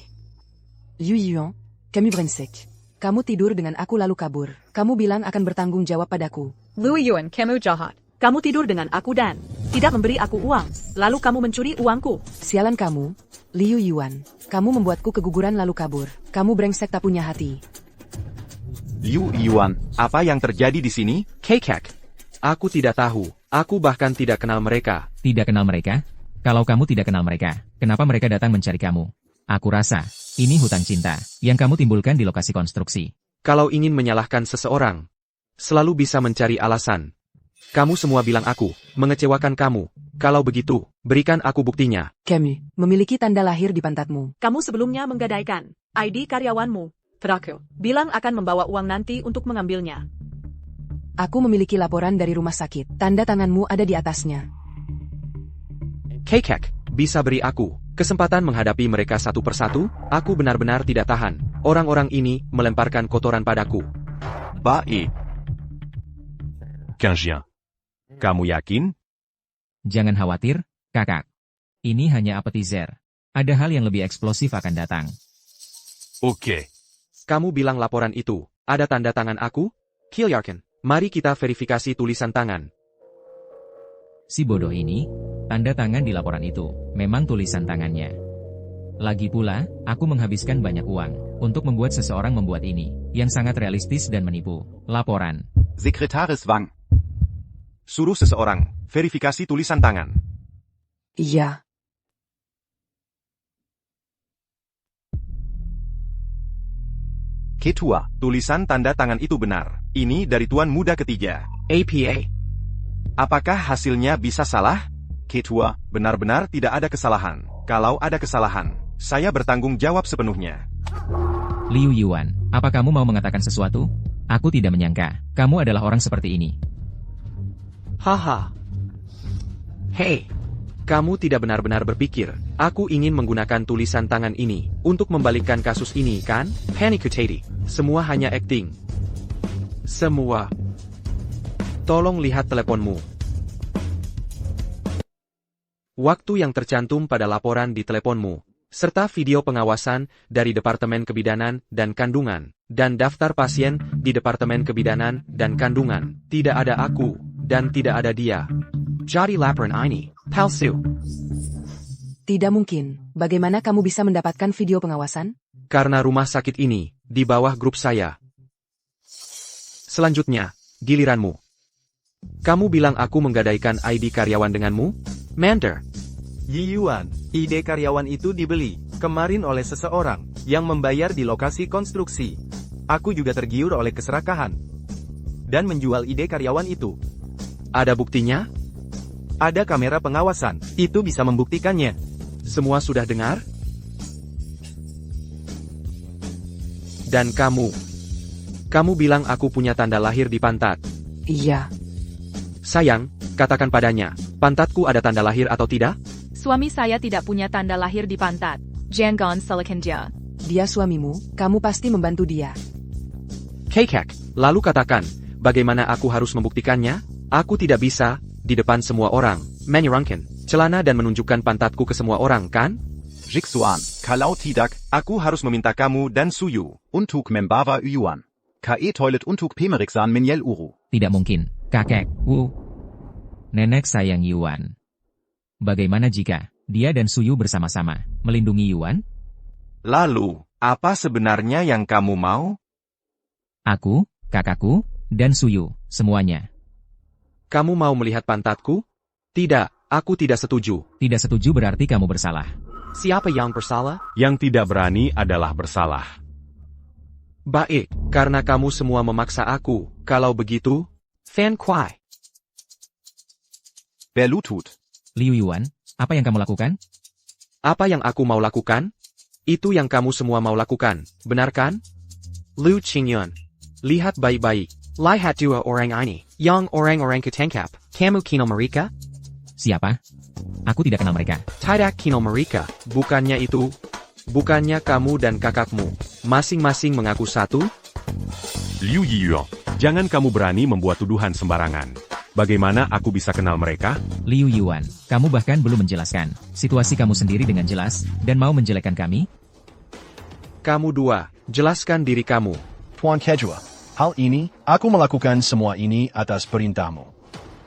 Liu Yuan, Camus brengsek. Kamu tidur dengan aku lalu kabur. Kamu bilang akan bertanggung jawab padaku. Liu Yuan, kamu jahat. Kamu tidur dengan aku dan tidak memberi aku uang. Lalu kamu mencuri uangku. Sialan kamu, Liu Yuan. Kamu membuatku keguguran lalu kabur. Kamu brengsek tak punya hati. Liu Yuan. Apa yang terjadi di sini? Kekek. Aku tidak tahu. Aku bahkan tidak kenal mereka. Tidak kenal mereka? Kalau kamu tidak kenal mereka, kenapa mereka datang mencari kamu? Aku rasa, ini hutang cinta yang kamu timbulkan di lokasi konstruksi. Kalau ingin menyalahkan seseorang, selalu bisa mencari alasan. Kamu semua bilang aku mengecewakan kamu. Kalau begitu, berikan aku buktinya. Camus, memiliki tanda lahir di pantatmu. Kamu sebelumnya menggadaikan ID karyawanmu. Terakhir, bilang akan membawa uang nanti untuk mengambilnya. Aku memiliki laporan dari rumah sakit. Tanda tanganmu ada di atasnya. Kekek, bisa beri aku kesempatan menghadapi mereka satu persatu? Aku benar-benar tidak tahan. Orang-orang ini melemparkan kotoran padaku. Baik. Quinzien. Kamu yakin? Jangan khawatir, kakak. Ini hanya appetizer. Ada hal yang lebih eksplosif akan datang. Oke. Kamu bilang laporan itu ada tanda tangan aku? Kilyarkin, mari kita verifikasi tulisan tangan. Si bodoh ini, tanda tangan di laporan itu, memang tulisan tangannya. Lagi pula, aku menghabiskan banyak uang untuk membuat seseorang membuat ini, yang sangat realistis dan menipu. Laporan. Sekretaris Wang. Suruh seseorang verifikasi tulisan tangan. Iya. Ketua. Tulisan tanda tangan itu benar. Ini dari Tuan Muda ketiga. APA. Apakah hasilnya bisa salah? Ketua. Benar-benar tidak ada kesalahan. Kalau ada kesalahan, saya bertanggung jawab sepenuhnya. Liu Yuan, apa kamu mau mengatakan sesuatu? Aku tidak menyangka, kamu adalah orang seperti ini. Haha. Hei, kamu tidak benar-benar berpikir, aku ingin menggunakan tulisan tangan ini untuk membalikkan kasus ini, kan? Panikutati, semua hanya acting. Semua. Tolong lihat teleponmu. Waktu yang tercantum pada laporan di teleponmu, serta video pengawasan dari Departemen Kebidanan dan Kandungan, dan daftar pasien di Departemen Kebidanan dan Kandungan. Tidak ada aku, dan tidak ada dia. Jadi laporan ini palsu. Tidak mungkin. Bagaimana kamu bisa mendapatkan video pengawasan? Karena rumah sakit ini di bawah grup saya. Selanjutnya, giliranmu. Kamu bilang aku menggadaikan ID karyawan denganmu? Mander. Yi Yuan, ide karyawan itu dibeli kemarin oleh seseorang yang membayar di lokasi konstruksi. Aku juga tergiur oleh keserakahan dan menjual ide karyawan itu. Ada buktinya? Ada kamera pengawasan, itu bisa membuktikannya. Semua sudah dengar? Dan kamu bilang aku punya tanda lahir di pantat. Iya. Sayang, katakan padanya, pantatku ada tanda lahir atau tidak? Suami saya tidak punya tanda lahir di pantat. Jangan salahkan dia. Dia suamimu, kamu pasti membantu dia. Kekek, lalu katakan, bagaimana aku harus membuktikannya? Aku tidak bisa, di depan semua orang, menyerangkan celana dan menunjukkan pantatku ke semua orang, kan? Jiksuan. Kalau tidak, Aku harus meminta kamu dan Suyu. untuk membawa Yuan. Ke toilet untuk pemeriksan menyel uru. Tidak mungkin, kakek. Nenek sayang Yuan. Bagaimana jika dia dan Suyu bersama-sama melindungi Yuan? Lalu, apa sebenarnya yang kamu mau? Aku, kakakku, dan Suyu, semuanya. Kamu mau melihat pantatku? Tidak, aku tidak setuju. Tidak setuju berarti kamu bersalah. Siapa yang bersalah? Yang tidak berani adalah bersalah. Baik, karena kamu semua memaksa aku. Kalau begitu, Fan Kuai. Berlutut. Liu Yuan, apa yang kamu lakukan? Apa yang aku mau lakukan? Itu yang kamu semua mau lakukan, benar kan? Liu Qingyun. Lihat baik-baik. Lihat dua orang ini. Yang orang-orang ketangkap. Kamu kenal mereka? Siapa? Aku tidak kenal mereka. Tidak kenal mereka. Bukannya itu. Bukannya kamu dan kakakmu. Masing-masing mengaku satu? Liu Yiyuan, jangan kamu berani membuat tuduhan sembarangan. Bagaimana aku bisa kenal mereka? Liu Yuan, kamu bahkan belum menjelaskan situasi kamu sendiri dengan jelas, dan mau menjelekkan kami? Kamu dua, jelaskan diri kamu. Tuan Kejua, hal ini, aku melakukan semua ini atas perintahmu.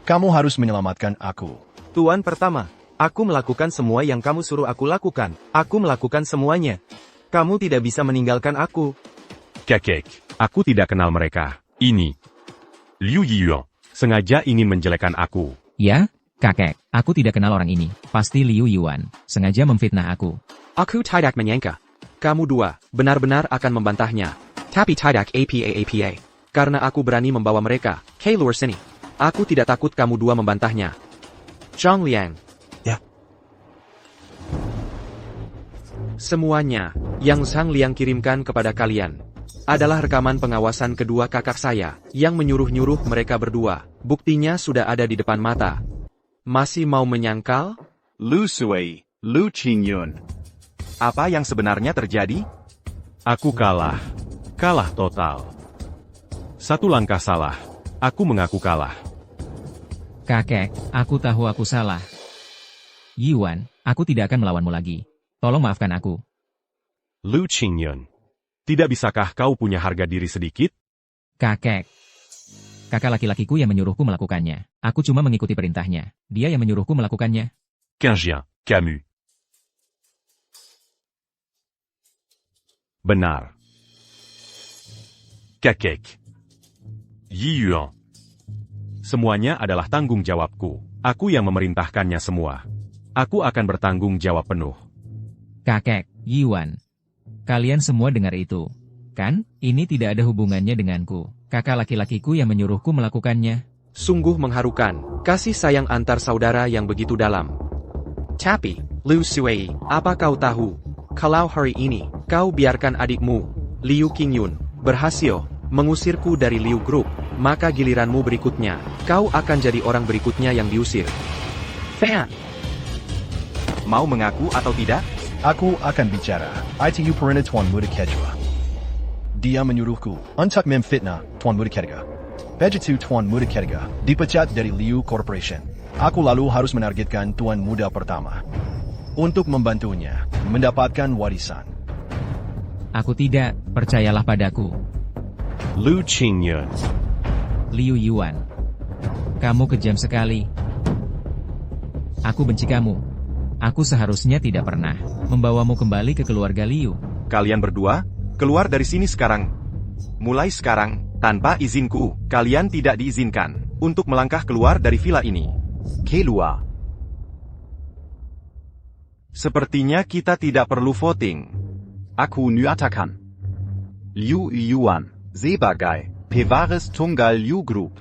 Kamu harus menyelamatkan aku. Tuan pertama, aku melakukan semua yang kamu suruh aku lakukan. Aku melakukan semuanya. Kamu tidak bisa meninggalkan aku. Kekek, aku tidak kenal mereka. Ini Liu Yiyuan sengaja ingin menjelekkan aku. Ya, kakek, aku tidak kenal orang ini. Pasti Liu Yuan, sengaja memfitnah aku. Aku tidak menyangka. Kamu dua, benar-benar akan membantahnya. Tapi tidak apa. Karena aku berani membawa mereka ke luar sini. Aku tidak takut kamu dua membantahnya. Zhang Liang. Ya. Semuanya, yang Zhang Liang kirimkan kepada kalian, adalah rekaman pengawasan kedua kakak saya, yang menyuruh-nyuruh mereka berdua. Buktinya sudah ada di depan mata. Masih mau menyangkal? Lu Sui, Lu Qingyun. Apa yang sebenarnya terjadi? Aku kalah. Kalah total. Satu langkah salah. Aku mengaku kalah. Kakek, aku tahu aku salah. Yuan, aku tidak akan melawanmu lagi. Tolong maafkan aku. Lu Qingyun. Tidak bisakah kau punya harga diri sedikit? Kakek. Kakak laki-lakiku yang menyuruhku melakukannya. Aku cuma mengikuti perintahnya. Dia yang menyuruhku melakukannya. Quingien, Camus. Benar. Kakek. Yi Yuan. Semuanya adalah tanggung jawabku. Aku yang memerintahkannya semua. Aku akan bertanggung jawab penuh. Kakek, Yuan. Kalian semua dengar itu. Kan, ini tidak ada hubungannya denganku. Kakak laki-lakiku yang menyuruhku melakukannya. Sungguh mengharukan, kasih sayang antar saudara yang begitu dalam. Tapi, Lu Sui, apa kau tahu? Kalau hari ini, kau biarkan adikmu, Liu Qingyun, berhasil mengusirku dari Liu Group, maka giliranmu berikutnya, kau akan jadi orang berikutnya yang diusir. Fan! Mau mengaku atau tidak? Aku akan bicara. ITU Perina Tuan Muda Kedua. Dia menyuruhku untuk memfitnah Tuan Muda Kedua. Begitu Tuan Muda Kedua dipecat dari Liu Corporation. Aku lalu harus menargetkan Tuan Muda pertama. Untuk membantunya mendapatkan warisan. Aku tidak, percayalah padaku. Lu Qingyun. Liu Yuan. Kamu kejam sekali. Aku benci kamu. Aku seharusnya tidak pernah membawamu kembali ke keluarga Liu. Kalian berdua, keluar dari sini sekarang. Mulai sekarang, tanpa izinku, kalian tidak diizinkan untuk melangkah keluar dari villa ini. Keluar. Sepertinya kita tidak perlu voting. Aku nyatakan. Liu Yuan sebagai pewaris tunggal Liu Group